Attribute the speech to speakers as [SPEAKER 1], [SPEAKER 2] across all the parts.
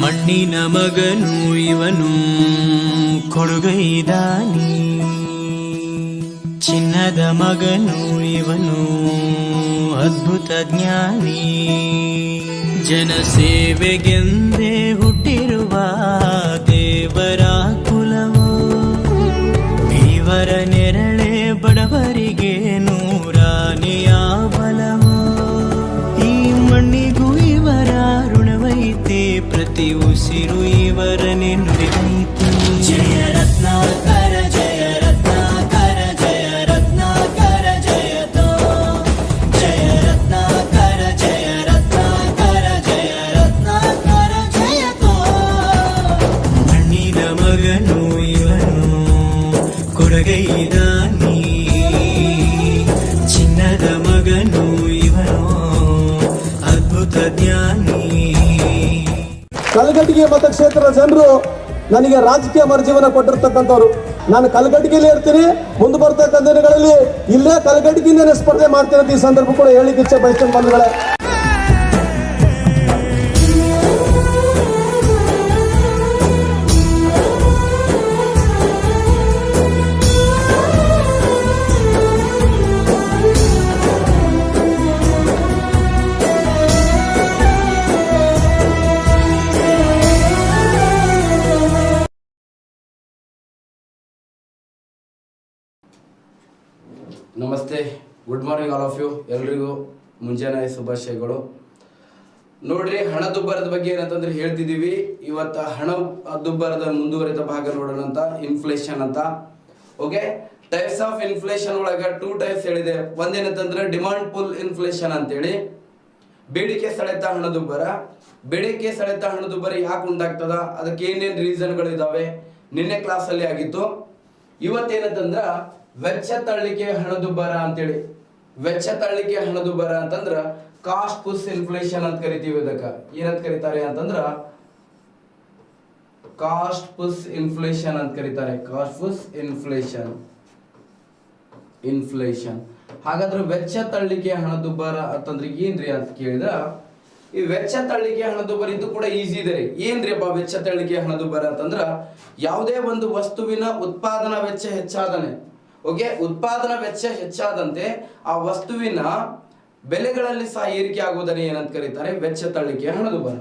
[SPEAKER 1] ಮಣ್ಣಿನ ಮಗನು ಇವನು ಕೊಡುಗೈದಾನಿ, ಚಿನ್ನದ ಮಗನು ಇವನು ಅದ್ಭುತ ಜ್ಞಾನಿ. ಜನಸೇವೆಗೆಂದೇ ಹುಟ್ಟಿರುವ ದೇವರ ಕುಲವೋ, ಇವರ ನೆರಳೆ ಬಡವರಿಗೆ ನೂರಾನೆಯ ಬಲವೋ. ಈ ಮಣ್ಣಿಗೂ ಇವರ ಋಣವೈತೆ, ಪ್ರತಿ ಉಸಿರು ಇವರನೆ ನುಡಿದೈತೆ. ಜಯ ರತ್ನಾಕರ ಜಯ ರತ್ನಾಕರ ಜಯ ರತ್ನಾಕರ ಜಯತೋ, ಜಯ ರತ್ನಾಕರ ಜಯ ರತ್ನಾಕರ ಜಯ ರತ್ನಾಕರ ಜಯತೋ. ಮಣ್ಣಿನ ಮಗನು ಇವನು ಕೊಡುಗೈದಾನಿ, ಚಿನ್ನದ ಮಗನು ಇವನು ಅದ್ಭುತ ಜ್ಞಾನಿ.
[SPEAKER 2] ಕಲಘಟಗಿ ಮತಕ್ಷೇತ್ರದ ಜನರು ನನಗೆ ರಾಜಕೀಯ ಮರುಜೀವನ ಕೊಟ್ಟಿರ್ತಕ್ಕಂಥವ್ರು. ನಾನು ಕಲಘಟಗಿಯಲ್ಲಿ ಇರ್ತೀನಿ, ಮುಂದೆ ಬರ್ತಕ್ಕಂಥ ದಿನಗಳಲ್ಲಿ ಇಲ್ಲೇ ಕಲಘಟಗಿಯಿಂದನೇ ಸ್ಪರ್ಧೆ ಮಾಡ್ತೀನಿ ಅಂತ ಈ ಸಂದರ್ಭ ಕೂಡ ಹೇಳಿಕ್ಕೆ ಇಚ್ಛೆ ಬಯಸ್ತೇನೆ ಬಂಧುಗಳೇ.
[SPEAKER 3] ನಮಸ್ತೆ, good morning all of you. ಎಲ್ರಿಗೂ ಮುಂಜಾನೆ ಶುಭಾಶಯಗಳು. ನೋಡ್ರಿ, ಹಣದುಬ್ಬರದ ಬಗ್ಗೆ ಏನಂತಂದ್ರೆ ಹೇಳ್ತಿದ್ದೀವಿ. ಇವತ್ತು ಹಣದುಬ್ಬರದ ಮುಂದುವರಿದ ಭಾಗ ನೋಡೋಣ ಅಂತ, ಇನ್ಫ್ಲೇಷನ್ ಅಂತ. ಓಕೆ, ಟೈಪ್ಸ್ ಆಫ್ ಇನ್ಫ್ಲೇಷನ್ ಒಳಗ 2 ಟೈಪ್ಸ್ ಹೇಳಿದೆ. ಒಂದೇನಂತಂದ್ರೆ ಡಿಮಾಂಡ್ ಪುಲ್ ಇನ್ಫ್ಲೇಷನ್ ಅಂತೇಳಿ, ಬೇಡಿಕೆ ಸೆಳೆತ ಹಣದುಬ್ಬರ. ಬೇಡಿಕೆ ಸೆಳೆತ ಹಣದುಬ್ಬರ ಯಾಕೆ ಉಂಟಾಗ್ತದ, ಅದಕ್ಕೆ ಏನೇನು ರೀಸನ್ಗಳಿದಾವೆ ನಿನ್ನೆ ಕ್ಲಾಸ್ ಅಲ್ಲಿ ಆಗಿತ್ತು. ಇವತ್ತೇನಂತಂದ್ರ ವೆಚ್ಚ ತಳ್ಳಿಕೆ ಹಣದುಬ್ಬರ ಅಂತೇಳಿ. ವೆಚ್ಚ ತಳ್ಳಿಕೆ ಹಣದುಬ್ಬರ ಅಂತಂದ್ರ ಕಾಸ್ಟ್ ಪುಸ್ ಇನ್ಫ್ಲೇಷನ್ ಅಂತ ಕರಿತೀವಿ. ಇದಕ್ಕ ಏನಂತ ಕರೀತಾರೆ ಅಂತಂದ್ರ ಕಾಸ್ಟ್ ಪುಸ್ ಇನ್ಫ್ಲೇಷನ್ ಅಂತ ಕರೀತಾರೆ. Cost push inflation. ಹಾಗಾದ್ರೆ ವೆಚ್ಚ ತಳ್ಳಿಕೆ ಹಣದುಬ್ಬರ ಅಂತಂದ್ರೆ ಏನ್ರಿ ಅಂತ ಕೇಳಿದ್ರ, ಈ ವೆಚ್ಚ ತಳ್ಳಿಕೆ ಹಣದುಬ್ಬರ ಇದು ಕೂಡ ಈಸಿ ಇದೆ ರೀ. ಏನ್ರಿ ಅಪ್ಪ ವೆಚ್ಚ ತಳ್ಳಿಕೆ ಹಣದುಬ್ಬರ ಅಂತಂದ್ರ, ಯಾವುದೇ ಒಂದು ವಸ್ತುವಿನ ಉತ್ಪಾದನಾ ವೆಚ್ಚ ಹೆಚ್ಚಾದನೆ, ಓಕೆ, ಉತ್ಪಾದನಾ ವೆಚ್ಚ ಹೆಚ್ಚಾದಂತೆ ಆ ವಸ್ತುವಿನ ಬೆಲೆಗಳಲ್ಲಿ ಸಹ ಏರಿಕೆ ಆಗುವುದನ್ನ ಏನಂತ ಕರೀತಾರೆ, ವೆಚ್ಚ ತಳ್ಳಿಕೆ ಹಣದುಬ್ಬರ.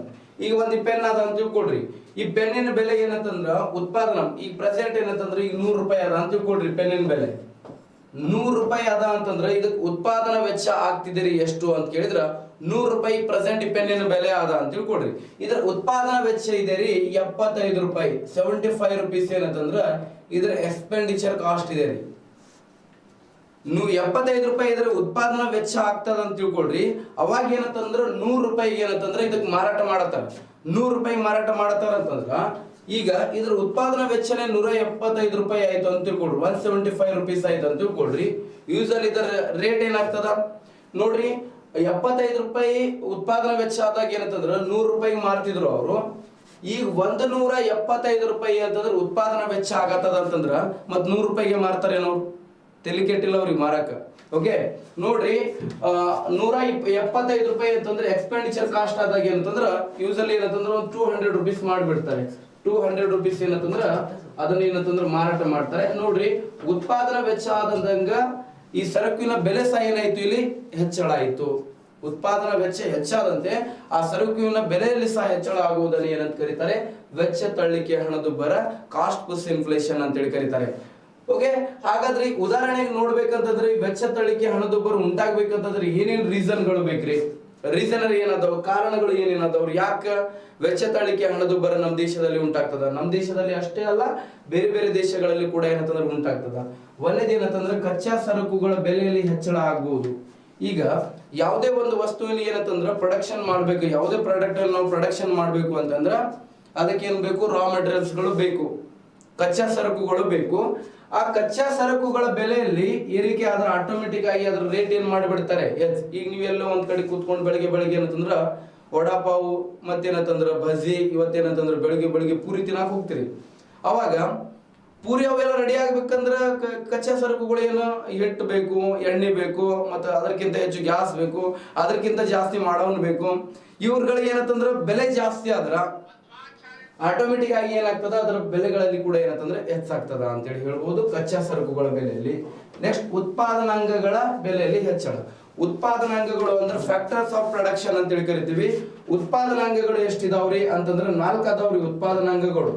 [SPEAKER 3] ಈಗ ಒಂದು ಪೆನ್ ಅದ ಅಂತ ತಿಳ್ಕೊಡ್ರಿ. ಈ ಪೆನ್ನಿನ ಬೆಲೆ ಏನಂತಂದ್ರ ಉತ್ಪಾದನಾ, ಈಗ ಪ್ರೆಸೆಂಟ್ ಏನಂತಂದ್ರೆ ಈಗ 100 ರೂಪಾಯಿ ಅದ ಅಂತ ತಿಳ್ಕೊಡ್ರಿ. ಪೆನ್ನಿನ ಬೆಲೆ 100 ರೂಪಾಯಿ ಅದ ಅಂತಂದ್ರ ಇದಕ್ಕೆ ಉತ್ಪಾದನಾ ವೆಚ್ಚ ಆಗ್ತಿದ್ದೀರಿ ಎಷ್ಟು ಅಂತ ಕೇಳಿದ್ರ 100 ರೂಪಾಯಿ ಪ್ರೆಸೆಂಟ್ ಈ ಪೆನ್ನಿನ ಬೆಲೆ ಅದ ಅಂತ ತಿಳ್ಕೊಡ್ರಿ. ಇದರ ಉತ್ಪಾದನಾ ವೆಚ್ಚ ಇದೆ ರೀ 75 ರೂಪಾಯಿ, 75 ರುಪೀಸ್ ಏನಂತಂದ್ರ ಇದರ ಎಕ್ಸ್ಪೆಂಡಿಚರ್ ಕಾಸ್ಟ್ ಇದೆ ರೀ. 75 ರೂಪಾಯಿ ಇದರ ಉತ್ಪಾದನಾ ವೆಚ್ಚ ಆಗ್ತದ ಅಂತ ತಿಳ್ಕೊಳ್ರಿ. ಅವಾಗ ಏನಂತಂದ್ರ 100 ರೂಪಾಯಿಗೆ ಏನಂತಂದ್ರ ಇದಕ್ಕೆ ಮಾರಾಟ ಮಾಡತ್ತಾರ. 100 ರೂಪಾಯಿ ಮಾರಾಟ ಮಾಡತ್ತಾರ ಅಂತಂದ್ರ ಈಗ ಇದ್ರ ಉತ್ಪಾದನಾ ವೆಚ್ಚನೇ 175 ರೂಪಾಯಿ ಆಯ್ತು ಅಂತ ತಿಳ್ಕೊಳ್ರಿ. 175 ರುಪೀಸ್ ಆಯ್ತು ಅಂತ ತಿಳ್ಕೊಳ್ರಿ. ಯೂಸಲಿ ಇದರ ರೇಟ್ ಏನಾಗ್ತದ ನೋಡ್ರಿ, 75 ರೂಪಾಯಿ ಉತ್ಪಾದನಾ ವೆಚ್ಚ ಆದಾಗ ಏನಂತಂದ್ರ 100 ರೂಪಾಯಿಗೆ ಮಾರ್ತಿದ್ರು ಅವರು. ಈಗ 175 ರೂಪಾಯಿ ಅಂತಂದ್ರ ಉತ್ಪಾದನಾ ವೆಚ್ಚ ಆಗತ್ತದ ಅಂತಂದ್ರ ಮತ್ 100 ರೂಪಾಯಿಗೆ ಮಾರ್ತಾರೇನೋ, ತಲೆ ಕೆಟ್ಟಿಲ್ಲ ಅವ್ರಿಗೆ ಮಾರಾಕ. ಓಕೆ ನೋಡ್ರಿ, 175 ರೂಪಾಯಿ ಅಂತಂದ್ರೆ ಎಕ್ಸ್ಪೆಂಡಿಚರ್ ಕಾಸ್ಟ್ ಆದಾಗ ಏನಂತಂದ್ರ ಯೂಸಲಿ ಏನಂತಂದ್ರ ಒಂದು 200 ರುಪೀಸ್ ಮಾಡಿಬಿಡ್ತಾರೆ. 200 ರುಪೀಸ್ ಏನಂತಂದ್ರ ಅದನ್ನ ಏನಂತಂದ್ರ ಮಾರಾಟ ಮಾಡ್ತಾರೆ. ನೋಡ್ರಿ, ಉತ್ಪಾದನಾ ವೆಚ್ಚ ಆದಂಗ ಈ ಸರಕಿನ ಬೆಲೆ ಸಹ ಏನಾಯ್ತು, ಇಲ್ಲಿ ಹೆಚ್ಚಳ ಆಯ್ತು. ಉತ್ಪಾದನಾ ವೆಚ್ಚ ಹೆಚ್ಚಾದಂತೆ ಆ ಸರಕಿನ ಬೆಲೆಯಲ್ಲಿ ಸಹ ಹೆಚ್ಚಳ ಆಗುವುದನ್ನು ಏನಂತ ಕರೀತಾರೆ, ವೆಚ್ಚ ತಳ್ಳಿಕೆ ಹಣದುಬ್ಬರ, ಕಾಸ್ಟ್ ಪುಸ್ ಇನ್ಫ್ಲೇಷನ್ ಅಂತೇಳಿ ಕರೀತಾರೆ. ಓಕೆ, ಹಾಗಾದ್ರೆ ಉದಾಹರಣೆಗೆ ನೋಡ್ಬೇಕಂತಂದ್ರೆ ವೆಚ್ಚ ತಳ್ಳಿಕೆ ಹಣದುಬ್ಬರ ಉಂಟಾಗ್ಬೇಕಂತಂದ್ರೆ ಏನೇನ್ ರೀಸನ್ಗಳು ಬೇಕ್ರಿ? ರೀಸನ್ ಏನದಾವ್, ಕಾರಣಗಳು ಏನೇನದಾವ್ರಿ, ಯಾಕ ವೆಚ್ಚ ತಳ್ಳಿಕೆ ಹಣದುಬ್ಬರ ನಮ್ಮ ದೇಶದಲ್ಲಿ ಉಂಟಾಗ್ತದ? ನಮ್ಮ ದೇಶದಲ್ಲಿ ಅಷ್ಟೇ ಅಲ್ಲ, ಬೇರೆ ಬೇರೆ ದೇಶಗಳಲ್ಲಿ ಕೂಡ ಏನಂತಂದ್ರೆ ಉಂಟಾಗ್ತದ. ಒಂದೇದೇನಂತಂದ್ರೆ ಕಚ್ಚಾ ಸರಕುಗಳ ಬೆಲೆಯಲ್ಲಿ ಹೆಚ್ಚಳ ಆಗಬಹುದು. ಈಗ ಯಾವುದೇ ಒಂದು ವಸ್ತುವಿನ ಏನಂತಂದ್ರ ಪ್ರೊಡಕ್ಷನ್ ಮಾಡ್ಬೇಕು, ಯಾವುದೇ ಪ್ರಾಡಕ್ಟ್ ಅಲ್ಲಿ ನಾವು ಪ್ರೊಡಕ್ಷನ್ ಮಾಡ್ಬೇಕು ಅಂತಂದ್ರ ಅದಕ್ಕೆ ಏನ್ ಬೇಕು, ರಾ ಮೆಟೀರಿಯಲ್ಸ್ ಗಳು ಬೇಕು, ಕಚ್ಚಾ ಸರಕುಗಳು ಬೇಕು. ಆ ಕಚ್ಚಾ ಸರಕುಗಳ ಬೆಲೆಯಲ್ಲಿ ಏರಿಕೆ ಆದ್ರೆ ಆಟೋಮೆಟಿಕ್ ಆಗಿ ಅದ್ರ ರೇಟ್ ಏನ್ ಮಾಡಿಬಿಡ್ತಾರೆ. ಈಗ ನೀವೆಲ್ಲೋ ಒಂದ್ ಕಡೆ ಕೂತ್ಕೊಂಡು ಬೆಳಿಗ್ಗೆ ಏನಂತಂದ್ರ ವಡಾಪಾವು ಮತ್ತೇನಂತಂದ್ರ ಬಜ್ಜಿ, ಇವತ್ತೇನಂತಂದ್ರ ಬೆಳಿಗ್ಗೆ ಪೂರಿ ತಿನ್ನಾಕ ಹೋಗ್ತೀರಿ. ಅವಾಗ ಪೂರಿ ಅವೆಲ್ಲ ರೆಡಿ ಆಗ್ಬೇಕಂದ್ರ ಕಚ್ಚಾ ಸರಕುಗಳು ಏನು, ಹಿಟ್ಟು ಬೇಕು, ಎಣ್ಣೆ ಬೇಕು, ಮತ್ತೆ ಅದಕ್ಕಿಂತ ಹೆಚ್ಚು ಗ್ಯಾಸ್ ಬೇಕು, ಅದಕ್ಕಿಂತ ಜಾಸ್ತಿ ಮಾಡೋನ್ ಬೇಕು. ಇವ್ರಗಳಿಗೆ ಏನಂತಂದ್ರ ಬೆಲೆ ಜಾಸ್ತಿ ಆದ್ರ ಆಟೋಮೆಟಿಕ್ ಆಗಿ ಏನಾಗ್ತದ ಅದರ ಬೆಲೆಗಳಲ್ಲಿ ಕೂಡ ಏನಂತಂದ್ರೆ ಹೆಚ್ಚಾಗ್ತದ ಅಂತೇಳಿ ಹೇಳ್ಬೋದು ಕಚ್ಚಾ ಸರಕುಗಳ ಬೆಲೆಯಲ್ಲಿ. ನೆಕ್ಸ್ಟ್ ಉತ್ಪಾದನಾಂಗಗಳ ಬೆಲೆಯಲ್ಲಿ ಹೆಚ್ಚಳ. ಉತ್ಪಾದನಾಂಗಗಳು ಅಂದ್ರೆ ಫ್ಯಾಕ್ಟರ್ಸ್ ಆಫ್ ಪ್ರೊಡಕ್ಷನ್ ಅಂತೇಳಿ ಕರಿತೀವಿ. ಉತ್ಪಾದನಾಂಗಗಳು ಎಷ್ಟಿದಾವ್ರಿ ಅಂತಂದ್ರೆ 4 ಅದಾವ್ರಿ. ಉತ್ಪಾದನಾಂಗಗಳು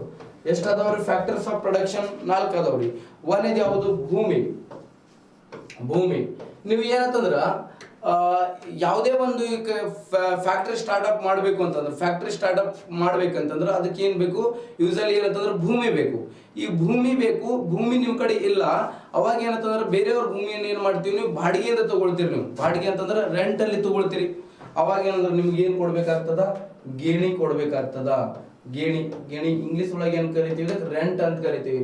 [SPEAKER 3] ಎಷ್ಟಾದವ್ರಿ? ಫ್ಯಾಕ್ಟರ್ಸ್ ಆಫ್ ಪ್ರೊಡಕ್ಷನ್ 4 ಅದಾವ್ರಿ. ಒಂದೇದು ಯಾವುದು? ಭೂಮಿ. ನೀವು ಏನಂತಂದ್ರ ಯಾವುದೇ ಒಂದು ಫ್ಯಾಕ್ಟರಿ ಸ್ಟಾರ್ಟ್ಅಪ್ ಮಾಡಬೇಕು ಅಂತಂದ್ರೆ ಮಾಡ್ಬೇಕಂತಂದ್ರೆ ಅದಕ್ಕೆ ಏನ್ ಬೇಕು? ಯೂಸಲಿ ಏನಂತಂದ್ರೆ ಭೂಮಿ ಬೇಕು. ಈ ಭೂಮಿ ಬೇಕು. ಭೂಮಿ ನಿಮ್ ಕಡೆ ಇಲ್ಲ, ಅವಾಗ ಏನಂತಂದ್ರೆ ಬೇರೆಯವ್ರ ಭೂಮಿಯನ್ನು ಏನ್ ಮಾಡ್ತೀವಿ? ನೀವು ಬಾಡಿಗೆಯಿಂದ ತಗೊಳ್ತೀರಿ. ನೀವು ಬಾಡಿಗೆ ಅಂತಂದ್ರೆ ರೆಂಟ್ ಅಲ್ಲಿ ತಗೊಳ್ತೀರಿ. ಅವಾಗ ಏನಂದ್ರೆ ನಿಮ್ಗೆ ಏನ್ ಕೊಡ್ಬೇಕಾಗ್ತದ? ಗೇಣಿ ಕೊಡ್ಬೇಕಾಗ್ತದ. ಗೇಣಿ ಇಂಗ್ಲಿಷ್ ಒಳಗೆ ಏನ್ ಕರಿತೀವಿ? ರೆಂಟ್ ಅಂತ ಕರಿತೀವಿ.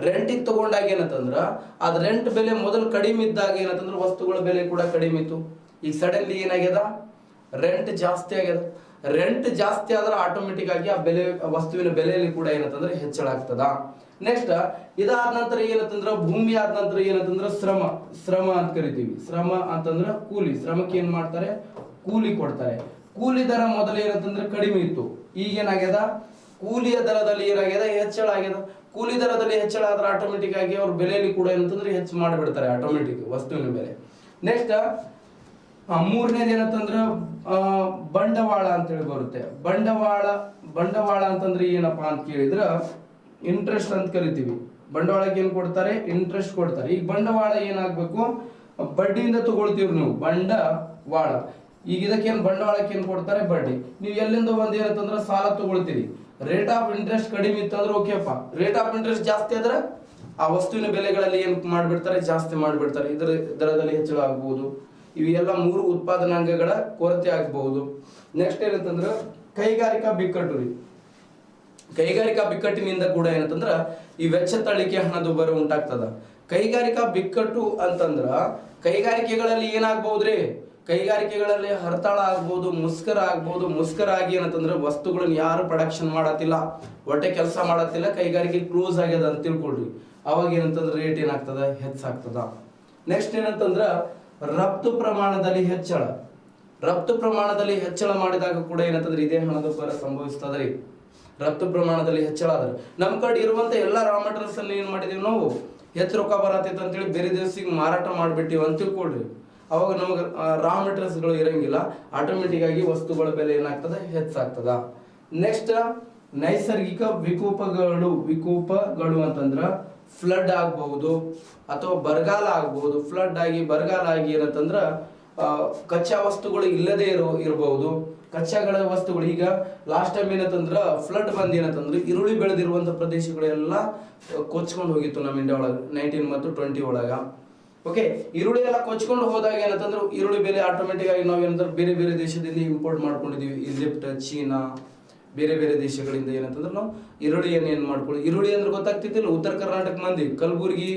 [SPEAKER 3] ರೆಂಟಿಗೆ ತಗೊಂಡಾಗ ಏನಂತಂದ್ರ ಅದ್ ರೆಂಟ್ ಬೆಲೆ ಮೊದಲು ಕಡಿಮೆ ಇದ್ದಾಗ ಏನಂತಂದ್ರೆ ವಸ್ತುಗಳ ಬೆಲೆ ಕೂಡ ಕಡಿಮೆ ಇತ್ತು. ಈಗ ಸಡನ್ಲಿ ಏನಾಗ್ಯದ? ರೆಂಟ್ ಜಾಸ್ತಿ ಆಗ್ಯದ. ರೆಂಟ್ ಜಾಸ್ತಿ ಆದ್ರೆ ಆಟೋಮೆಟಿಕ್ ಆಗಿ ಆ ಬೆಲೆ, ವಸ್ತುವಿನ ಬೆಲೆಯಲ್ಲಿ ಕೂಡ ಏನಂತಂದ್ರೆ ಹೆಚ್ಚಳ ಆಗ್ತದ. ನೆಕ್ಸ್ಟ್ ಇದಾದ ನಂತರ ಏನಂತಂದ್ರ ಭೂಮಿ ಆದ ನಂತರ ಏನಂತಂದ್ರ ಶ್ರಮ ಅಂತ ಕರಿತೀವಿ. ಶ್ರಮ ಅಂತಂದ್ರ ಕೂಲಿ. ಶ್ರಮಕ್ಕೆ ಏನ್ ಮಾಡ್ತಾರೆ? ಕೂಲಿ ಕೊಡ್ತಾರೆ. ಕೂಲಿ ದರ ಮೊದಲು ಏನಂತಂದ್ರೆ ಕಡಿಮೆ ಇತ್ತು. ಈಗ ಏನಾಗ್ಯದ? ಕೂಲಿಯ ದರದಲ್ಲಿ ಏನಾಗ್ಯದ? ಹೆಚ್ಚಳ ಆಗ್ಯದ. ಕೂಲಿ ದರದಲ್ಲಿ ಹೆಚ್ಚಳ ಆದ್ರೆ ಆಟೋಮೆಟಿಕ್ ಆಗಿ ಅವ್ರ ಬೆಲೆಯಲ್ಲಿ ಕೂಡ ಏನಂತಂದ್ರೆ ಹೆಚ್ಚು ಮಾಡಿಬಿಡ್ತಾರೆ ಆಟೋಮೆಟಿಕ್ ವಸ್ತುವಿನ ಬೆಲೆ. ನೆಕ್ಸ್ಟ್ ಮೂರನೇದು ಏನಂತಂದ್ರ ಬಂಡವಾಳ ಅಂತೇಳಿ ಬರುತ್ತೆ. ಬಂಡವಾಳ ಅಂತಂದ್ರೆ ಏನಪ್ಪಾ ಅಂತ ಕೇಳಿದ್ರ ಇಂಟ್ರೆಸ್ಟ್ ಅಂತ ಕರಿತೀವಿ. ಬಂಡವಾಳಕ್ಕೆ ಏನ್ ಕೊಡ್ತಾರೆ? ಇಂಟ್ರೆಸ್ಟ್ ಕೊಡ್ತಾರೆ. ಈಗ ಬಂಡವಾಳ ಏನಾಗ್ಬೇಕು? ಬಡ್ಡಿಯಿಂದ ತಗೊಳ್ತೀವಿ ನೀವು ಬಂಡವಾಳ. ಈಗ ಇದಕ್ಕೇನು ಬಂಡವಾಳಕ್ಕೆ ಏನ್ ಕೊಡ್ತಾರೆ? ಬಡ್ಡಿ. ನೀವು ಎಲ್ಲಿಂದ ಬಂದು ಏನಂತಂದ್ರೆ ಸಾಲ ತಗೊಳ್ತೀರಿ. ರೇಟ್ ಆಫ್ ಇಂಟ್ರೆಸ್ಟ್ ಕಡಿಮೆ ಇತ್ತಂದ್ರೆ ಓಕೆಪ್ಪ. ರೇಟ್ ಆಫ್ ಇಂಟ್ರೆಸ್ಟ್ ಜಾಸ್ತಿ ಆದ್ರೆ ಆ ವಸ್ತುವಿನ ಬೆಲೆಗಳಲ್ಲಿ ಏನ್ ಮಾಡ್ಬಿಡ್ತಾರೆ? ಜಾಸ್ತಿ ಮಾಡ್ಬಿಡ್ತಾರೆ. ಇದರ ದರದಲ್ಲಿ ಹೆಚ್ಚಳ ಆಗಬಹುದು. ಇವೆಲ್ಲ 3 ಉತ್ಪಾದನಾಂಗಗಳ ಕೊರತೆ ಆಗಬಹುದು. ನೆಕ್ಸ್ಟ್ ಏನಂತಂದ್ರೆ ಕೈಗಾರಿಕಾ ಬಿಕ್ಕಟ್ಟು ರೀ. ಕೈಗಾರಿಕಾ ಬಿಕ್ಕಟ್ಟಿನಿಂದ ಕೂಡ ಏನಂತಂದ್ರ ಈ ವೆಚ್ಚ ತಳಿಕೆ ಹಣದುಬ್ಬರ ಉಂಟಾಗ್ತದ. ಕೈಗಾರಿಕಾ ಬಿಕ್ಕಟ್ಟು ಅಂತಂದ್ರ ಕೈಗಾರಿಕೆಗಳಲ್ಲಿ ಏನಾಗಬಹುದ್ರಿ? ಕೈಗಾರಿಕೆಗಳಲ್ಲಿ ಹರತಾಳ ಆಗ್ಬಹುದು, ಮುಷ್ಕರ ಆಗ್ಬಹುದು. ಮುಷ್ಕರ ಆಗಿ ಏನಂತಂದ್ರೆ ವಸ್ತುಗಳನ್ನ ಯಾರು ಪ್ರೊಡಕ್ಷನ್ ಮಾಡತ್ತಿಲ್ಲ, ಹೊಟ್ಟೆ ಕೆಲಸ ಮಾಡತ್ತಿಲ್ಲ, ಕೈಗಾರಿಕೆ ಕ್ಲೋಸ್ ಆಗ್ಯದ ಅಂತ ತಿಳ್ಕೊಳ್ರಿ. ಅವಾಗ ಏನಂತಂದ್ರೆ ರೇಟ್ ಏನಾಗ್ತದ? ಹೆಚ್ಚಾಗ್ತದ. ನೆಕ್ಸ್ಟ್ ಏನಂತಂದ್ರ ರಫ್ತು ಪ್ರಮಾಣದಲ್ಲಿ ಹೆಚ್ಚಳ. ರಫ್ತು ಪ್ರಮಾಣದಲ್ಲಿ ಹೆಚ್ಚಳ ಮಾಡಿದಾಗ ಕೂಡ ಏನಂತಂದ್ರೆ ಇದೇ ಹಣದುಬ್ಬರ ಸಂಭವಿಸ್ತದ್ರಿ. ರಫ್ತು ಪ್ರಮಾಣದಲ್ಲಿ ಹೆಚ್ಚಳ ಆದ್ರೆ ನಮ್ ಕಡೆ ಇರುವಂತ ಎಲ್ಲಾ ರಾ ಮಟೀರಿಯಲ್ಸ್ ಅನ್ನ ಏನ್ ಮಾಡಿದೀವಿ ನಾವು? ಹೆಚ್ಚು ರೊಕ್ಕ ಬರತೈತೆ ಅಂತೇಳಿ ಬೇರೆ ದೇಶಕ್ಕೆ ಮಾರಾಟ ಮಾಡ್ಬಿಟ್ಟಿವಿ ಅಂತ ತಿಳ್ಕೊಳ್ರಿ. ಅವಾಗ ನಮಗೆ ರಾ ಮೆಟೀರಿಯಲ್ಸ್ ಗಳು ಇರಂಗಿಲ್ಲ. ಆಟೋಮೆಟಿಕ್ ಆಗಿ ವಸ್ತುಗಳ ಬೆಲೆ ಏನಾಗ್ತದೆ? ಹೆಚ್ಚಾಗ್ತದ. ನೆಕ್ಸ್ಟ್ ನೈಸರ್ಗಿಕ ವಿಕೋಪಗಳು ಅಂತಂದ್ರ ಫ್ಲಡ್ ಆಗಬಹುದು ಅಥವಾ ಬರಗಾಲ ಆಗಬಹುದು. ಫ್ಲಡ್ ಆಗಿ ಬರಗಾಲ ಆಗಿ ಏನಂತಂದ್ರ ಕಚ್ಚಾ ವಸ್ತುಗಳು ಇಲ್ಲದೆ ಇರಬಹುದು. ಕಚ್ಚಾಗಳ ವಸ್ತುಗಳು ಈಗ ಲಾಸ್ಟ್ ಟೈಮ್ ಏನಂತಂದ್ರ ಫ್ಲಡ್ ಬಂದ್ ಏನಂತಂದ್ರೆ ಈರುಳ್ಳಿ ಬೆಳೆದಿರುವಂತ ಪ್ರದೇಶಗಳೆಲ್ಲ ಕೊಚ್ಕೊಂಡು ಹೋಗಿತ್ತು ನಮ್ಮ ಇಂಡಿಯಾ ಒಳಗ 19 ಮತ್ತು 20 ಒಳಗ. ಓಕೆ, ಈರುಳ್ಳಿ ಎಲ್ಲ ಕೊಚ್ಕೊಂಡು ಹೋದಾಗ ಏನಂತಂದ್ರೆ ಈರುಳ್ಳಿ ಬೆಲೆ ಆಟೋಮೆಟಿಕ್ ಆಗಿ ನಾವು ಏನಂದ್ರೆ ಬೇರೆ ಬೇರೆ ದೇಶದಿಂದ ಇಂಪೋರ್ಟ್ ಮಾಡ್ಕೊಂಡಿದೀವಿ. ಈಜಿಪ್ಟ್, ಚೀನಾ, ಬೇರೆ ಬೇರೆ ದೇಶಗಳಿಂದ ಏನಂತಂದ್ರೆ ನಾವು ಈರುಳ್ಳಿಯನ್ನು ಏನ್ ಮಾಡ್ಕೊಳ್ಳಿ. ಈರುಳ್ಳಿ ಅಂದ್ರೆ ಗೊತ್ತಾಗ್ತಿದ್ದಿಲ್ಲ. ಉತ್ತರ ಕರ್ನಾಟಕ ಮಂದಿ, ಕಲಬುರ್ಗಿ,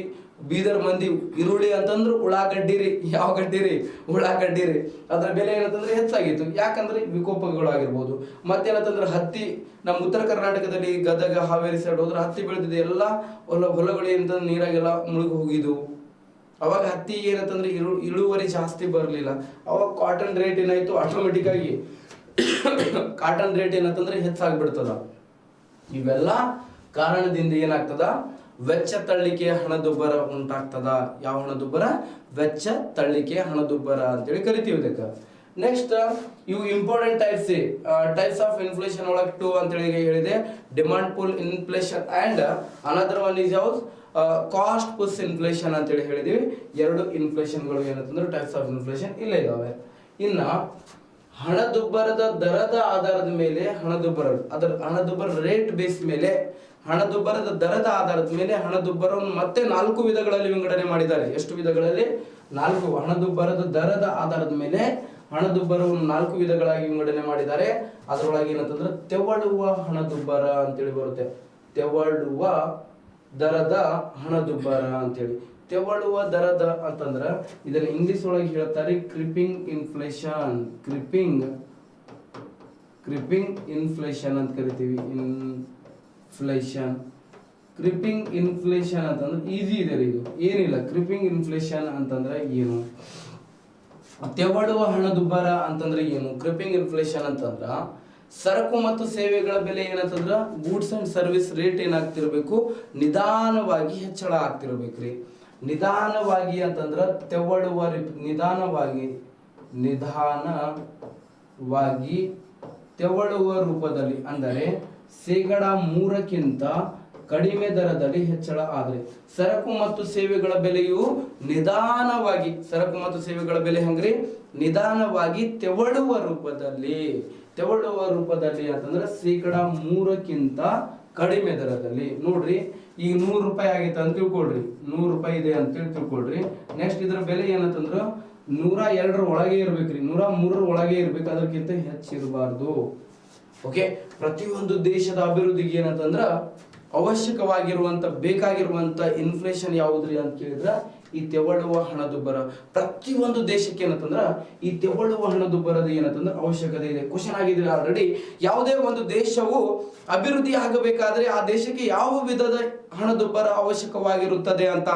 [SPEAKER 3] ಬೀದರ್ ಮಂದಿ ಈರುಳ್ಳಿ ಅಂತಂದ್ರೆ ಉಳ್ಳಾಗಡ್ಡಿ ರೀ. ಯಾವ ಗಡ್ಡಿ ರೀ? ಉಳ್ಳಾಗಡ್ಡಿ ರೀ. ಅದ್ರ ಬೆಲೆ ಏನಂತಂದ್ರೆ ಹೆಚ್ಚಾಗಿತ್ತು. ಯಾಕಂದ್ರೆ ವಿಕೋಪಗಳಾಗಿರ್ಬೋದು. ಮತ್ತೇನಂತಂದ್ರೆ ಹತ್ತಿ, ನಮ್ಮ ಉತ್ತರ ಕರ್ನಾಟಕದಲ್ಲಿ ಗದಗ, ಹಾವೇರಿ ಸೈಡ್ ಹೋದ್ರೆ ಹತ್ತಿ ಬೆಳೆದಿದೆ. ಎಲ್ಲ ಹೊಲಗಳು ಏನಂತಂದ್ರೆ ನೀರಾಗೆಲ್ಲ ಮುಳುಗಿ ಹೋಗಿದ್ವು. ಅವಾಗ ಹತ್ತಿ ಏನಂತಂದ್ರೆ ಇಳುವರಿ ಜಾಸ್ತಿ ಬರಲಿಲ್ಲ. ಅವಾಗ ಕಾಟನ್ ರೇಟ್ ಏನಾಯ್ತು? ಆಟೋಮೆಟಿಕ್ ಆಗಿ ಕಾಟನ್ ರೇಟ್ ಏನಂತಂದ್ರೆ ಹೆಚ್ಚಾಗ್ಬಿಡ್ತದ. ಇವೆಲ್ಲ ಕಾರಣದಿಂದ ಏನಾಗ್ತದ? ವೆಚ್ಚ ತಳ್ಳಿಕೆ ಹಣದುಬ್ಬರ ಉಂಟಾಗ್ತದ. ಯಾವ ಹಣದುಬ್ಬರ? ವೆಚ್ಚ ತಳ್ಳಿಕೆ ಹಣದುಬ್ಬರ ಅಂತೇಳಿ ಕರಿತೀವಿ ಇದಕ್ಕೆ. ನೆಕ್ಸ್ಟ್ ಇವು ಇಂಪಾರ್ಟೆಂಟ್ ಟೈಪ್ಸ್ ಆಫ್ ಇನ್ಫ್ಲೇಷನ್ ಒಳಗೆ 2 ಅಂತೇಳಿ ಹೇಳಿದೆ. Demand pull inflation and another one is ಯಾವ್ದು? ಕಾಸ್ಟ್ ಪುಸ್ ಇನ್ಫ್ಲೇಷನ್ ಅಂತೇಳಿ ಹೇಳಿದೀವಿ. 2 ಇನ್ಫ್ಲೇಷನ್ಗಳು ಏನಂತಂದ್ರೆ ಟೈಪ್ಸ್ ಆಫ್ ಇನ್ಫ್ಲೇಷನ್ ಇಲ್ಲ ಇದಾವೆ. ಇನ್ನ ಹಣದುಬ್ಬರದ ದರದ ಆಧಾರದ ಮೇಲೆ ಹಣದುಬ್ಬರ ರೇಟ್ ಬೇಸ್ ಮೇಲೆ, ಹಣದುಬ್ಬರದ ದರದ ಆಧಾರದ ಮೇಲೆ ಹಣದುಬ್ಬರವನ್ನು ಮತ್ತೆ 4 ವಿಧಗಳಲ್ಲಿ ವಿಂಗಡಣೆ ಮಾಡಿದ್ದಾರೆ. ಎಷ್ಟು ವಿಧಗಳಲ್ಲಿ? 4. ಹಣದುಬ್ಬರದ ದರದ ಆಧಾರದ ಮೇಲೆ ಹಣದುಬ್ಬರವನ್ನು 4 ವಿಧಗಳಾಗಿ ವಿಂಗಡಣೆ ಮಾಡಿದ್ದಾರೆ. ಅದರೊಳಗೆ ಏನಂತಂದ್ರೆ ತೆವಳುವ ಹಣದುಬ್ಬರ ಅಂತೇಳಿ ಬರುತ್ತೆ. ತೆವಳುವ ದರದ ಹಣದುಬ್ಬರ ಅಂತೇಳಿ. ತೆವಳುವ ದರದ ಅಂತಂದ್ರ ಇದನ್ನ ಇಂಗ್ಲಿಷ್ ಒಳಗೆ ಹೇಳ್ತಾರೆ ಕ್ರಿಪಿಂಗ್ ಇನ್ಫ್ಲೇಷನ್. ಕ್ರಿಪಿಂಗ್ ಇನ್ಫ್ಲೇಷನ್ ಅಂತ ಕರಿತೀವಿ. ಕ್ರಿಪಿಂಗ್ ಇನ್ಫ್ಲೇಷನ್ ಅಂತಂದ್ರೆ ಈಸಿ ಇದೆ ರೀ. ಇದು ಏನಿಲ್ಲ. ಕ್ರಿಪಿಂಗ್ ಇನ್ಫ್ಲೇಷನ್ ಅಂತಂದ್ರೆ ಏನು? ತೆವಳುವ ಹಣದುಬ್ಬರ ಅಂತಂದ್ರೆ ಏನು? ಕ್ರಿಪಿಂಗ್ ಇನ್ಫ್ಲೇಷನ್ ಅಂತಂದ್ರ ಸರಕು ಮತ್ತು ಸೇವೆಗಳ ಬೆಲೆ ಏನಂತಂದ್ರ ಗೂಡ್ಸ್ ಅಂಡ್ ಸರ್ವಿಸ್ ರೇಟ್ ಏನಾಗ್ತಿರ್ಬೇಕು, ನಿಧಾನವಾಗಿ ಹೆಚ್ಚಳ ಆಗ್ತಿರ್ಬೇಕ್ರಿ. ನಿಧಾನವಾಗಿ ಅಂತಂದ್ರ ನಿಧಾನವಾಗಿ ತೆವಳುವ ರೂಪದಲ್ಲಿ, ಅಂದರೆ 3% ಕಡಿಮೆ ದರದಲ್ಲಿ ಹೆಚ್ಚಳ ಆದ್ರೆ ಸರಕು ಮತ್ತು ಸೇವೆಗಳ ಬೆಲೆಯು ನಿಧಾನವಾಗಿ, ಸರಕು ಮತ್ತು ಸೇವೆಗಳ ಬೆಲೆ ಹಂಗ್ರಿ ನಿಧಾನವಾಗಿ ತೆವಳುವ ರೂಪದಲ್ಲಿ ಅಂತಂದ್ರೆ 3% ಕಡಿಮೆ ದರದಲ್ಲಿ. ನೋಡ್ರಿ, ಈಗ 100 ರೂಪಾಯಿ ಆಗೈತೆ ಅಂತ ತಿಳ್ಕೊಳ್ರಿ, 100 ರೂಪಾಯಿ ಇದೆ ಅಂತ ತಿಳ್ಕೊಳ್ರಿ. ನೆಕ್ಸ್ಟ್ ಇದ್ರ ಬೆಲೆ ಏನಂತಂದ್ರ 102 ಒಳಗೆ ಇರ್ಬೇಕ್ರಿ, 103 ಒಳಗೆ ಇರ್ಬೇಕು, ಅದಕ್ಕಿಂತ ಹೆಚ್ಚಿರಬಾರ್ದು. ಓಕೆ, ಪ್ರತಿಯೊಂದು ದೇಶದ ಅಭಿವೃದ್ಧಿಗೆ ಏನಂತಂದ್ರ ಅವಶ್ಯಕವಾಗಿರುವಂತ ಬೇಕಾಗಿರುವಂತ ಇನ್ಫ್ಲೇಷನ್ ಯಾವುದ್ರಿ ಅಂತ ಕೇಳಿದ್ರ ಈ ತೆವಳುವ ಹಣದುಬ್ಬರ. ಪ್ರತಿಯೊಂದು ದೇಶಕ್ಕೆ ಏನಂತಂದ್ರ ಈ ತೆವಳುವ ಹಣದುಬ್ಬರದ ಏನಂತಂದ್ರ ಅವಶ್ಯಕತೆ ಇದೆ. ಕ್ವಶನ್ ಆಗಿದೆ ಆಲ್ರೆಡಿ, ಯಾವುದೇ ಒಂದು ದೇಶವು ಅಭಿವೃದ್ಧಿ ಆಗಬೇಕಾದ್ರೆ ಆ ದೇಶಕ್ಕೆ ಯಾವ ವಿಧದ ಹಣದುಬ್ಬರ ಅವಶ್ಯಕವಾಗಿರುತ್ತದೆ ಅಂತ.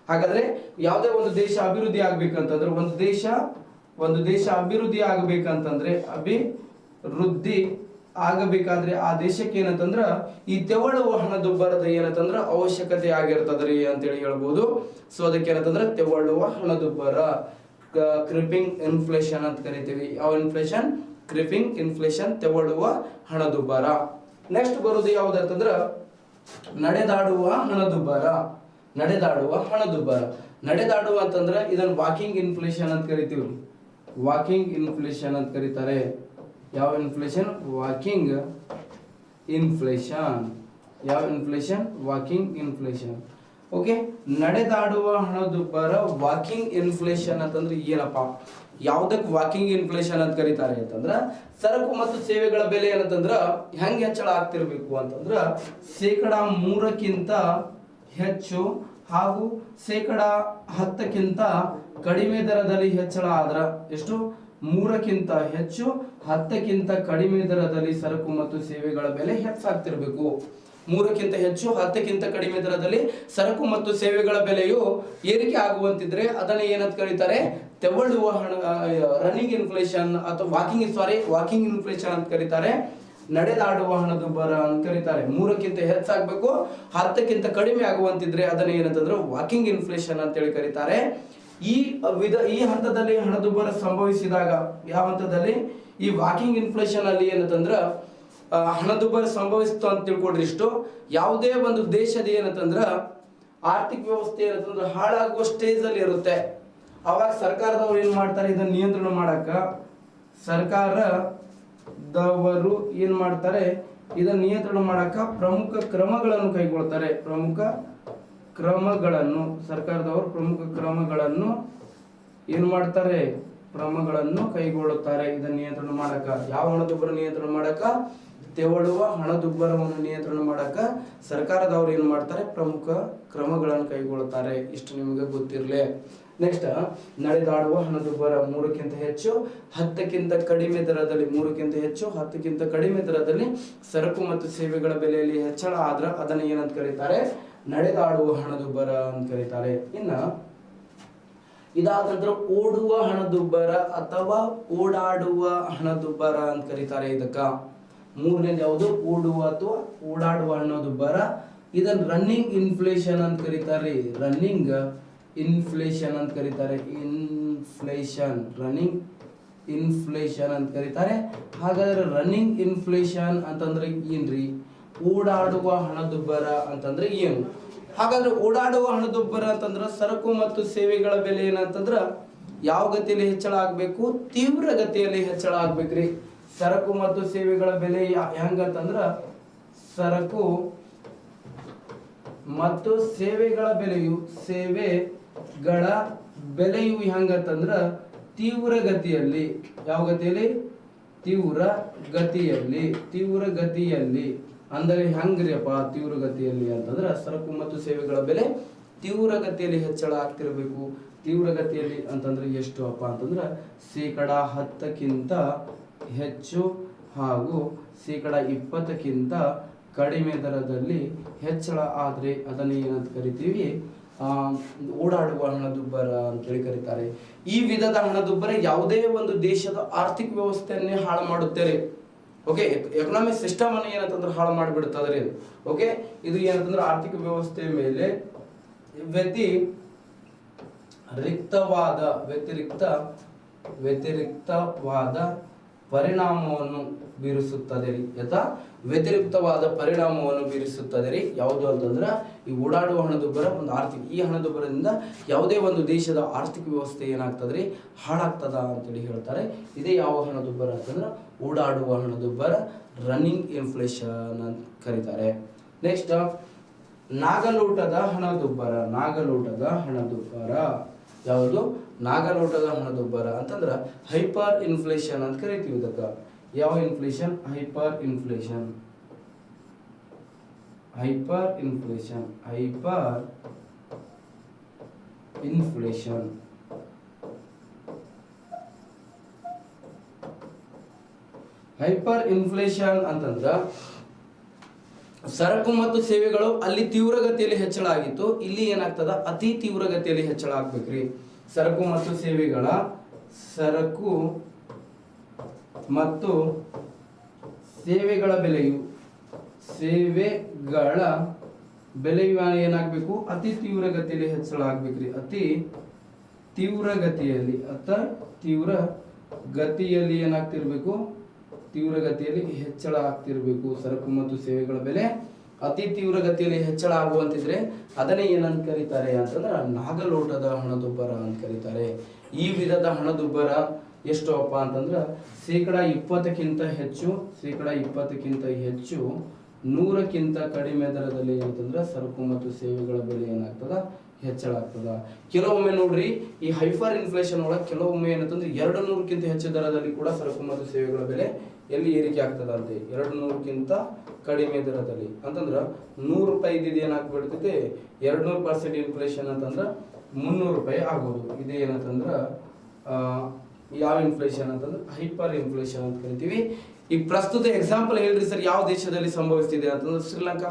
[SPEAKER 3] ಹಾಗಾದ್ರೆ ಯಾವುದೇ ಒಂದು ದೇಶ ಅಭಿವೃದ್ಧಿ ಆಗ್ಬೇಕಂತಂದ್ರೆ, ಒಂದು ದೇಶ ಅಭಿವೃದ್ಧಿ ಆಗಬೇಕಂತಂದ್ರೆ ಆಗಬೇಕಾದ್ರೆ ಆ ದೇಶಕ್ಕೆ ಏನಂತಂದ್ರ ಈ ತೆವಳುವ ಹಣದುಬ್ಬರದ ಏನಂತಂದ್ರ ಅವಶ್ಯಕತೆ ಆಗಿರ್ತದ್ರಿ ಅಂತೇಳಿ ಹೇಳ್ಬೋದು. ಸೊ ಅದಕ್ಕೆ ಏನಂತಂದ್ರ ತೆವಳುವ ಹಣದುಬ್ಬರ, ಕ್ರಿಪಿಂಗ್ ಇನ್ಫ್ಲೇಷನ್ ಅಂತ ಕರಿತೀವಿ. ಯಾವ ಇನ್ಫ್ಲೇಷನ್? ಕ್ರಿಪಿಂಗ್ ಇನ್ಫ್ಲೇಷನ್, ತೆವಳುವ ಹಣದುಬ್ಬರ. ನೆಕ್ಸ್ಟ್ ಬರೋದು ಯಾವ್ದಂತಂದ್ರ ನಡೆದಾಡುವ ಹಣದುಬ್ಬರ. ನಡೆದಾಡುವ ಅಂತಂದ್ರ ಇದನ್ನ ವಾಕಿಂಗ್ ಇನ್ಫ್ಲೇಷನ್ ಅಂತ ಕರಿತೀವಿ. ವಾಕಿಂಗ್ ಇನ್ಫ್ಲೇಷನ್ ಅಂತ ಕರೀತಾರೆ. ಯಾವ ಇನ್ಫ್ಲೇಷನ್? Walking inflation. ಯಾವ ಇನ್ಫ್ಲೇಷನ್? Walking inflation. ಓಕೆ, ನಡೆದಾಡುವ ಹಣದುಬ್ಬರ ವಾಕಿಂಗ್ ಇನ್ಫ್ಲೇಷನ್ ಅಂತಂದ್ರೆ ಏನಪ್ಪ? ಯಾವ್ದಕ್ಕೆ ವಾಕಿಂಗ್ ಇನ್ಫ್ಲೇಷನ್ ಅಂತ ಕರೀತಾರೆ ಅಂತಂದ್ರ, ಸರಕು ಮತ್ತು ಸೇವೆಗಳ ಬೆಲೆ ಏನಂತಂದ್ರ ಹೆಂಗ್ ಹೆಚ್ಚಳ ಆಗ್ತಿರ್ಬೇಕು ಅಂತಂದ್ರ 3% ಹೆಚ್ಚು ಹಾಗೂ 10% ಕಡಿಮೆ ದರದಲ್ಲಿ ಹೆಚ್ಚಳ ಆದ್ರ ಎಷ್ಟು? 3% ಹೆಚ್ಚು 10% ಕಡಿಮೆ ದರದಲ್ಲಿ ಸರಕು ಮತ್ತು ಸೇವೆಗಳ ಬೆಲೆ ಹೆಚ್ಚಾಗ್ತಿರ್ಬೇಕು. 3% ಹೆಚ್ಚು 10% ಕಡಿಮೆ ದರದಲ್ಲಿ ಸರಕು ಮತ್ತು ಸೇವೆಗಳ ಬೆಲೆಯು ಏರಿಕೆ ಆಗುವಂತಿದ್ರೆ ಅದನ್ನ ಏನಂತ ಕರೀತಾರೆ? ತೆವಳುವ ರನ್ನಿಂಗ್ ಇನ್ಫ್ಲೇಷನ್ ಅಥವಾ ವಾಕಿಂಗ್ ಇನ್ಫ್ಲೇಷನ್ ಅಂತ ಕರೀತಾರೆ. ನಡೆದಾಡುವ ಹಣದುಬ್ಬರ ಅಂತ ಕರೀತಾರೆ. 3% ಹೆಚ್ಚಾಗಬೇಕು, 10% ಕಡಿಮೆ ಆಗುವಂತಿದ್ರೆ ಅದನ್ನ ಏನಂತಂದ್ರೆ ವಾಕಿಂಗ್ ಇನ್ಫ್ಲೇಷನ್ ಅಂತ ಹೇಳಿ ಕರೀತಾರೆ. ಈ ಹಂತದಲ್ಲಿ ಹಣದುಬ್ಬರ ಸಂಭವಿಸಿದಾಗ, ಯಾವ ಹಂತದಲ್ಲಿ? ಈ ವಾಕಿಂಗ್ ಇನ್ಫ್ಲೇಷನ್ ಅಲ್ಲಿ ಏನಂತಂದ್ರ ಹಣದುಬ್ಬರ ಸಂಭವಿಸ್ತು ಅಂತ ತಿಳ್ಕೊಡ್ರಿ. ಇಷ್ಟು ಯಾವುದೇ ಒಂದು ದೇಶದ ಏನಂತಂದ್ರ ಆರ್ಥಿಕ ವ್ಯವಸ್ಥೆ ಏನಂತಂದ್ರ ಹಾಳಾಗುವ ಸ್ಟೇಜ್ ಅಲ್ಲಿ ಇರುತ್ತೆ. ಅವಾಗ ಸರ್ಕಾರದವ್ರು ಏನ್ ಮಾಡ್ತಾರೆ? ಇದನ್ನ ನಿಯಂತ್ರಣ ಮಾಡಕ ಸರ್ಕಾರದವರು ಏನ್ ಮಾಡ್ತಾರೆ? ಇದನ್ನ ನಿಯಂತ್ರಣ ಮಾಡಕ ಪ್ರಮುಖ ಕ್ರಮಗಳನ್ನು ಕೈಗೊಳ್ತಾರೆ. ಸರ್ಕಾರದವರು ಪ್ರಮುಖ ಕ್ರಮಗಳನ್ನು ಏನ್ ಮಾಡ್ತಾರೆ? ಕ್ರಮಗಳನ್ನು ಕೈಗೊಳ್ಳುತ್ತಾರೆ ಇದನ್ನ ನಿಯಂತ್ರಣ ಮಾಡಕ. ಯಾವ ಹಣದುಬ್ಬರ ನಿಯಂತ್ರಣ ಮಾಡಕ? ತೆವಳುವ ಹಣದುಬ್ಬರವನ್ನು ನಿಯಂತ್ರಣ ಮಾಡಕ ಸರ್ಕಾರದವರು ಏನ್ ಮಾಡ್ತಾರೆ? ಪ್ರಮುಖ ಕ್ರಮಗಳನ್ನು ಕೈಗೊಳ್ಳುತ್ತಾರೆ. ಇಷ್ಟು ನಿಮಗೆ ಗೊತ್ತಿರಲಿ. ನೆಕ್ಸ್ಟ್, ನಡೆದಾಡುವ ಹಣದುಬ್ಬರ 3% ಹೆಚ್ಚು 10% ಕಡಿಮೆ ದರದಲ್ಲಿ 3% ಹೆಚ್ಚು 10% ಕಡಿಮೆ ದರದಲ್ಲಿ ಸರಕು ಮತ್ತು ಸೇವೆಗಳ ಬೆಲೆಯಲ್ಲಿ ಹೆಚ್ಚಳ ಆದ್ರ ಅದನ್ನ ಏನಂತ ಕರೀತಾರೆ? ನಡೆದಾಡುವ ಹಣದುಬ್ಬರ ಅಂತ ಕರೀತಾರೆ. ಇನ್ನ ಇದಾದ ನಂತರ ಓಡುವ ಹಣದುಬ್ಬರ ಅಥವಾ ಓಡಾಡುವ ಹಣದುಬ್ಬರ ಅಂತ ಕರೀತಾರೆ. ಇದಕ್ಕ ಮೂರನೇದು ಯಾವುದು? ಓಡುವ ಅಥವಾ ಓಡಾಡುವ ಹಣದುಬ್ಬರ. ಇದನ್ನ ರನ್ನಿಂಗ್ ಇನ್ಫ್ಲೇಷನ್ ಅಂತ ಕರೀತಾರೆ. ರನ್ನಿಂಗ್ ಇನ್ಫ್ಲೇಷನ್ ಅಂತ ಕರೀತಾರೆ. ರನ್ನಿಂಗ್ ಇನ್ಫ್ಲೇಷನ್ ಅಂತ ಕರೀತಾರೆ. ಹಾಗಾದ್ರೆ ರನ್ನಿಂಗ್ ಇನ್ಫ್ಲೇಷನ್ ಅಂತಂದ್ರೆ ಏನ್ರಿ? ಓಡಾಡುವ ಹಣದುಬ್ಬರ ಅಂತಂದ್ರೆ ಏನು? ಹಾಗಾದ್ರೆ ಓಡಾಡುವ ಹಣದುಬ್ಬರ ಅಂತಂದ್ರ ಸರಕು ಮತ್ತು ಸೇವೆಗಳ ಬೆಲೆ ಏನಂತಂದ್ರ ಯಾವ ಗತಿಯಲ್ಲಿ ಹೆಚ್ಚಳ ಆಗ್ಬೇಕು? ತೀವ್ರ ಗತಿಯಲ್ಲಿ ಹೆಚ್ಚಳ ಆಗ್ಬೇಕ್ರಿ. ಸರಕು ಮತ್ತು ಸೇವೆಗಳ ಬೆಲೆ ಹೆಂಗಂತಂದ್ರ ಸರಕು ಮತ್ತು ಸೇವೆಗಳ ಬೆಲೆಯು ಹೆಂಗಂತಂದ್ರ ತೀವ್ರ ಗತಿಯಲ್ಲಿ. ಯಾವ ಗತಿಯಲ್ಲಿ? ತೀವ್ರ ಗತಿಯಲ್ಲಿ ಅಂದರೆ ಹೆಂಗ್ರಿಯಪ್ಪ ತೀವ್ರ ಗತಿಯಲ್ಲಿ ಅಂತಂದ್ರ ಸರಕು ಮತ್ತು ಸೇವೆಗಳ ಬೆಲೆ ತೀವ್ರ ಗತಿಯಲ್ಲಿ ಹೆಚ್ಚಳ ಆಗ್ತಿರ್ಬೇಕು. ತೀವ್ರ ಗತಿಯಲ್ಲಿ ಅಂತಂದ್ರೆ ಎಷ್ಟು ಅಪ್ಪ ಅಂತಂದ್ರ 10% ಹೆಚ್ಚು ಹಾಗೂ 20% ಕಡಿಮೆ ದರದಲ್ಲಿ ಹೆಚ್ಚಳ ಆದ್ರೆ ಅದನ್ನ ಏನಂತ ಕರಿತೀವಿ? ಓಡಾಡುವ ಹಣದುಬ್ಬರ ಅಂತೇಳಿ ಕರೀತಾರೆ. ಈ ವಿಧದ ಹಣದುಬ್ಬರ ಯಾವುದೇ ಒಂದು ದೇಶದ ಆರ್ಥಿಕ ವ್ಯವಸ್ಥೆಯನ್ನೇ ಹಾಳು ಮಾಡುತ್ತಾರೆ. ಓಕೆ. ಎಕನಾಮಿಕ್ ಸಿಸ್ಟಮ್ ಅನ್ನು ಏನಂತಂದ್ರೆ ಹಾಳು ಮಾಡಿಬಿಡ್ತದ್ರಿ ಇದು. ಓಕೆ, ಇದು ಏನಂತಂದ್ರೆ ಆರ್ಥಿಕ ವ್ಯವಸ್ಥೆಯ ಮೇಲೆ ವ್ಯತಿರಿಕ್ತವಾದ ಪರಿಣಾಮವನ್ನು ಬೀರಿಸುತ್ತದೆ ರೀ. ವ್ಯತಿರಿಕ್ತವಾದ ಪರಿಣಾಮವನ್ನು ಬೀರಿಸುತ್ತದೆ ರೀ. ಯಾವುದು ಅಂತಂದ್ರೆ ಈ ಓಡಾಡುವ ಹಣದುಬ್ಬರ ಒಂದು ಆರ್ಥಿಕ, ಈ ಹಣದುಬ್ಬರದಿಂದ ಯಾವುದೇ ಒಂದು ದೇಶದ ಆರ್ಥಿಕ ವ್ಯವಸ್ಥೆ ಏನಾಗ್ತದ್ರಿ, ಹಾಳಾಗ್ತದ ಅಂತೇಳಿ ಹೇಳ್ತಾರೆ. ಇದೇ ಯಾವ ಹಣದುಬ್ಬರ ಅಂತಂದ್ರೆ ಓಡಾಡುವ ಹಣದುಬ್ಬರ, ರನ್ನಿಂಗ್ ಇನ್ಫ್ಲೇಷನ್ ಅಂತ ಕರೀತಾರೆ. ನೆಕ್ಸ್ಟ್ ನಾಗಲೋಟದ ಹಣದುಬ್ಬರ. ಯಾವುದು? ನಾಗಲೋಟದ ಹಣದುಬ್ಬರ ಅಂತಂದ್ರ ಹೈಪರ್ ಇನ್ಫ್ಲೇಷನ್ ಅಂತ ಕರಿತೀವಿ ಇದಕ್ಕ. ಯಾವ inflation? Hyper inflation. Hyper inflation ಅಂತಂದ್ರ ಸರಕು ಮತ್ತು ಸೇವೆಗಳು ಅಲ್ಲಿ ತೀವ್ರಗತಿಯಲ್ಲಿ ಹೆಚ್ಚಳ ಆಗಿತ್ತು, ಇಲ್ಲಿ ಏನಾಗ್ತದ ಅತಿ ತೀವ್ರಗತಿಯಲ್ಲಿ ಹೆಚ್ಚಳ ಆಗ್ಬೇಕ್ರಿ. ಸರಕು ಮತ್ತು ಸೇವೆಗಳ ಬೆಲೆಯು ಏನಾಗಬೇಕು? ಅತಿ ತೀವ್ರಗತಿಯಲ್ಲಿ ಹೆಚ್ಚಳ ಆಗ್ಬೇಕ್ರಿ. ಅತಿ ತೀವ್ರಗತಿಯಲ್ಲಿ ಏನಾಗ್ತಿರ್ಬೇಕು? ತೀವ್ರಗತಿಯಲ್ಲಿ ಹೆಚ್ಚಳ ಆಗ್ತಿರ್ಬೇಕು. ಸರಕು ಮತ್ತು ಸೇವೆಗಳ ಬೆಲೆ ಅತಿ ತೀವ್ರಗತಿಯಲ್ಲಿ ಹೆಚ್ಚಳ ಆಗುವಂತಿದ್ರೆ ಅದನ್ನೇ ಏನಂತ ಕರೀತಾರೆ ಅಂತಂದ್ರೆ ನಾಗಲೋಟದ ಹಣದುಬ್ಬರ ಅಂತ ಕರೀತಾರೆ. ಈ ವಿಧದ ಹಣದುಬ್ಬರ ಎಷ್ಟಪ್ಪ ಅಂತಂದ್ರೆ ಶೇಕಡ 20ಕ್ಕಿಂತ ಹೆಚ್ಚು 100ಕ್ಕಿಂತ ಕಡಿಮೆ ದರದಲ್ಲಿ ಅಂತಂದ್ರೆ ಸರಕು ಮತ್ತು ಸೇವೆಗಳ ಬೆಲೆ ಏನಾಗ್ತದ? ಹೆಚ್ಚಳ ಆಗ್ತದ. ಕೆಲವೊಮ್ಮೆ ನೋಡ್ರಿ, ಈ ಹೈಪರ್ ಇನ್ಫ್ಲೇಷನ್ ಒಳಗೆ ಕೆಲವೊಮ್ಮೆ ಏನಂತಂದ್ರೆ 200ಕ್ಕಿಂತ ಹೆಚ್ಚು ದರದಲ್ಲಿ ಕೂಡ ಸರಕು ಮತ್ತು ಸೇವೆಗಳ ಬೆಲೆ ಎಲ್ಲಿ ಏರಿಕೆ ಆಗ್ತದ ಅಂತೆ? 200ಕ್ಕಿಂತ ಕಡಿಮೆ ದರದಲ್ಲಿ ಅಂತಂದ್ರ 100 ರೂಪಾಯಿ ಇದ್ದಿದ್ದು ಏನಾಗ್ಬಿಡ್ತೈತೆ? 200% ಇನ್ಫ್ಲೇಷನ್ ಅಂತಂದ್ರ 300 ರೂಪಾಯಿ ಆಗೋದು. ಇದೇ ಏನಂತಂದ್ರ ಯಾವ ಇನ್ಫ್ಲೇಷನ್ ಅಂತಂದ್ರೆ ಹೈಪರ್ ಇನ್ಫ್ಲೇಷನ್ ಅಂತ ಕರಿತೀವಿ. ಈ ಪ್ರಸ್ತುತ ಎಕ್ಸಾಂಪಲ್ ಹೇಳ್ರಿ ಸರ್, ಯಾವ ದೇಶದಲ್ಲಿ ಸಂಭವಿಸ್ತಿದೆ ಅಂತಂದ್ರೆ ಶ್ರೀಲಂಕಾ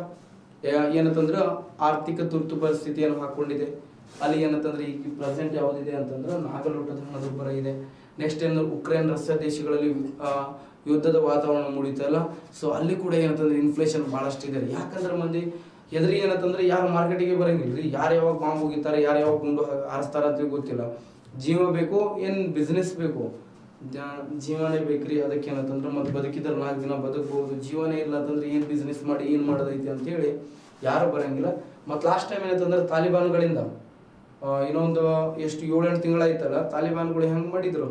[SPEAKER 3] ಏನಂತಂದ್ರೆ ಆರ್ಥಿಕ ತುರ್ತು ಪರಿಸ್ಥಿತಿಯನ್ನು ಹಾಕೊಂಡಿದೆ. ಅಲ್ಲಿ ಏನಂತಂದ್ರೆ ಈ ಪ್ರೆಸೆಂಟ್ ಯಾವ್ದಿದೆ ಅಂತಂದ್ರೆ ನಾಗಲೋಟದ ಹಣದುಬ್ಬರ ಇದೆ. ನೆಕ್ಸ್ಟ್ ಏನು ಉಕ್ರೇನ್ ರಷ್ಯಾ ದೇಶಗಳಲ್ಲಿ ಯುದ್ಧದ ವಾತಾವರಣ ಮೂಡಿತಲ್ಲ, ಸೊ ಅಲ್ಲಿ ಕೂಡ ಏನಂತಂದ್ರೆ ಇನ್ಫ್ಲೇಷನ್ ಬಹಳಷ್ಟು ಇದೆ. ಯಾಕಂದ್ರೆ ಮಂದಿ ಎದ್ರಿ ಏನಂತಂದ್ರೆ ಯಾರು ಮಾರ್ಕೆಟಿಗೆ ಬರಂಗಿಲ್ರಿ, ಯಾರು ಯಾವಾಗ ಬಾಂಬ್ ಹೋಗಿತಾರೆ, ಯಾರು ಯಾವಾಗ ಗುಂಡು ಹಾರಿಸ್ತಾರ ಅಂತ ಗೊತ್ತಿಲ್ಲ. ಜೀವ ಬೇಕು, ಏನ್ ಬಿಸ್ನೆಸ್ ಬೇಕು? ಜೀವನೇ ಬೇಕ್ರಿ. ಅದಕ್ಕೆ ಏನಂತಂದ್ರೆ ಮತ್ತೆ ಬದುಕಿದ್ರೆ 4 ದಿನ ಬದುಕಬಹುದು. ಜೀವನೇ ಇಲ್ಲ ಅಂತಂದ್ರೆ ಏನ್ ಬಿಸ್ನೆಸ್ ಮಾಡಿ ಏನ್ ಮಾಡೋದೈತಿ ಅಂತ ಹೇಳಿ ಯಾರು ಬರಂಗಿಲ್ಲ. ಮತ್ ಲಾಸ್ಟ್ ಟೈಮ್ ಏನಂತಂದ್ರೆ ತಾಲಿಬಾನ್ಗಳಿಂದ ಇನ್ನೊಂದು ಎಷ್ಟು 7-8 ತಿಂಗಳಾಯ್ತಲ್ಲ, ತಾಲಿಬಾನ್ಗಳು ಹೆಂಗ್ ಮಾಡಿದ್ರು?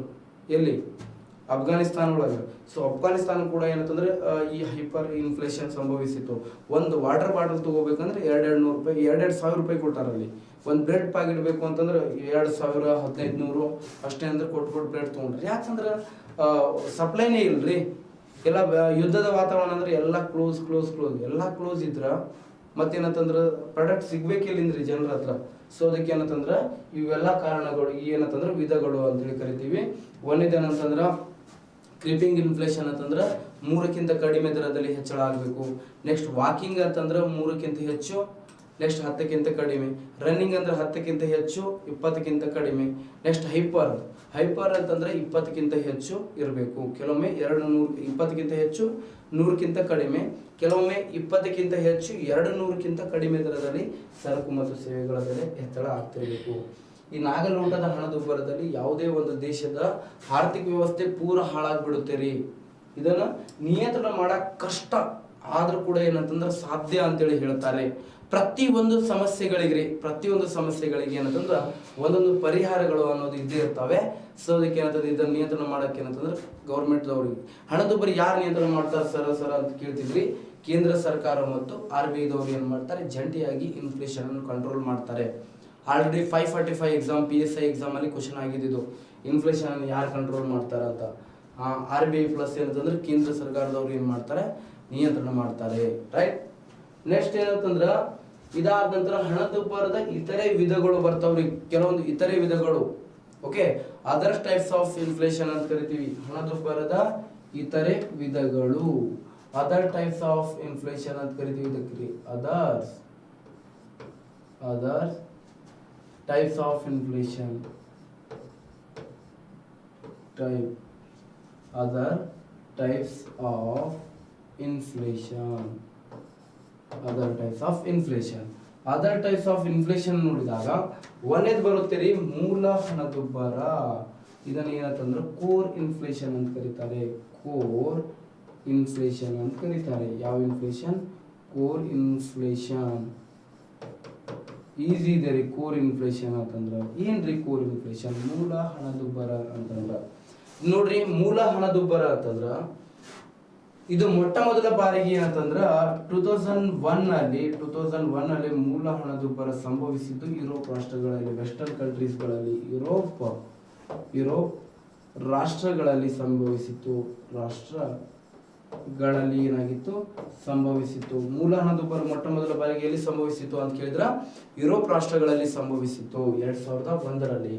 [SPEAKER 3] ಎಲ್ಲಿ? ಅಫ್ಘಾನಿಸ್ತಾನ ಒಳಗೆ. ಸೊ ಅಫ್ಘಾನಿಸ್ತಾನ ಕೂಡ ಏನಂತಂದ್ರೆ ಈ ಹೈಪರ್ ಇನ್ಫ್ಲೇಷನ್ ಸಂಭವಿಸಿತ್ತು. ಒಂದು ವಾಟರ್ ಬಾಟಲ್ ತಗೋಬೇಕಂದ್ರೆ 200 ರೂಪಾಯಿ 2,000 ರೂಪಾಯಿ ಕೊಟ್ಟಾರಲ್ಲಿ. ಒಂದು ಬ್ರೆಡ್ ಪ್ಯಾಕೆಟ್ ಬೇಕು ಅಂತಂದ್ರೆ 2,000 1,500 ಅಷ್ಟೇ ಅಂದ್ರೆ ಕೊಟ್ಟು ಬ್ರೆಡ್ ತಗೊಂಡ್ರಿ. ಯಾಕಂದ್ರೆ ಸಪ್ಲೈನೇ ಇಲ್ರಿ. ಎಲ್ಲ ಯುದ್ಧದ ವಾತಾವರಣ ಅಂದ್ರೆ ಎಲ್ಲ ಕ್ಲೋಸ್ ಎಲ್ಲ ಕ್ಲೋಸ್ ಇದ್ರ ಮತ್ತೇನಂತಂದ್ರೆ ಪ್ರಾಡಕ್ಟ್ ಸಿಗ್ಬೇಕಿಲ್ಲಿಂದ್ರಿ ಜನರ ಹತ್ರ. ಸೊ ಅದಕ್ಕೆ ಏನಂತಂದ್ರ ಇವೆಲ್ಲ ಕಾರಣಗಳು ಏನಂತಂದ್ರೆ ವಿಧಗಳು ಅಂತೇಳಿ ಕರಿತೀವಿ. ಒಂದೇನಂತಂದ್ರ ಕ್ರೀಪಿಂಗ್ ಇನ್ಫ್ಲೇಷನ್ ಅಂತಂದ್ರೆ 3ಕ್ಕಿಂತ ಕಡಿಮೆ ದರದಲ್ಲಿ ಹೆಚ್ಚಳ ಆಗಬೇಕು. ನೆಕ್ಸ್ಟ್ ವಾಕಿಂಗ್ ಅಂತಂದ್ರೆ 3ಕ್ಕಿಂತ ಹೆಚ್ಚು, ನೆಕ್ಸ್ಟ್ 10ಕ್ಕಿಂತ ಕಡಿಮೆ. ರನ್ನಿಂಗ್ ಅಂದ್ರೆ 10ಕ್ಕಿಂತ ಹೆಚ್ಚು 20ಕ್ಕಿಂತ ಕಡಿಮೆ. ನೆಕ್ಸ್ಟ್ ಹೈಪರ್ ಅಂತಂದ್ರೆ 20ಕ್ಕಿಂತ ಹೆಚ್ಚು ಇರಬೇಕು. ಕೆಲವೊಮ್ಮೆ 20ಕ್ಕಿಂತ ಹೆಚ್ಚು 100ಕ್ಕಿಂತ ಕಡಿಮೆ, ಕೆಲವೊಮ್ಮೆ 20ಕ್ಕಿಂತ ಹೆಚ್ಚು 200ಕ್ಕಿಂತ ಕಡಿಮೆ ದರದಲ್ಲಿ ಸರಕು ಮತ್ತು ಸೇವೆಗಳ ಬೆಲೆ ಹೆಚ್ಚಳ ಆಗ್ತಿರಬೇಕು. ಈ ನಾಗಲೋಟದ ಹಣದುಬ್ಬರದಲ್ಲಿ ಯಾವುದೇ ಒಂದು ದೇಶದ ಆರ್ಥಿಕ ವ್ಯವಸ್ಥೆ ಪೂರ ಹಾಳಾಗ್ಬಿಡುತ್ತೆ. ಇದನ್ನ ನಿಯಂತ್ರಣ ಮಾಡಕ್ ಕಷ್ಟ, ಆದ್ರೂ ಕೂಡ ಏನಂತಂದ್ರೆ ಸಾಧ್ಯ ಅಂತೇಳಿ ಹೇಳ್ತಾರೆ. ಪ್ರತಿಯೊಂದು ಸಮಸ್ಯೆಗಳಿಗೆ ಏನಂತಂದ್ರೆ ಒಂದೊಂದು ಪರಿಹಾರಗಳು ಅನ್ನೋದು ಇದ್ದೇ ಇರ್ತವೆ. ಸೊ ಅದಕ್ಕೆ ಏನಂತಂದ್ರೆ ಇದನ್ನ ನಿಯಂತ್ರಣ ಮಾಡಕ್ಕೆ ಏನಂತಂದ್ರೆ ಗೌರ್ಮೆಂಟ್ ದವ್ರಿಗೆ. ಹಣದುಬ್ಬರ ಯಾರು ನಿಯಂತ್ರಣ ಮಾಡ್ತಾರೆ ಸರ ಅಂತ ಕೇಳ್ತಿದ್ರಿ? ಕೇಂದ್ರ ಸರ್ಕಾರ ಮತ್ತು RBI ದವರು ಏನ್ ಮಾಡ್ತಾರೆ? ಜಂಟಿಯಾಗಿ ಇನ್ಫ್ಲೇಷನ್ ಅನ್ನು ಕಂಟ್ರೋಲ್ ಮಾಡ್ತಾರೆ. ಆಲ್ರೆಡಿ 545 ಎಕ್ಸಾಮ್ PSI ಎಕ್ಸಾಮ್ ಅಲ್ಲಿ ಕ್ವಶನ್ ಆಗಿದ್ದು ಇನ್ಫ್ಲೇಷನ್ ಅನ್ನು ಯಾರು ಕಂಟ್ರೋಲ್ ಮಾಡ್ತಾರ ಅಂತ. RBI ಪ್ಲಸ್ ಏನಂತಂದ್ರೆ ಕೇಂದ್ರ ಸರ್ಕಾರದವ್ರು ಏನ್ ಮಾಡ್ತಾರೆ? ನಿಯಂತ್ರಣ ಮಾಡ್ತಾರೆ. ರೈಟ್. ನೆಕ್ಸ್ಟ್ ಏನಂತಂದ್ರ ಇದಾದ ನಂತರ ಹಣದುಬ್ಬರದ ಇತರೆ ವಿಧಗಳು ಬರ್ತಾವ್ರಿ. ಕೆಲವೊಂದು ಇತರೆ ವಿಧಗಳು, okay, other types of inflation ಅಂತ ಕರಿತೀವಿ. ಹಣದುಬ್ಬರದ ಇತರೆ ವಿಧಗಳು, ಅದರ್ ಟೈಪ್ಸ್ ಆಫ್ ಇನ್ಫ್ಲೇಷನ್ ಅಂತ ಕರಿತೀವಿ. ಇದಕ್ಕೆ other types of inflation, other types of inflation. Other types of inflation. Other types of inflation ನೋಡಿದಾಗ ಒಂದೇದು ಬರುತ್ತೆ ರೀ ಮೂಲ ಹಣದುಬ್ಬರ. ಇದನ್ನ ಏನಂತಂದ್ರೆ ಕೋರ್ ಇನ್ಫ್ಲೇಷನ್ ಅಂತ ಕರೀತಾರೆ. ಕೋರ್ ಇನ್ಫ್ಲೇಷನ್ ಅಂತ ಕರೀತಾರೆ. ಯಾವ ಇನ್ಫ್ಲೇಷನ್? Core inflation. ಈಸಿ ಇದೆ ರೀ ಕೋರ್ ಇನ್ಫ್ಲೇಷನ್ ಅಂತಂದ್ರೆ. ಏನ್ರಿ ಕೋರ್ ಇನ್ಫ್ಲೇಷನ್? ಮೂಲ ಹಣದುಬ್ಬರ ಅಂತಂದ್ರ ನೋಡ್ರಿ, ಮೂಲ ಹಣದುಬ್ಬರ ಅಂತಂದ್ರ ಇದು ಮೊಟ್ಟ ಮೊದಲ ಬಾರಿಗೆ ಏನಂತಂದ್ರ 2001 ನಲ್ಲಿ ಮೂಲ ಹಣದುಬ್ಬರ ಸಂಭವಿಸಿದ್ದು ಯುರೋಪ್ ರಾಷ್ಟ್ರಗಳಲ್ಲಿ, ವೆಸ್ಟರ್ನ್ ಕಂಟ್ರೀಸ್ಗಳಲ್ಲಿ, ಯುರೋಪ್ ರಾಷ್ಟ್ರಗಳಲ್ಲಿ ಸಂಭವಿಸಿತ್ತು. ರಾಷ್ಟ್ರಗಳಲ್ಲಿ ಏನಾಗಿತ್ತು? ಸಂಭವಿಸಿತ್ತು. ಮೂಲ ಹಣದುಬ್ಬರ ಮೊಟ್ಟ ಮೊದಲ ಬಾರಿಗೆ ಎಲ್ಲಿ ಸಂಭವಿಸಿತ್ತು ಅಂತ ಕೇಳಿದ್ರ ಯುರೋಪ್ ರಾಷ್ಟ್ರಗಳಲ್ಲಿ ಸಂಭವಿಸಿತ್ತು 2001ರಲ್ಲಿ.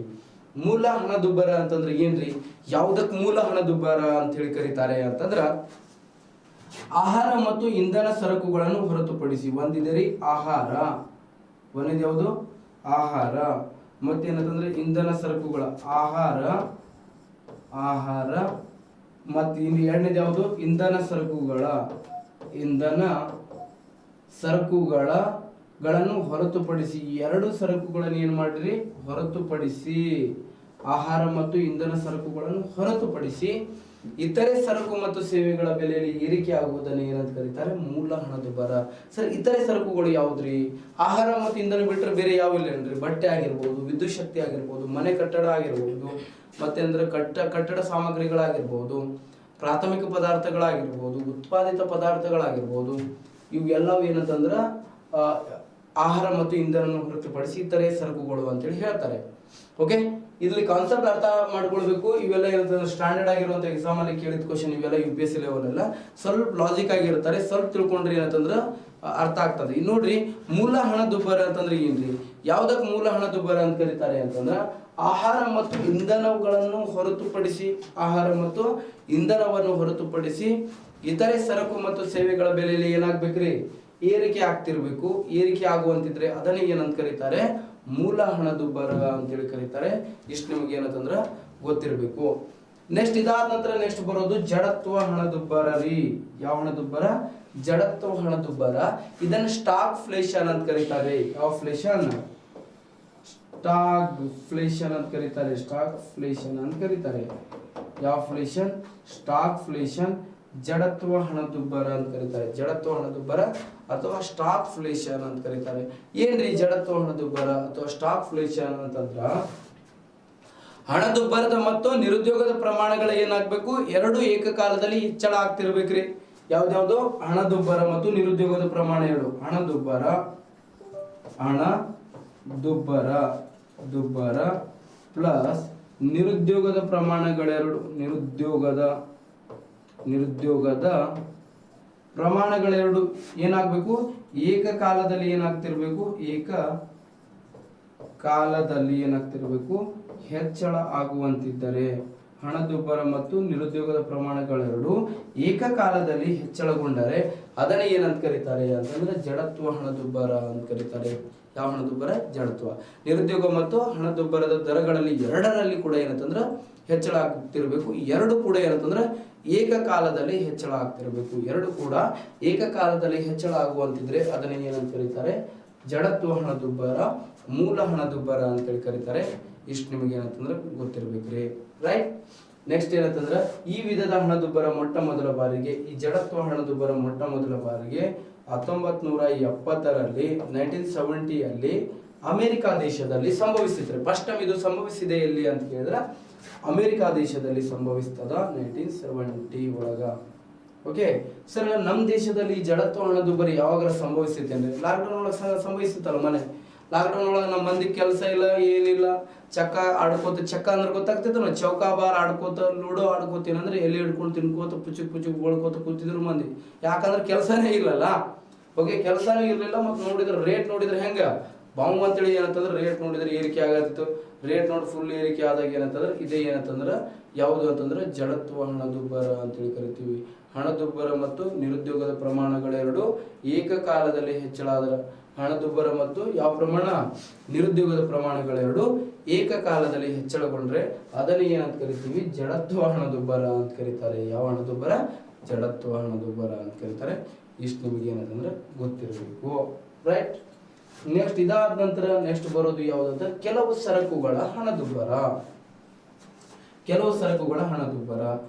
[SPEAKER 3] ಮೂಲ ಹಣದುಬ್ಬರ ಅಂತಂದ್ರೆ ಏನ್ರಿ? ಯಾವುದಕ್ಕೆ ಮೂಲ ಹಣದುಬ್ಬರ ಅಂತ ಹೇಳಿ ಕರೀತಾರೆ ಅಂತಂದ್ರ ಆಹಾರ ಮತ್ತು ಇಂಧನ ಸರಕುಗಳನ್ನು ಹೊರತುಪಡಿಸಿ. ಒಂದಿದೆ ರೀ ಆಹಾರ, ಒಂದಿದೆ ಯಾವುದು? ಆಹಾರ. ಮತ್ತೇನಂತಂದ್ರೆ ಇಂಧನ ಸರಕುಗಳ ಆಹಾರ ಮತ್ತೆ ಇನ್ನು ಎರಡನೇದು ಯಾವುದು? ಇಂಧನ ಸರಕುಗಳನ್ನು ಹೊರತುಪಡಿಸಿ. ಎರಡು ಸರಕುಗಳನ್ನು ಏನ್ ಮಾಡ್ರಿ? ಹೊರತುಪಡಿಸಿ. ಆಹಾರ ಮತ್ತು ಇಂಧನ ಸರಕುಗಳನ್ನು ಹೊರತುಪಡಿಸಿ ಇತರೆ ಸರಕು ಮತ್ತು ಸೇವೆಗಳ ಬೆಲೆಯಲ್ಲಿ ಏರಿಕೆ ಆಗುವುದನ್ನು ಏನಂತ ಕರೀತಾರೆ? ಮೂಲ ಹಣದುಬ್ಬರ. ಸರ್, ಇತರೆ ಸರಕುಗಳು ಯಾವ್ದ್ರಿ? ಆಹಾರ ಮತ್ತು ಇಂಧನ ಬಿಟ್ಟರೆ ಬೇರೆ ಯಾವ ಇಲ್ಲೇನ್ರಿ? ಬಟ್ಟೆ ಆಗಿರ್ಬೋದು, ವಿದ್ಯುತ್ ಶಕ್ತಿ ಆಗಿರ್ಬೋದು, ಮನೆ ಕಟ್ಟಡ ಆಗಿರ್ಬೋದು, ಮತ್ತೆ ಅಂದ್ರೆ ಕಟ್ಟಡ ಸಾಮಗ್ರಿಗಳಾಗಿರ್ಬೋದು, ಪ್ರಾಥಮಿಕ ಪದಾರ್ಥಗಳಾಗಿರ್ಬೋದು, ಉತ್ಪಾದಿತ ಪದಾರ್ಥಗಳಾಗಿರ್ಬೋದು, ಇವು ಎಲ್ಲವೂ ಏನಂತಂದ್ರ ಆಹಾರ ಮತ್ತು ಇಂಧನ ಹೊರತುಪಡಿಸಿ ಇತರೆ ಸರಕುಗಳು ಅಂತೇಳಿ ಹೇಳ್ತಾರೆ. ಓಕೆ, ಇಲ್ಲಿ ಕಾನ್ಸೆಪ್ಟ್ ಅರ್ಥ ಮಾಡ್ಕೊಳ್ಬೇಕು. ಇವೆಲ್ಲ ಏನಂತಂದ್ರೆ ಸ್ಟ್ಯಾಂಡರ್ಡ್ ಆಗಿರುವಂತ ಎಕ್ಸಾಮ್ ಅಲ್ಲಿ ಕೇಳಿದ ಕ್ವಶನ್ ಇವೆಲ್ಲ UPSC ಲೆವೆಲ್ ಎಲ್ಲ ಸ್ವಲ್ಪ ಲಾಜಿಕ್ ಆಗಿರ್ತಾರೆ. ಸ್ವಲ್ಪ ತಿಳ್ಕೊಂಡ್ರಿ ಏನಂತಂದ್ರ ಅರ್ಥ ಆಗ್ತದೆ. ಇನ್ನು ನೋಡ್ರಿ, ಮೂಲ ಹಣದುಬ್ಬರ ಅಂತಂದ್ರೆ ಏನ್ರಿ? ಯಾವ್ದಕ್ ಮೂಲ ಹಣದುಬ್ಬರ ಅಂತ ಕರೀತಾರೆ ಅಂತಂದ್ರ ಆಹಾರ ಮತ್ತು ಇಂಧನಗಳನ್ನು ಹೊರತುಪಡಿಸಿ ಇತರೆ ಸರಕು ಮತ್ತು ಸೇವೆಗಳ ಬೆಲೆಯಲ್ಲಿ ಏನಾಗ್ಬೇಕ್ರಿ? ಏರಿಕೆ ಆಗ್ತಿರ್ಬೇಕು. ಏರಿಕೆ ಆಗುವಂತಿದ್ರೆ ಅದನ್ನ ಏನಂತ ಕರೀತಾರೆ? ಮೂಲ ಹಣದುಬ್ಬರ ಅಂತೇಳಿ ಕರೀತಾರೆ. ಇಷ್ಟು ನಿಮ್ಗೆ ಏನಂತಂದ್ರ ಗೊತ್ತಿರ್ಬೇಕು. ನೆಕ್ಸ್ಟ್ ಇದಾದ ನಂತರ ನೆಕ್ಸ್ಟ್ ಬರೋದು ಜಡತ್ವ ಹಣದುಬ್ಬರ ರೀ. ಯಾವ ಹಣದುಬ್ಬರ? ಜಡತ್ವ ಹಣದುಬ್ಬರ. ಇದನ್ನ ಸ್ಟಾಕ್ ಫ್ಲೇಷನ್ ಅಂತ ಕರೀತಾರೆ. ಯಾವ ಫ್ಲೇಷನ್? ಸ್ಟಾಕ್ ಫ್ಲೇಷನ್ ಅಂತ ಕರೀತಾರೆ. ಯಾವ ಫ್ಲೇಷನ್? ಸ್ಟಾಕ್ ಫ್ಲೇಷನ್. ಜಡತ್ವ ಹಣದುಬ್ಬರ ಅಂತ ಕರೀತಾರೆ. ಜಡತ್ವ ಹಣದುಬ್ಬರ ಅಥವಾ ಸ್ಟಾಕ್ ಫ್ಲೇಷನ್ ಅಂತ ಕರೀತಾರೆ. ಏನ್ರಿ ಜಡತ್ವ ಹಣದುಬ್ಬರ ಅಥವಾ ಸ್ಟಾಕ್ ಫ್ಲೇಷನ್ ಅಂತಂದ್ರ ಹಣದುಬ್ಬರದ ಮತ್ತು ನಿರುದ್ಯೋಗದ ಪ್ರಮಾಣಗಳು ಏನಾಗ್ಬೇಕು? ಎರಡು ಏಕಕಾಲದಲ್ಲಿ ಹೆಚ್ಚಳ ಆಗ್ತಿರ್ಬೇಕ್ರಿ. ಯಾವ್ದ್ಯಾವ್ದು? ಹಣದುಬ್ಬರ ಮತ್ತು ನಿರುದ್ಯೋಗದ ಪ್ರಮಾಣ ಎರಡು. ಹಣದುಬ್ಬರ ಪ್ಲಸ್ ನಿರುದ್ಯೋಗದ ಪ್ರಮಾಣಗಳೆರಡು. ನಿರುದ್ಯೋಗದ ಪ್ರಮಾಣಗಳೆರಡು ಏನಾಗಬೇಕು? ಏಕಕಾಲದಲ್ಲಿ ಏನಾಗ್ತಿರ್ಬೇಕು? ಹೆಚ್ಚಳ ಆಗುವಂತಿದ್ದರೆ. ಹಣದುಬ್ಬರ ಮತ್ತು ನಿರುದ್ಯೋಗದ ಪ್ರಮಾಣಗಳೆರಡು ಏಕಕಾಲದಲ್ಲಿ ಹೆಚ್ಚಳಗೊಂಡರೆ ಅದನ್ನ ಏನಂತ ಕರೀತಾರೆ ಅಂತಂದ್ರೆ ಜಡತ್ವ ಹಣದುಬ್ಬರ ಅಂತ ಕರೀತಾರೆ. ಯಾವ ಹಣದುಬ್ಬರ? ಜಡತ್ವ. ನಿರುದ್ಯೋಗ ಮತ್ತು ಹಣದುಬ್ಬರದ ದರಗಳಲ್ಲಿ ಎರಡರಲ್ಲಿ ಕೂಡ ಏನಂತಂದ್ರೆ ಹೆಚ್ಚಳ ಆಗ್ತಿರ್ಬೇಕು. ಎರಡು ಕೂಡ ಏನಂತಂದ್ರೆ ಏಕಕಾಲದಲ್ಲಿ ಹೆಚ್ಚಳ ಆಗ್ತಿರ್ಬೇಕು. ಎರಡು ಕೂಡ ಏಕಕಾಲದಲ್ಲಿ ಹೆಚ್ಚಳ ಆಗುವಂತಿದ್ರೆ ಅದನ್ನ ಏನಂತ ಕರೀತಾರೆ? ಜಡತ್ವ ಹಣದುಬ್ಬರ, ಮೂಲ ಹಣದುಬ್ಬರ ಅಂತೇಳಿ ಕರೀತಾರೆ. ಇಷ್ಟು ನಿಮಗೆ ಏನಂತಂದ್ರೆ ಗೊತ್ತಿರ್ಬೇಕ್ರಿ. ರೈಟ್. ನೆಕ್ಸ್ಟ್ ಏನಂತಂದ್ರೆ ಈ ವಿಧದ ಹಣದುಬ್ಬರ ಮೊಟ್ಟ ಮೊದಲ ಬಾರಿಗೆ, ಈ ಜಡತ್ವ ಹಣದುಬ್ಬರ ಮೊಟ್ಟ ಮೊದಲ ಬಾರಿಗೆ 1970ರಲ್ಲಿ 1970 ಅಮೆರಿಕ ದೇಶದಲ್ಲಿ ಸಂಭವಿಸಿದ್ರೆ. ಫಸ್ಟ್ ಟೈಮ್ ಇದು ಸಂಭವಿಸಿದೆ ಎಲ್ಲಿ ಅಂತ ಕೇಳಿದ್ರೆ ಅಮೆರಿಕ ದೇಶದಲ್ಲಿ ಸಂಭವಿಸ್ತದ 1970 ಒಳಗ. ಓಕೆ ಸರ್, ನಮ್ಮ ದೇಶದಲ್ಲಿ ಜಡತ್ವ ಹಣದುಬ್ಬರ ಯಾವಾಗ ಸಂಭವಿಸುತ್ತೆ ಅಂದ್ರೆ ಲಾಕ್ಡೌನ್ ಒಳಗೆ ಸಂಭವಿಸುತ್ತಲ್ಲ. ಲಾಕ್ಡೌನ್ ಒಳಗೆ ನಮ್ಮ ಮಂದಿ ಕೆಲಸ ಇಲ್ಲ, ಏನಿಲ್ಲ, ಚಕ್ಕ ಅಂದ್ರೆ ಗೊತ್ತಾಗ್ತೈತೆ ನಾವು, ಚೌಕಾಬಾರ್ ಆಡ್ಕೋತ, ಲೂಡೋ ಆಡ್ಕೋತೀನಿ ಅಂದ್ರೆ ಎಲ್ಲಿ ಹಿಡ್ಕೊಂಡು ತಿನ್ಕೋತ ಪುಚುಕ್ ಬಳ್ಕೋತ ಕೂತಿದ್ರು ಮಂದಿ. ಯಾಕಂದ್ರೆ ಕೆಲಸನೇ ಇಲ್ಲಲ್ಲ. ಓಕೆ, ಕೆಲಸನೇ ಇರಲಿಲ್ಲ. ಮತ್ತು ನೋಡಿದ್ರೆ ರೇಟ್ ನೋಡಿದ್ರೆ ಹೆಂಗ ಬಾಂಬ್ ಅಂತೇಳಿ ಏನಂತಂದ್ರೆ ರೇಟ್ ನೋಡಿದ್ರೆ ಏರಿಕೆ ಆಗತ್ತಿತ್ತು. ರೇಟ್ ನೋಡಿ ಫುಲ್ ಏರಿಕೆ ಆದಾಗ ಏನಂತಂದ್ರೆ ಇದೇ ಏನಂತಂದ್ರೆ ಯಾವುದು ಅಂತಂದ್ರೆ ಜಡತ್ವ ಹಣದುಬ್ಬರ ಅಂತೇಳಿ ಕರಿತೀವಿ. ಹಣದುಬ್ಬರ ಮತ್ತು ನಿರುದ್ಯೋಗದ ಪ್ರಮಾಣಗಳೆರಡು ಏಕಕಾಲದಲ್ಲಿ ಹೆಚ್ಚಳ ಆದ್ರೆ, ಹಣದುಬ್ಬರ ಮತ್ತು ಯಾವ ಪ್ರಮಾಣ, ನಿರುದ್ಯೋಗದ ಪ್ರಮಾಣಗಳೆರಡು ಏಕಕಾಲದಲ್ಲಿ ಹೆಚ್ಚಳಗೊಂಡ್ರೆ ಅದನ್ನು ಏನಂತ ಕರಿತೀವಿ, ಜಡತ್ವ ಹಣದುಬ್ಬರ ಅಂತ ಕರೀತಾರೆ. ಯಾವ ಹಣದುಬ್ಬರ, ಜಡತ್ವ ಹಣದುಬ್ಬರ ಅಂತ ಕರೀತಾರೆ. ಇಷ್ಟು ನಿಮಗೆ ಏನಂತಂದ್ರೆ ಗೊತ್ತಿರಬೇಕು, ರೈಟ್. ನೆಕ್ಸ್ಟ್ ಇದಾದ ನಂತರ ನೆಕ್ಸ್ಟ್ ಬರೋದು ಯಾವುದಂತ, ಕೆಲವು ಸರಕುಗಳ ಹಣದುಬ್ಬರ. ಕೆಲವು ಸರಕುಗಳ ಹಣದುಬ್ಬರ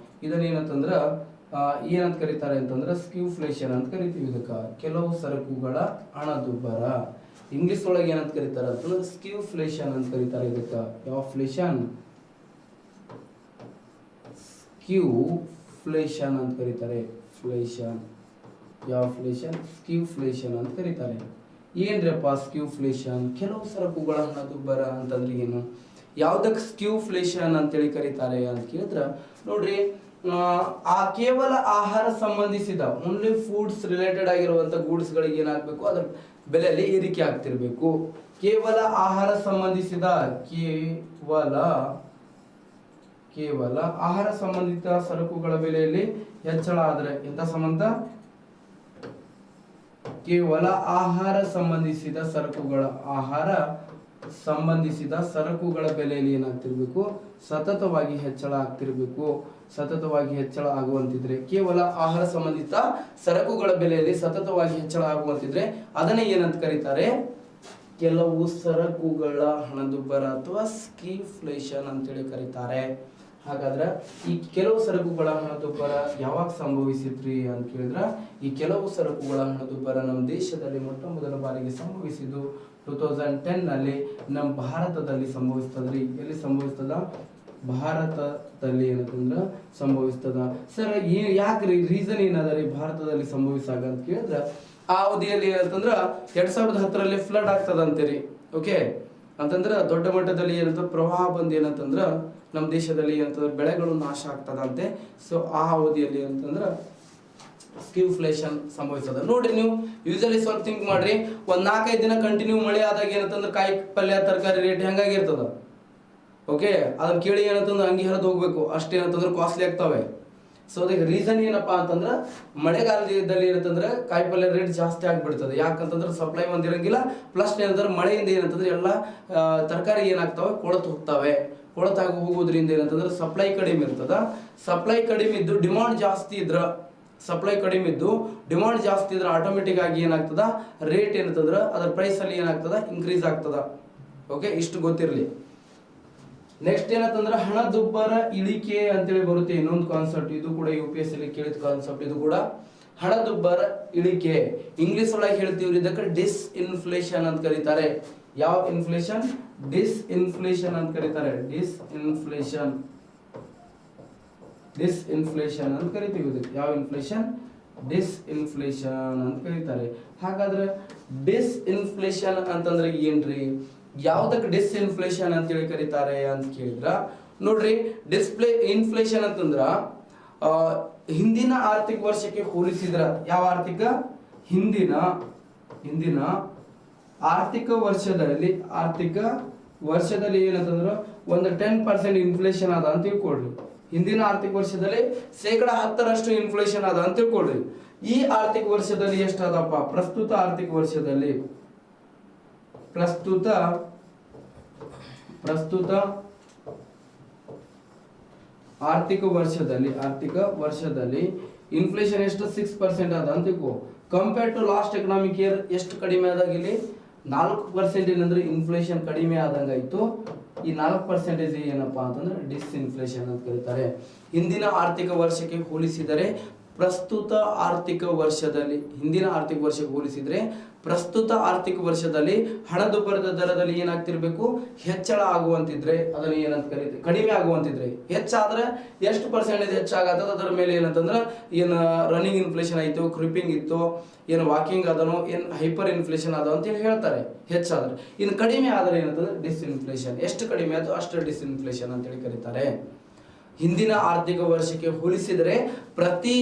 [SPEAKER 3] ಇದನ್ನ ಏನಂತಂದ್ರ ಏನಂತ ಕರೀತಾರೆ ಅಂತಂದ್ರೆ ಸ್ಕ್ಯೂಫ್ಲೇಷನ್ ಅಂತ ಕರಿತೀವಿ ಇದಕ್ಕ. ಕೆಲವು ಸರಕುಗಳ ಹಣದುಬ್ಬರ ಇಂಗ್ಲಿಷ್ ಒಳಗೆ ಏನಂತ ಕರೀತಾರೆ ಅಂತಂದ್ರೆ ಸ್ಕ್ಯೂಫ್ಲೇಷನ್ ಅಂತ ಕರೀತಾರೆ ಇದಕ್ಕ. ಯಾವ ಫ್ಲೇಷನ್, ಸ್ಕ್ಯೂಫ್ಲೇಷನ್ ಅಂತ ಕರೀತಾರೆ. ಫ್ಲೇಷನ್, ಯಾವ ಫ್ಲೇಷನ್, ಸ್ಕ್ಯೂಫ್ಲೇಷನ್ ಅಂತ ಕರೀತಾರೆ. ಏನ್ರಪ್ಪ ಸ್ಕ್ಯೂಫ್ಲೇಷನ್, ಕೆಲವು ಸರಕುಗಳ ಹಣದುಬ್ಬರ ಅಂತಂದ್ರೆ ಏನು, ಯಾವ್ದಕ್ಕೆ ಸ್ಕ್ಯೂಫ್ಲೇಷನ್ ಅಂತೇಳಿ ಕರೀತಾರೆ ಅಂತ ಕೇಳಿದ್ರ ನೋಡ್ರಿ, ಆ ಕೇವಲ ಆಹಾರ ಸಂಬಂಧಿಸಿದ ಓನ್ಲಿ ಫುಡ್ಸ್ ರಿಲೇಟೆಡ್ ಆಗಿರುವಂತ ಗೂಡ್ಸ್ ಗಳಿಗೆ ಏನಾಗಬೇಕು, ಅದರ ಬೆಲೆಯಲ್ಲಿ ಏರಿಕೆ ಆಗ್ತಿರ್ಬೇಕು. ಕೇವಲ ಆಹಾರ ಸಂಬಂಧಿಸಿದ, ಕೇವಲ ಆಹಾರ ಸಂಬಂಧಿತ ಸರಕುಗಳ ಬೆಲೆಯಲ್ಲಿ ಹೆಚ್ಚಳ ಆದ್ರೆ ಎಂತ ಸಂಬಂಧ, ಕೇವಲ ಆಹಾರ ಸಂಬಂಧಿಸಿದ ಸರಕುಗಳ ಬೆಲೆಯಲ್ಲಿ ಏನಾಗ್ತಿರ್ಬೇಕು, ಸತತವಾಗಿ ಹೆಚ್ಚಳ ಆಗ್ತಿರ್ಬೇಕು. ಸತತವಾಗಿ ಹೆಚ್ಚಳ ಆಗುವಂತಿದ್ರೆ, ಕೇವಲ ಆಹಾರ ಸಂಬಂಧಿತ ಸರಕುಗಳ ಬೆಲೆಯಲ್ಲಿ ಸತತವಾಗಿ ಹೆಚ್ಚಳ ಆಗುವಂತಿದ್ರೆ ಅದನ್ನೇ ಏನಂತ ಕರೀತಾರೆ, ಕೆಲವು ಸರಕುಗಳ ಹಣದುಬ್ಬರ ಅಥವಾ ಸ್ಕ್ಯೂಫ್ಲೇಷನ್ ಅಂತೇಳಿ ಕರೀತಾರೆ. ಹಾಗಾದ್ರೆ ಈ ಕೆಲವು ಸರಕುಗಳ ಹಣದುಬ್ಬರ ಯಾವಾಗ ಸಂಭವಿಸಿದ್ರಿ ಅಂತ ಕೇಳಿದ್ರ, ಈ ಕೆಲವು ಸರಕುಗಳ ಹಣದುಬ್ಬರ ನಮ್ಮ ದೇಶದಲ್ಲಿ ಮೊಟ್ಟ ಮೊದಲ ಬಾರಿಗೆ ಸಂಭವಿಸಿದ್ದು 2010 ನಲ್ಲಿ ನಮ್ಮ ಭಾರತದಲ್ಲಿ ಸಂಭವಿಸ್ತದ್ರಿ. ಎಲ್ಲಿ ಸಂಭವಿಸ್ತದ, ಭಾರತದಲ್ಲಿ ಏನಂತಂದ್ರ ಸಂಭವಿಸ್ತದ. ಸರ್ ಯಾಕ್ರಿ, ರೀಸನ್ ಏನದ ಭಾರತದಲ್ಲಿ ಸಂಭವಿಸಾಗ ಅಂತ ಕೇಳಿದ್ರ, ಆ ಅವಧಿಯಲ್ಲಿ ಏನಂತಂದ್ರ 2010ರಲ್ಲಿ ಫ್ಲಡ್ ಆಗ್ತದಂತೀರಿ. ಓಕೆ ಅಂತಂದ್ರ ದೊಡ್ಡ ಮಟ್ಟದಲ್ಲಿ ಏನಂತ ಪ್ರವಾಹ ಬಂದು ಏನಂತಂದ್ರ ನಮ್ಮ ದೇಶದಲ್ಲಿ ಏನಂತಂದ್ರೆ ಬೆಳೆಗಳು ನಾಶ ಆಗ್ತದಂತೆ. ಸೊ ಆ ಅವಧಿಯಲ್ಲಿ ಏನಂತಂದ್ರ ಸ್ಕ್ಯೂಫ್ಲೇಷನ್ ಸಂಭವಿಸದ. ನೋಡ್ರಿ ನೀವು ಯೂಸಲಿ ಸ್ವಲ್ಪ ಥಿಂಕ್ ಮಾಡ್ರಿ, ಒಂದ್ 4-5 ದಿನ ಕಂಟಿನ್ಯೂ ಮಳೆ ಆದಾಗ ಏನಂತಂದ್ರೆ ಕಾಯಿ ಪಲ್ಯ ತರಕಾರಿ ರೇಟ್ ಹೆಂಗಾಗಿರ್ತದ. ಓಕೆ ಅದನ್ನ ಕೇಳಿ ಏನಂತಂದ್ರೆ ಅಂಗಿ ಹರಿದು ಹೋಗ್ಬೇಕು, ಅಷ್ಟೇನಂತಂದ್ರೆ ಕಾಸ್ಟ್ಲಿ ಆಗ್ತವೆ. ಸೊ ಅದಕ್ಕೆ ರೀಸನ್ ಏನಪ್ಪಾ ಅಂತಂದ್ರೆ ಮಳೆಗಾಲದಲ್ಲಿ ಏನಂತಂದ್ರೆ ಕಾಯಿ ಪಲ್ಯ ರೇಟ್ ಜಾಸ್ತಿ ಆಗ್ಬಿಡ್ತದೆ. ಯಾಕಂತಂದ್ರೆ ಸಪ್ಲೈ ಒಂದಿರಂಗಿಲ್ಲ, ಪ್ಲಸ್ ಏನಂತಂದ್ರೆ ಮಳೆಯಿಂದ ಏನಂತಂದ್ರೆ ಎಲ್ಲ ತರಕಾರಿ ಏನಾಗ್ತವೆ, ಕೊಳತು ಹೋಗ್ತವೆ. ಕೊಳತಾಗಿ ಹೋಗೋದ್ರಿಂದ ಏನಂತಂದ್ರೆ ಸಪ್ಲೈ ಕಡಿಮೆ ಇರ್ತದ. ಸಪ್ಲೈ ಕಡಿಮೆ ಇದ್ದು ಡಿಮಾಂಡ್ ಜಾಸ್ತಿ ಇದ್ರೆ ಆಟೋಮೆಟಿಕ್ ಆಗಿ ಏನಾಗ್ತದ, ರೇಟ್ ಏನಂತಂದ್ರ ಅದರ ಪ್ರೈಸ್ ಅಲ್ಲಿ ಏನಾಗ್ತದ, ಇನ್ಕ್ರೀಸ್ ಆಗ್ತದ. ಓಕೆ ಇಷ್ಟು ಗೊತ್ತಿರಲಿ. ನೆಕ್ಸ್ಟ್ ಏನಂತಂದ್ರೆ ಹಣದುಬ್ಬರ ಇಳಿಕೆ ಅಂತೇಳಿ ಬರುತ್ತೆ ಇನ್ನೊಂದು ಕಾನ್ಸೆಪ್ಟ್. ಇದು ಕೂಡ UPSC ಅಲ್ಲಿ ಕೇಳಿದ ಕಾನ್ಸೆಪ್ಟ್. ಇದು ಕೂಡ ಹಣದುಬ್ಬರ ಇಳಿಕೆ. ಇಂಗ್ಲಿಷ್ ಒಳಗೆ ಹೇಳ್ತೀವಿ ಇದಕ್ಕೆ ಡಿಸ್ಇನ್ಫ್ಲೇಷನ್ ಅಂತ ಕರೀತಾರೆ. ಯಾವ ಇನ್ಫ್ಲೇಷನ್, ಡಿಸ್ಇನ್ಫ್ಲೇಷನ್ ಅಂತ ಕರೀತಾರೆ. ಡಿಸ್ಇನ್ಫ್ಲೇಷನ್ ಅಂತ ಕರಿತೀವಿ ಇದಕ್ಕೆ. ಯಾವ ಇನ್ಫ್ಲೇಷನ್, ಡಿಸ್ಇನ್ಫ್ಲೇಷನ್ ಅಂತ ಕರೀತಾರೆ. ಹಾಗಾದ್ರೆ ಡಿಸ್ಇನ್ಫ್ಲೇಷನ್ ಅಂತಂದ್ರೆ ಏನ್ರಿ, ಯಾವ್ದಕ್ಕೆ ಡಿಸ್ಇನ್ಫ್ಲೇಷನ್ ಅಂತ ಹೇಳಿ ಕರೀತಾರೆ ಅಂತ ಕೇಳಿದ್ರ ನೋಡ್ರಿ, ಇನ್ಫ್ಲೇಷನ್ ಅಂತಂದ್ರ ಹಿಂದಿನ ಆರ್ಥಿಕ ವರ್ಷಕ್ಕೆ ಹೋಲಿಸಿದ್ರ, ಯಾವ ಆರ್ಥಿಕ, ಹಿಂದಿನ ಆರ್ಥಿಕ ವರ್ಷದಲ್ಲಿ ಏನಂತಂದ್ರ ಒಂದು 10% ಇನ್ಫ್ಲೇಷನ್ ಅದ ಅಂತ ತಿಳ್ಕೊಳ್ರಿ. ಹಿಂದಿನ ಆರ್ಥಿಕ ವರ್ಷದಲ್ಲಿ 10% ಇನ್ಫ್ಲೇಷನ್ ಅದ ಅಂತ ತಿಳ್ಕೊಳ್ರಿ. ಈ ಆರ್ಥಿಕ ವರ್ಷದಲ್ಲಿ ಎಷ್ಟಾದಪ್ಪ, ಪ್ರಸ್ತುತ ಆರ್ಥಿಕ ವರ್ಷದಲ್ಲಿ ಆರ್ಥಿಕ ವರ್ಷದಲ್ಲಿ ಇನ್ಫ್ಲೇಷನ್ ಎಷ್ಟು, 6% ಅದ ಅಂತ ತಿಳ್ಕೊ. Compare to last economic year ಎಷ್ಟು ಕಡಿಮೆ ಆದಾಗ ಇಲ್ಲಿ 4% ಏನಂದ್ರೆ ಇನ್ಫ್ಲೇಷನ್ ಕಡಿಮೆ ಆದಂಗಾಯ್ತು. ಈ 4% ಏನಪ್ಪಾ ಅಂತಂದ್ರೆ ಡಿಸ್ಇನ್ಫ್ಲೇಷನ್ ಅಂತ ಕರೀತಾರೆ. ಹಿಂದಿನ ಆರ್ಥಿಕ ವರ್ಷಕ್ಕೆ ಹೋಲಿಸಿದರೆ ಪ್ರಸ್ತುತ ಆರ್ಥಿಕ ವರ್ಷದಲ್ಲಿ, ಹಿಂದಿನ ಆರ್ಥಿಕ ವರ್ಷಕ್ಕೆ ಹೋಲಿಸಿದ್ರೆ ಪ್ರಸ್ತುತ ಆರ್ಥಿಕ ವರ್ಷದಲ್ಲಿ ಹಣದುಬ್ಬರದ ದರದಲ್ಲಿ ಏನಾಗ್ತಿರ್ಬೇಕು, ಹೆಚ್ಚಳ ಆಗುವಂತಿದ್ರೆ ಅದನ್ನ ಏನಂತ ಕರೀತೀವಿ, ಕಡಿಮೆ ಆಗುವಂತಿದ್ರೆ. ಹೆಚ್ಚಾದ್ರೆ ಎಷ್ಟು ಪರ್ಸೆಂಟೇಜ್ ಹೆಚ್ಚಾಗತ್ತದ ಅದರ ಮೇಲೆ ಏನಂತಂದ್ರೆ ಏನು ರನ್ನಿಂಗ್ ಇನ್ಫ್ಲೇಷನ್ ಆಯ್ತು, ಕ್ರಿಪಿಂಗ್ ಇತ್ತು, ಏನು ವಾಕಿಂಗ್ ಅದನೋ, ಏನು ಹೈಪರ್ ಇನ್ಫ್ಲೇಷನ್ ಅದ ಅಂತ ಹೇಳಿ ಹೇಳ್ತಾರೆ ಹೆಚ್ಚಾದ್ರೆ. ಇನ್ನು ಕಡಿಮೆ ಆದ್ರೆ ಏನಂತಂದ್ರೆ ಡಿಸ್ಇನ್ಫ್ಲೇಷನ್. ಎಷ್ಟು ಕಡಿಮೆ ಆಯ್ತು ಅಷ್ಟು ಡಿಸ್ಇನ್ಫ್ಲೇಷನ್ ಅಂತೇಳಿ ಕರೀತಾರೆ. ಹಿಂದಿನ ಆರ್ಥಿಕ ವರ್ಷಕ್ಕೆ ಹೋಲಿಸಿದರೆ ಪ್ರತಿ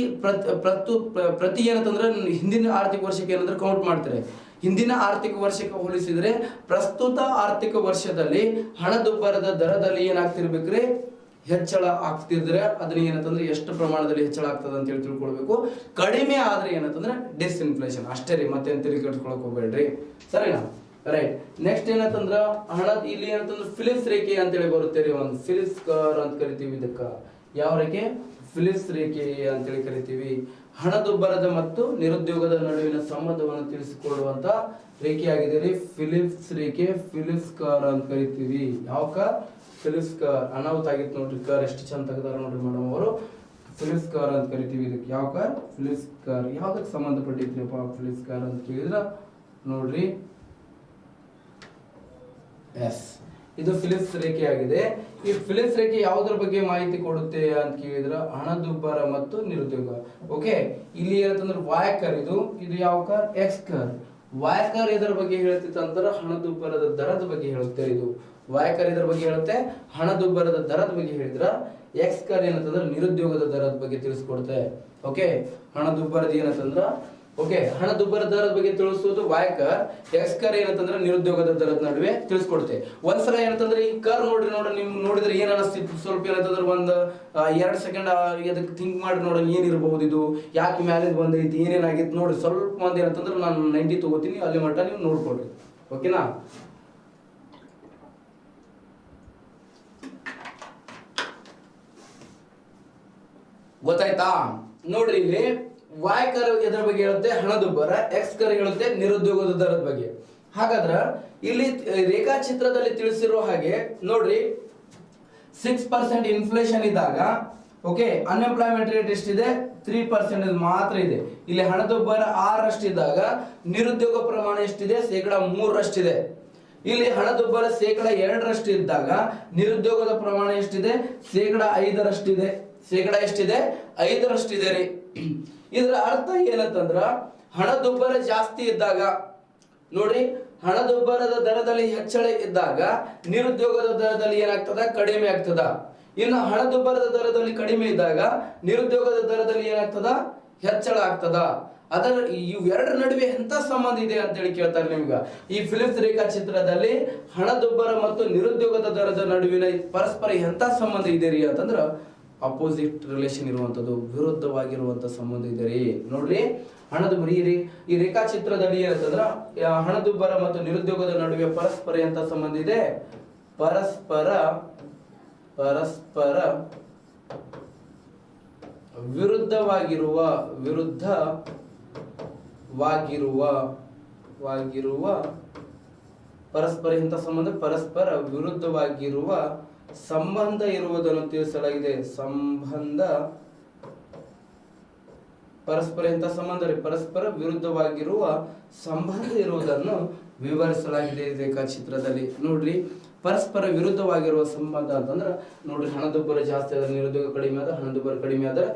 [SPEAKER 3] ಏನಂತಂದ್ರೆ ಹಿಂದಿನ ಆರ್ಥಿಕ ವರ್ಷಕ್ಕೆ ಏನಂದ್ರೆ ಕೌಂಟ್ ಮಾಡ್ತಾರೆ. ಹಿಂದಿನ ಆರ್ಥಿಕ ವರ್ಷಕ್ಕೆ ಹೋಲಿಸಿದರೆ ಪ್ರಸ್ತುತ ಆರ್ಥಿಕ ವರ್ಷದಲ್ಲಿ ಹಣದುಬ್ಬರದ ದರದಲ್ಲಿ ಏನಾಗ್ತಿರ್ಬೇಕ್ರಿ, ಹೆಚ್ಚಳ ಆಗ್ತಿದ್ರೆ ಅದನ್ನ ಏನಂತಂದ್ರೆ ಎಷ್ಟು ಪ್ರಮಾಣದಲ್ಲಿ ಹೆಚ್ಚಳ ಆಗ್ತದೆ ಅಂತ ಹೇಳಿ ತಿಳ್ಕೊಳ್ಬೇಕು. ಕಡಿಮೆ ಆದ್ರೆ ಏನಂತಂದ್ರೆ ಡಿಸ್ಇನ್ಫ್ಲೇಷನ್ ಅಷ್ಟೇ ರೀ, ಮತ್ತೆ ತಲೆ ಕೆಡ್ಸ್ಕೊಳಕ್ ಹೋಗ್ಬೇಡ್ರಿ, ಸರಿನಾ? ರೈಟ್. ನೆಕ್ಸ್ಟ್ ಏನಂತಂದ್ರ ಹಣ ಇಲ್ಲಿ ಏನಂತಂದ್ರೆ ಫಿಲಿಪ್ಸ್ ರೇಖೆ ಅಂತೇಳಿ ಬರುತ್ತೆ ರೀ, ಒಂದು ಫಿಲಿಪ್ಸ್ ಕರ್ ಅಂತ ಕರಿತೀವಿ ಇದಕ್ಕ. ಯಾವ ರೇಖೆ? ಫಿಲಿಪ್ಸ್ ರೇಖೆ ಅಂತೇಳಿ ಕರಿತೀವಿ. ಹಣದುಬ್ಬರದ ಮತ್ತು ನಿರುದ್ಯೋಗದ ನಡುವಿನ ಸಂಬಂಧವನ್ನು ತಿಳಿಸಿಕೊಡುವಂತ ರೇಖೆಯಾಗಿದೆ ರೀ ಫಿಲಿಪ್ಸ್ ರೇಖೆ, ಫಿಲಿಪ್ಸ್ ಕರ್ ಅಂತ ಕರಿತೀವಿ. ಯಾವ ಕರ್? ಫಿಲಿಪ್ಸ್ ಕರ್. ಅನಾಹುತ ಆಗಿತ್ತು ನೋಡ್ರಿ, ಕರ್ ಎಷ್ಟು ಚಂದ ತೆಗೆದಾರ ನೋಡ್ರಿ ಮೇಡಮ್ ಅವರು. ಫಿಲಿಪ್ಸ್ ಕರ್ ಅಂತ ಕರಿತೀವಿ ಇದಕ್ಕೆ. ಯಾವ ಕರ್? ಫಿಲಿಪ್ಸ್ ಕರ್. ಯಾವ್ದಕ್ಕೆ ಸಂಬಂಧಪಟ್ಟಿದ್ರಿಪ್ಪ ಫಿಲಿಪ್ಸ್ ಕರ್ ಅಂತ ಕೇಳಿದ್ರ ನೋಡ್ರಿ, ಎಸ್, ಇದು ಫಿಲಿಪ್ಸ್ ರೇಖೆ ಆಗಿದೆ. ಈ ಫಿಲಿಪ್ಸ್ ರೇಖೆ ಯಾವುದರ ಬಗ್ಗೆ ಮಾಹಿತಿ ಕೊಡುತ್ತೆ ಅಂತ ಕೇಳಿದ್ರ ಹಣದುಬ್ಬರ ಮತ್ತು ನಿರುದ್ಯೋಗ. ಓಕೆ, ಇಲ್ಲಿ ಏನಂತಂದ್ರೆ ವಾಯ್ ಕರ್, ಇದು ಯಾವ ಕರ್? ಎಕ್ಸ್ ಕರ್. ವಾಯ್ ಕರ್ ಇದರ ಬಗ್ಗೆ ಹೇಳ್ತಿತ್ತು ಅಂದ್ರೆ ಹಣದುಬ್ಬರದ ದರದ ಬಗ್ಗೆ ಹೇಳುತ್ತೆ. ಇದು ವಾಯ್ ಕರ್ ಇದರ ಬಗ್ಗೆ ಹೇಳುತ್ತೆ, ಹಣದುಬ್ಬರದ ದರದ ಬಗ್ಗೆ ಹೇಳಿದ್ರ ಎಕ್ಸ್ ಕರ್ ಏನಂತಂದ್ರೆ ನಿರುದ್ಯೋಗದ ದರದ ಬಗ್ಗೆ ತಿಳಿಸ್ಕೊಡುತ್ತೆ. ಓಕೆ, ಹಣದುಬ್ಬರದ ಏನಂತಂದ್ರ ಓಕೆ ಹಣದುಬ್ಬರ ದರದ ಬಗ್ಗೆ ತಿಳಿಸೋದು ವಾಯ್ ಕರ್, ಎಕ್ಸ್ ಕರ್ ಏನಂತಂದ್ರೆ ನಿರುದ್ಯೋಗದ ದರದ ನಡುವೆ ತಿಳಿಸ್ಕೊಡುತ್ತೆ. ಒಂದ್ಸಲ ಏನಂತಂದ್ರೆ ಈ ಕರ್ ನೋಡ್ರಿ ನಿಮ್ ನೋಡಿದ್ರೆ ಏನ್ ಅನಿಸ್ತಿತ್ತು? ಸ್ವಲ್ಪ ಏನಂತಂದ್ರೆ ಒಂದು 2 ಸೆಕೆಂಡ್ ಅದಕ್ಕೆ ಥಿಂಕ್ ಮಾಡಿ ನೋಡೋಣ, ಏನಿರಬಹುದು ಇದು, ಯಾಕೆ ಮ್ಯಾಲಿಂದ ಬಂದೈತಿ, ಏನೇನಾಗಿತ್ತು ನೋಡ್ರಿ. ಸ್ವಲ್ಪ ಮಂದಿ ಏನಂತಂದ್ರೆ ನಾನು 90 ತಗೋತೀನಿ, ಅಲ್ಲಿ ಮಟ್ಟ ನೀವು ನೋಡ್ಕೊಡ್ರಿ. ಓಕೆನಾ? ಗೊತ್ತಾಯ್ತಾ? ನೋಡ್ರಿ, ಇಲ್ಲಿ ವಾಯ್ ಕರ್ ಎದ್ರ ಬಗ್ಗೆ ಹೇಳುತ್ತೆ? ಹಣದುಬ್ಬರ. ಎಕ್ಸ್ ಕರ್ ಹೇಳುತ್ತೆ ನಿರುದ್ಯೋಗದ ದರದ ಬಗ್ಗೆ. ಹಾಗಾದ್ರ ಇಲ್ಲಿ ರೇಖಾಚಿತ್ರದಲ್ಲಿ ತಿಳಿಸಿರೋ ಹಾಗೆ ನೋಡ್ರಿ, 6% ಇನ್ಫ್ಲೇಷನ್ ಇದ್ದಾಗ ಓಕೆ ಅನ್ಎಂಪ್ಲಾಯ್ಮೆಂಟ್ ರೇಟ್ ಎಷ್ಟಿದೆ? 3% ಮಾತ್ರ ಇದೆ. ಇಲ್ಲಿ ಹಣದುಬ್ಬರ 6ರಷ್ಟಿದ್ದಾಗ ನಿರುದ್ಯೋಗ ಪ್ರಮಾಣ ಎಷ್ಟಿದೆ? 3%ರಷ್ಟಿದೆ. ಇಲ್ಲಿ ಹಣದುಬ್ಬರ 2% ಇದ್ದಾಗ ನಿರುದ್ಯೋಗದ ಪ್ರಮಾಣ ಎಷ್ಟಿದೆ? 5%ರಷ್ಟಿದೆ. ಎಷ್ಟಿದೆ? 5%ರಷ್ಟಿದೆ ರೀ. ಇದರ ಅರ್ಥ ಏನಂತಂದ್ರ ಹಣದುಬ್ಬರ ಜಾಸ್ತಿ ಇದ್ದಾಗ ನೋಡ್ರಿ, ಹಣದುಬ್ಬರದ ದರದಲ್ಲಿ ಹೆಚ್ಚಳ ಇದ್ದಾಗ ನಿರುದ್ಯೋಗದ ದರದಲ್ಲಿ ಏನಾಗ್ತದ? ಕಡಿಮೆ ಆಗ್ತದ. ಇನ್ನು ಹಣದುಬ್ಬರದ ದರದಲ್ಲಿ ಕಡಿಮೆ ಇದ್ದಾಗ ನಿರುದ್ಯೋಗದ ದರದಲ್ಲಿ ಏನಾಗ್ತದ? ಹೆಚ್ಚಳ ಆಗ್ತದ. ಅದರ ಇವೆರಡರ ನಡುವೆ ಎಂತ ಸಂಬಂಧ ಇದೆ ಅಂತ ಹೇಳಿ ಕೇಳ್ತಾರೆ ನಿಮ್ಗ. ಈ ಫಿಲಿಪ್ಸ್ ರೇಖಾಚಿತ್ರದಲ್ಲಿ ಹಣದುಬ್ಬರ ಮತ್ತು ನಿರುದ್ಯೋಗದ ದರದ ನಡುವಿನ ಪರಸ್ಪರ ಎಂತ ಸಂಬಂಧ ಇದೆ ರೀ ಅಂತಂದ್ರ ಅಪೋಸಿಟ್ ರಿಲೇಷನ್ ಇರುವಂತದ್ದು, ವಿರುದ್ಧವಾಗಿರುವಂತ ಸಂಬಂಧ ಇದೆ ರೀ. ನೋಡ್ರಿ, ಹಣದುಬ್ಬರ ಈ ರೇಖಾಚಿತ್ರದಲ್ಲಿ ಏನಂತಂದ್ರ ಹಣದುಬ್ಬರ ಮತ್ತು ನಿರುದ್ಯೋಗದ ನಡುವೆ ಪರಸ್ಪರ ಎಂತ ಸಂಬಂಧ ಇದೆ? ಪರಸ್ಪರ ವಿರುದ್ಧವಾಗಿರುವ ಪರಸ್ಪರ ಎಂತ ಸಂಬಂಧ? ಪರಸ್ಪರ ವಿರುದ್ಧವಾಗಿರುವ ಸಂಬಂಧ ಇರುವುದನ್ನು ತಿಳಿಸಲಾಗಿದೆ. ಸಂಬಂಧ ಪರಸ್ಪರ ಎಂತ ಸಂಬಂಧ ರೀ? ಪರಸ್ಪರ ವಿರುದ್ಧವಾಗಿರುವ ಸಂಬಂಧ ಇರುವುದನ್ನು ವಿವರಿಸಲಾಗಿದೆ ರೇಖಾಚಿತ್ರದಲ್ಲಿ. ನೋಡ್ರಿ, ಪರಸ್ಪರ ವಿರುದ್ಧವಾಗಿರುವ ಸಂಬಂಧ ಅಂತಂದ್ರ ನೋಡ್ರಿ, ಹಣದುಬ್ಬರ ಜಾಸ್ತಿ ಆದ್ರೆ ನಿರುದ್ಯೋಗ ಕಡಿಮೆ ಆದ, ಹಣದುಬ್ಬರ ಕಡಿಮೆ ಆದ್ರೆ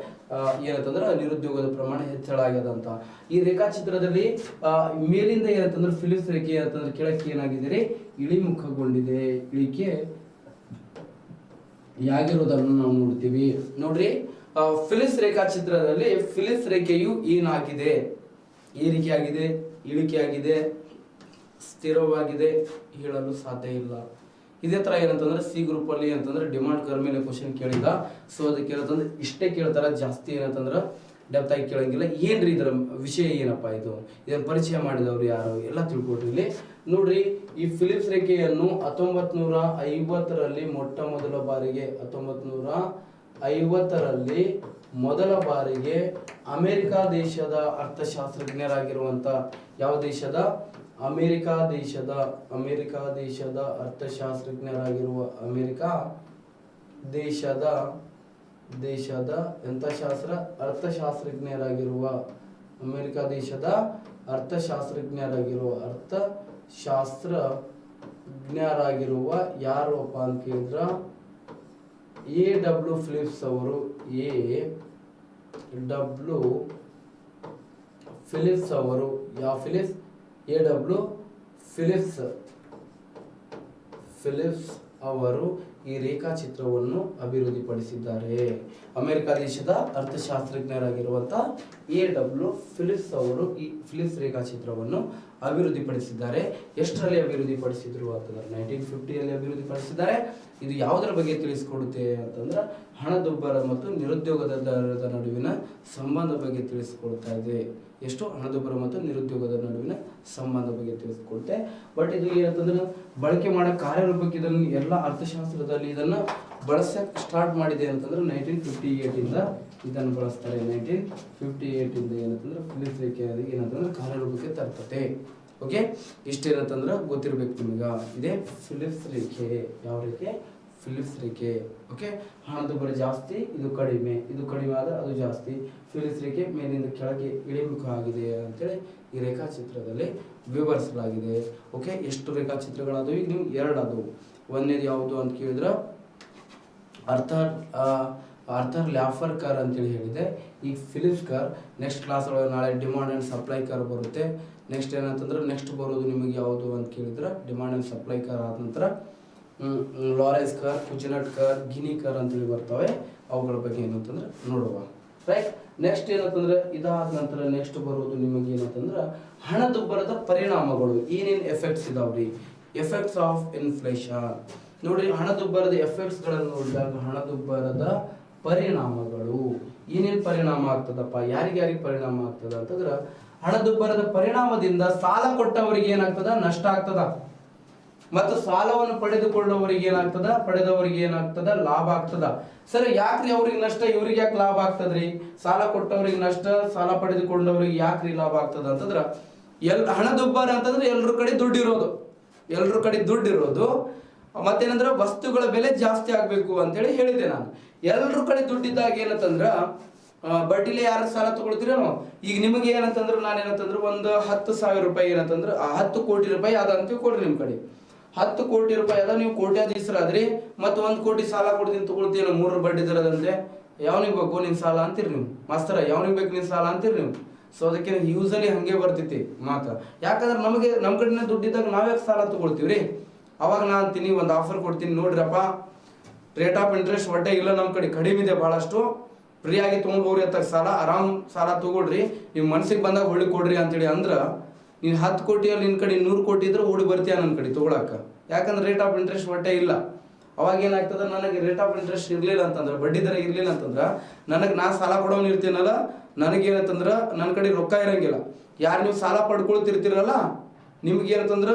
[SPEAKER 3] ಏನಂತಂದ್ರ ನಿರುದ್ಯೋಗದ ಪ್ರಮಾಣ ಹೆಚ್ಚಳ ಆಗ್ಯದ ಅಂತ. ಈ ರೇಖಾಚಿತ್ರದಲ್ಲಿ ಮೇಲಿಂದ ಏನಂತಂದ್ರೆ ಫಿಲಿಪ್ಸ್ ರೇಖೆ ಅಂತಂದ್ರೆ ಕೆಳಕ್ಕೆ ಏನಾಗಿದೆ ರೀ? ಇಳಿಮುಖಗೊಂಡಿದೆ, ಇಳಿಕೆ ಯಾಗಿರೋದನ್ನು ನಾವು ನೋಡ್ತೀವಿ. ನೋಡ್ರಿ, ಫಿಲಿಪ್ಸ್ ರೇಖಾಚಿತ್ರದಲ್ಲಿ ಫಿಲಿಪ್ಸ್ ರೇಖೆಯು ಏನಾಗಿದೆ? ಏರಿಕೆಯಾಗಿದೆ, ಇಳಿಕೆಯಾಗಿದೆ, ಸ್ಥಿರವಾಗಿದೆ ಹೇಳಲು ಸಾಧ್ಯ ಇಲ್ಲ. ಇದೇ ತರ ಏನಂತಂದ್ರೆ ಸಿ ಗ್ರೂಪ್ ಅಲ್ಲಿ ಅಂತಂದ್ರೆ ಡಿಮಾಂಡ್ ಕರ್ ಮೇಲೆ ಕ್ವಶನ್ ಕೇಳಿದ. ಸೊ ಅದಕ್ಕೆ ಏನಂತಂದ್ರೆ ಇಷ್ಟೇ ಕೇಳ್ತಾರ, ಜಾಸ್ತಿ ಏನಂತಂದ್ರ ಡೆಪ್ತ್ ಆಗಿ ಕೇಳಂಗಿಲ್ಲ. ಏನ್ರಿ ಇದರ ವಿಷಯ ಏನಪ್ಪಾ, ಇದನ್ನ ಪರಿಚಯ ಮಾಡಿದವ್ರು ಯಾರು ಎಲ್ಲ ತಿಳ್ಕೊಟ್ರಿ. ಇಲ್ಲಿ ನೋಡ್ರಿ, ಈ ಫಿಲಿಪ್ಸ್ ರೇಖೆಯನ್ನು 1950ರಲ್ಲಿ ಮೊಟ್ಟ ಮೊದಲ ಬಾರಿಗೆ 1950ರಲ್ಲಿ ಮೊದಲ ಬಾರಿಗೆ ಅಮೆರಿಕ ದೇಶದ ಅರ್ಥಶಾಸ್ತ್ರಜ್ಞರಾಗಿರುವಂತ ಯಾವ ದೇಶದ? ಅಮೆರಿಕ ದೇಶದ ಅರ್ಥಶಾಸ್ತ್ರಜ್ಞರಾಗಿರುವ ಅಮೆರಿಕ ದೇಶದ ಅರ್ಥಶಾಸ್ತ್ರಜ್ಞರಾಗಿರುವ ಅಮೆರಿಕ ದೇಶದ ಅರ್ಥಶಾಸ್ತ್ರಜ್ಞರಾಗಿರುವ ಯಾರಪ್ಪ ಅಂತ ಕೇಳಿದ್ರ A.W. ಫಿಲಿಪ್ಸ್ ಅವರು. A.W. ಫಿಲಿಪ್ಸ್ ಅವರು. ಯಾವ ಫಿಲಿಪ್ಸ್? A.W. ಫಿಲಿಪ್ಸ್ ಅವರು ಈ ರೇಖಾಚಿತ್ರವನ್ನು ಅಭಿವೃದ್ಧಿಪಡಿಸಿದ್ದಾರೆ. ಅಮೆರಿಕ ದೇಶದ ಅರ್ಥಶಾಸ್ತ್ರಜ್ಞರಾಗಿರುವಂತಹ A.W. ಫಿಲಿಪ್ಸ್ ಅವರು ಈ ಫಿಲಿಪ್ಸ್ ರೇಖಾಚಿತ್ರವನ್ನು ಅಭಿವೃದ್ಧಿಪಡಿಸಿದ್ದಾರೆ. ಎಷ್ಟರಲ್ಲಿ ಅಭಿವೃದ್ಧಿಪಡಿಸಿದ್ರು ಅಂತಂದ್ರೆ 1950ಯಲ್ಲಿ ಅಭಿವೃದ್ಧಿಪಡಿಸಿದ್ದಾರೆ. ಇದು ಯಾವುದರ ಬಗ್ಗೆ ತಿಳಿಸಿಕೊಡುತ್ತೆ ಅಂತಂದ್ರೆ ಹಣದುಬ್ಬರ ಮತ್ತು ನಿರುದ್ಯೋಗದ ದರದ ನಡುವಿನ ಸಂಬಂಧ ಬಗ್ಗೆ ತಿಳಿಸಿಕೊಡ್ತಾ ಇದೆ. ಎಷ್ಟು ಹಣದುಬ್ಬರ ಮತ್ತು ನಿರುದ್ಯೋಗದ ನಡುವಿನ ಸಂಬಂಧ ಬಗ್ಗೆ ತಿಳಿಸಿಕೊಡುತ್ತೆ. ಬಟ್ ಇದು ಏನಂತಂದ್ರೆ ಬಳಕೆ ಮಾಡೋ ಕಾರ್ಯರೂಪಕ್ಕೆ ಇದನ್ನು ಎಲ್ಲ ಅರ್ಥಶಾಸ್ತ್ರದಲ್ಲಿ ಇದನ್ನು ಬಳಸಕ್ಕೆ ಸ್ಟಾರ್ಟ್ ಮಾಡಿದೆ ಅಂತಂದ್ರೆ 1958 ಇಂದ ಇದನ್ನು ಬಳಸ್ತಾರೆ. 1958 ಇಂದ ಏನಂತಂದ್ರೆ ಫಿಲಿಪ್ಸ್ ರೇಖೆ ಏನಂತಂದ್ರೆ ಕಾರ್ಯರೂಪಕ್ಕೆ ತರ್ತತೆ. ಓಕೆ, ಇಷ್ಟೇನಂತಂದ್ರೆ ಗೊತ್ತಿರ್ಬೇಕು ನಿಮಗೆ. ಇದೇ ಫಿಲಿಪ್ಸ್ ರೇಖೆ. ಯಾವ ರೇಖೆ? ಫಿಲಿಪ್ಸ್ ರೇಖೆ. ಓಕೆ, ಹಣದುಬ್ಬರ ಜಾಸ್ತಿ, ಇದು ಕಡಿಮೆ, ಇದು ಕಡಿಮೆ ಆದ್ರೆ ಅದು ಜಾಸ್ತಿ. ಫಿಲಿಪ್ಸ್ ರೇಖೆ ಮೇಲಿಂದ ಕೆಳಗೆ ಇಳಿಮುಖ ಆಗಿದೆ ಅಂತೇಳಿ ಈ ರೇಖಾಚಿತ್ರದಲ್ಲಿ ವಿವರಿಸಲಾಗಿದೆ. ಓಕೆ, ಎಷ್ಟು ರೇಖಾಚಿತ್ರಗಳಾದವು? ಈಗ ನಿಮ್ಗೆ 2 ಆದವು. ಒಂದೇದು ಯಾವುದು ಅಂತ ಕೇಳಿದ್ರೆ ಆರ್ಥರ್ ಲ್ಯಾಫರ್ ಕರ್ ಅಂತೇಳಿ ಹೇಳಿದೆ. ಈ ಫಿಲಿಪ್ಸ್ ಕರ್ ನೆಕ್ಸ್ಟ್ ಕ್ಲಾಸ್ ಒಳಗೆ ನಾಳೆ ಡಿಮಾಂಡ್ ಆ್ಯಂಡ್ ಸಪ್ಲೈ ಕರ್ ಬರುತ್ತೆ. ನೆಕ್ಸ್ಟ್ ಏನಂತಂದ್ರೆ ನೆಕ್ಸ್ಟ್ ಬರೋದು ನಿಮಗೆ ಯಾವುದು ಅಂತ ಕೇಳಿದ್ರೆ ಡಿಮಾಂಡ್ ಆ್ಯಂಡ್ ಸಪ್ಲೈ ಕರ್ ಆದ ನಂತರ ಲಾರೆನ್ಸ್ ಕರ್, ಕುಜಿನಟ್ ಕರ್, ಗಿನಿ ಕರ್ ಅಂತೇಳಿ ಬರ್ತವೆ. ಅವುಗಳ ಬಗ್ಗೆ ಏನಂತಂದ್ರೆ ನೋಡುವ. ರೈಟ್, ನೆಕ್ಸ್ಟ್ ಏನಂತಂದ್ರೆ ಇದಾದ ನಂತರ ನೆಕ್ಸ್ಟ್ ಬರೋದು ನಿಮಗೆ ಏನಂತಂದ್ರೆ ಹಣದುಬ್ಬರದ ಪರಿಣಾಮಗಳು. ಏನೇನು ಎಫೆಕ್ಟ್ಸ್ ಇದಾವ್ರಿ? Effects of inflation. ನೋಡ್ರಿ, ಹಣದುಬ್ಬರದ ಎಫೆಕ್ಟ್ಸ್ ಗಳನ್ನು ನೋಡಿದಾಗ ಹಣದುಬ್ಬರದ ಪರಿಣಾಮಗಳು ಏನೇನು ಪರಿಣಾಮ ಆಗ್ತದಪ್ಪ, ಯಾರಿಗ್ಯಾರಿಗೆ ಪರಿಣಾಮ ಆಗ್ತದ ಅಂತಂದ್ರೆ ಹಣದುಬ್ಬರದ ಪರಿಣಾಮದಿಂದ ಸಾಲ ಕೊಟ್ಟವರಿಗೆ ಏನಾಗ್ತದ? ನಷ್ಟ ಆಗ್ತದ. ಮತ್ತು ಸಾಲವನ್ನು ಪಡೆದುಕೊಳ್ಳುವವರಿಗೆ ಏನಾಗ್ತದ? ಲಾಭ ಆಗ್ತದ. ಸರ್, ಯಾಕ್ರಿ ಅವ್ರಿಗೆ ನಷ್ಟ, ಇವ್ರಿಗೆ ಯಾಕೆ ಲಾಭ ಆಗ್ತದ್ರಿ? ಸಾಲ ಕೊಟ್ಟವ್ರಿಗೆ ನಷ್ಟ, ಸಾಲ ಪಡೆದುಕೊಂಡವ್ರಿಗೆ ಯಾಕ್ರಿ ಲಾಭ ಆಗ್ತದ ಅಂತಂದ್ರ ಹಣದುಬ್ಬರ ಅಂತಂದ್ರೆ ಎಲ್ರ ಕಡೆ ದುಡ್ಡಿರೋದು ಮತ್ತೇನಂದ್ರೆ ವಸ್ತುಗಳ ಬೆಲೆ ಜಾಸ್ತಿ ಆಗ್ಬೇಕು ಅಂತೇಳಿ ಹೇಳಿದೆ ನಾನು. ಎಲ್ರ ಕಡೆ ದುಡ್ಡಿದ್ದಾಗ ಏನಂತಂದ್ರ ಬಡ್ಡಿಲೆ ಯಾರು ಸಾಲ ತಗೊಳ್ತೀರೇನೋ. ಈಗ ನಿಮಗೆ ಏನಂತಂದ್ರೆ ನಾನು ಏನಂತಂದ್ರೆ ಒಂದು 10,000 ರೂಪಾಯಿ ಏನಂತಂದ್ರೆ 10 ಕೋಟಿ ರೂಪಾಯಿ ಅದಂತ ಕೊಡ್ರಿ. ನಿಮ್ ಕಡೆ 10 ಕೋಟಿ ರೂಪಾಯಿ ಅದ, ನೀವು ಕೋಟ್ಯಾಧೀಶರಾದ್ರಿ. ಮತ್ತೆ 1 ಕೋಟಿ ಸಾಲ ಕೊಡ್ತೀನಿ ತಗೊಳ್ತೀನ 3 ಬಡ್ಡಿ ದರದಂತೆ. ಯಾವನಿಗೆ ಬೇಕು ನಿನ್ ಸಾಲ ಅಂತೀರಿ ನೀವು? ಮಾಸ್ತರ, ಯಾವನಿಗೆ ಬೇಕು ನಿನ್ ಸಾಲ ಅಂತೀರಿ ನೀವು? ಸೊ ಅದಕ್ಕೆ ಯೂಸಲಿ ಹಂಗೆ ಬರ್ತೈತಿ ಮಾತ. ಯಾಕಂದ್ರೆ ನಮಗೆ ನಮ್ಮ ಕಡೆನೇ ದುಡ್ಡಿದ್ದಾಗ ನಾವ್ಯಾಕೆ ಸಾಲ ತಗೊಳ್ತೀವ್ರಿ? ಅವಾಗ ನಾ ಅಂತೀನಿ, ಒಂದು ಆಫರ್ ಕೊಡ್ತೀನಿ ನೋಡ್ರಪ್ಪ, ರೇಟ್ ಆಫ್ ಇಂಟ್ರೆಸ್ಟ್ ಒಟ್ಟೆ ಇಲ್ಲ ನಮ್ಮ ಕಡೆ, ಕಡಿಮೆ ಇದೆ ಬಹಳಷ್ಟು, ಫ್ರೀ ಆಗಿ ತೊಗೊಂಡ್ಬೋರಿ ಅಂತ ಸಾಲ, ಆರಾಮ್ ಸಾಲ ತಗೊಳ್ರಿ, ನೀವು ಮನ್ಸಿಗೆ ಬಂದಾಗ ಹೊಳ್ಳಿ ಕೊಡ್ರಿ ಅಂತೇಳಿ ಅಂದ್ರ ನೀನು 10 ಕೋಟಿಯಲ್ಲಿ ನಿನ್ನ ಕಡೆ 100 ಕೋಟಿ ಇದ್ರೆ ಓಡಿ ಬರ್ತೀಯ ನನ್ನ ಕಡೆ ತಗೊಳಕ. ಯಾಕಂದ್ರೆ ರೇಟ್ ಆಫ್ ಇಂಟ್ರೆಸ್ಟ್ ಒಟ್ಟೆ ಇಲ್ಲ. ಅವಾಗ ಏನಾಗ್ತದ, ನನಗೆ ರೇಟ್ ಆಫ್ ಇಂಟ್ರೆಸ್ಟ್ ಇರ್ಲಿಲ್ಲ ಅಂತಂದ್ರೆ, ಬಡ್ಡಿ ದರ ಇರ್ಲಿಲ್ಲ ಅಂತಂದ್ರ ನನಗೆ ನಾ ಸಾಲ ಕೊಡೋನ್ ಇರ್ತೀನಲ್ಲ, ನನಗೇನಂತಂದ್ರ ನನ್ನ ಕಡೆ ರೊಕ್ಕ ಇರಂಗಿಲ್ಲ. ಯಾರು ನೀವು ಸಾಲ ಪಡ್ಕೊಳ್ತಿರ್ತೀರಲ್ಲ, ನಿಮ್ಗೆ ಏನಂತಂದ್ರ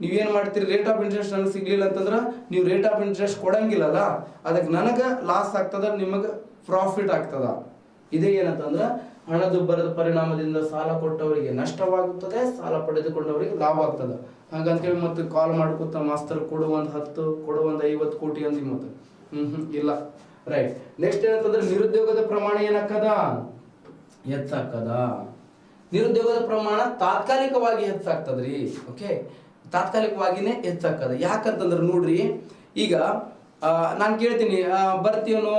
[SPEAKER 3] ನೀವೇನ್ ಮಾಡ್ತೀರಿ, ರೇಟ್ ಆಫ್ ಇಂಟ್ರೆಸ್ಟ್ ನನಗೆ ಸಿಗ್ಲಿಲ್ಲ ಅಂತಂದ್ರ ನೀವು ರೇಟ್ ಆಫ್ ಇಂಟ್ರೆಸ್ಟ್ ಕೊಡಂಗಿಲ್ಲಲ್ಲ, ಅದಕ್ಕೆ ನನಗೆ ಲಾಸ್ ಆಗ್ತದ, ನಿಮಗೆ ಪ್ರಾಫಿಟ್ ಆಗ್ತದ. ಇದೇ ಏನಂತಂದ್ರ ಹಣದುಬ್ಬರದ ಪರಿಣಾಮದಿಂದ ಸಾಲ ಕೊಟ್ಟವರಿಗೆ ನಷ್ಟವಾಗುತ್ತದೆ, ಸಾಲ ಪಡೆದುಕೊಂಡವರಿಗೆ ಲಾಭ ಆಗ್ತದ. ಹಾಗಂತೇಳಿ ಮತ್ತೆ ಕಾಲ್ ಮಾಡ್ಕೊತ ಮಾಸ್ತರ್ ಕೊಡು ಒಂದು 10 ಕೊಡು ಒಂದು 50 ಕೋಟಿ ಅಂದಿ ಮತ್ತೆ ಇಲ್ಲ. ರೈಟ್, ನೆಕ್ಸ್ಟ್ ಏನಂತಂದ್ರೆ ನಿರುದ್ಯೋಗದ ಪ್ರಮಾಣ ಏನಾಗ್ತದ? ಹೆಚ್ಚಾಗ್ತದ. ನಿರುದ್ಯೋಗದ ಪ್ರಮಾಣ ತಾತ್ಕಾಲಿಕವಾಗಿ ಹೆಚ್ಚಾಗ್ತದ್ರಿ. ಓಕೆ, ತಾತ್ಕಾಲಿಕವಾಗಿನೇ ಹೆಚ್ಚಾಗ್ತದ. ಯಾಕಂತಂದ್ರೆ ನೋಡ್ರಿ, ಈಗ ನಾನು ಕೇಳ್ತೀನಿ, ಬರ್ತೀಯನೋ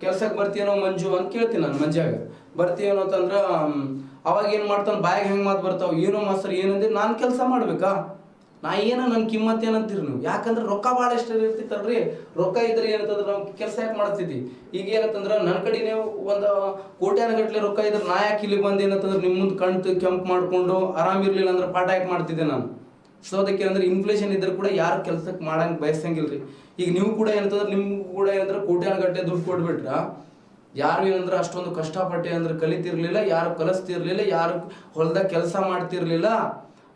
[SPEAKER 3] ಕೆಲ್ಸಕ್ಕೆ ಬರ್ತೀಯನೋ ಮಂಜು ಅಂತ ಕೇಳ್ತೀನಿ ನಾನು. ಮಂಜಾಗ ಬರ್ತೀಯನೋ ಅಂತಂದ್ರ ಅವಾಗ ಏನ್ ಮಾಡ್ತಾನ, ಬಾಯಾಗ ಹೆಂಗ್ ಮಾತು ಬರ್ತಾವ, ಏನೋ ಮಾಸ್ತರ್ ಏನಂದ್ರೆ ನಾನು ಕೆಲಸ ಮಾಡ್ಬೇಕಾ, ನಾ ಏನೋ ನನ್ನ ಕಿಮ್ಮತ್ ಏನಂತೀರಿ ನೀವು? ಯಾಕಂದ್ರೆ ರೊಕ್ಕ ಭಾಳ ಎಷ್ಟು ಇರ್ತಿತ್ತಲ್ರಿ. ರೊಕ್ಕ ಇದ್ರೆ ಏನಂತಂದ್ರೆ ನಾವು ಕೆಲಸ ಯಾಕೆ ಮಾಡ್ತಿದ್ವಿ. ಈಗ ಏನಂತಂದ್ರೆ ನನ್ನ ಕಡೆನೇ ಒಂದು ಕೋಟ್ಯಾನಗಟ್ಲೆ ರೊಕ್ಕ ಇದ್ರೆ ನಾ ಯಾಕೆ ಇಲ್ಲಿ ಬಂದು ಏನಂತಂದ್ರೆ ನಿಮ್ಮ ಮುಂದೆ ಕಣ್ತು ಕೆಂಪು ಮಾಡ್ಕೊಂಡು ಆರಾಮಿರ್ಲಿಲ್ಲ ಅಂದ್ರೆ ಪಾಠ ಯಾಕೆ ಮಾಡ್ತಿದ್ದೆ ನಾನು. ಸೊ ಅದಕ್ಕೆ ಏನಂದ್ರೆ ಇನ್ಫ್ಲೇಷನ್ ಇದ್ರೆ ಕೂಡ ಯಾರು ಕೆಲ್ಸಕ್ಕೆ ಮಾಡಂಗೆ ಬಯಸಂಗಿಲ್ರಿ. ಈಗ ನೀವು ಕೂಡ ಏನಂತಂದ್ರೆ ನಿಮ್ಗೂ ಕೂಡ ಏನಂದ್ರೆ ಕೋಟ್ಯಾನಗಟ್ಟಲೆ ದುಡ್ಡು ಕೊಟ್ಬಿಟ್ರ ಯಾರು ಏನಂದ್ರೆ ಅಷ್ಟೊಂದು ಕಷ್ಟಪಟ್ಟೆ ಅಂದ್ರೆ ಕಲಿತಿರ್ಲಿಲ್ಲ, ಯಾರು ಕಲಿಸ್ತಿರ್ಲಿಲ್ಲ, ಯಾರು ಹೊಲದಾಗ ಕೆಲಸ ಮಾಡ್ತಿರ್ಲಿಲ್ಲ,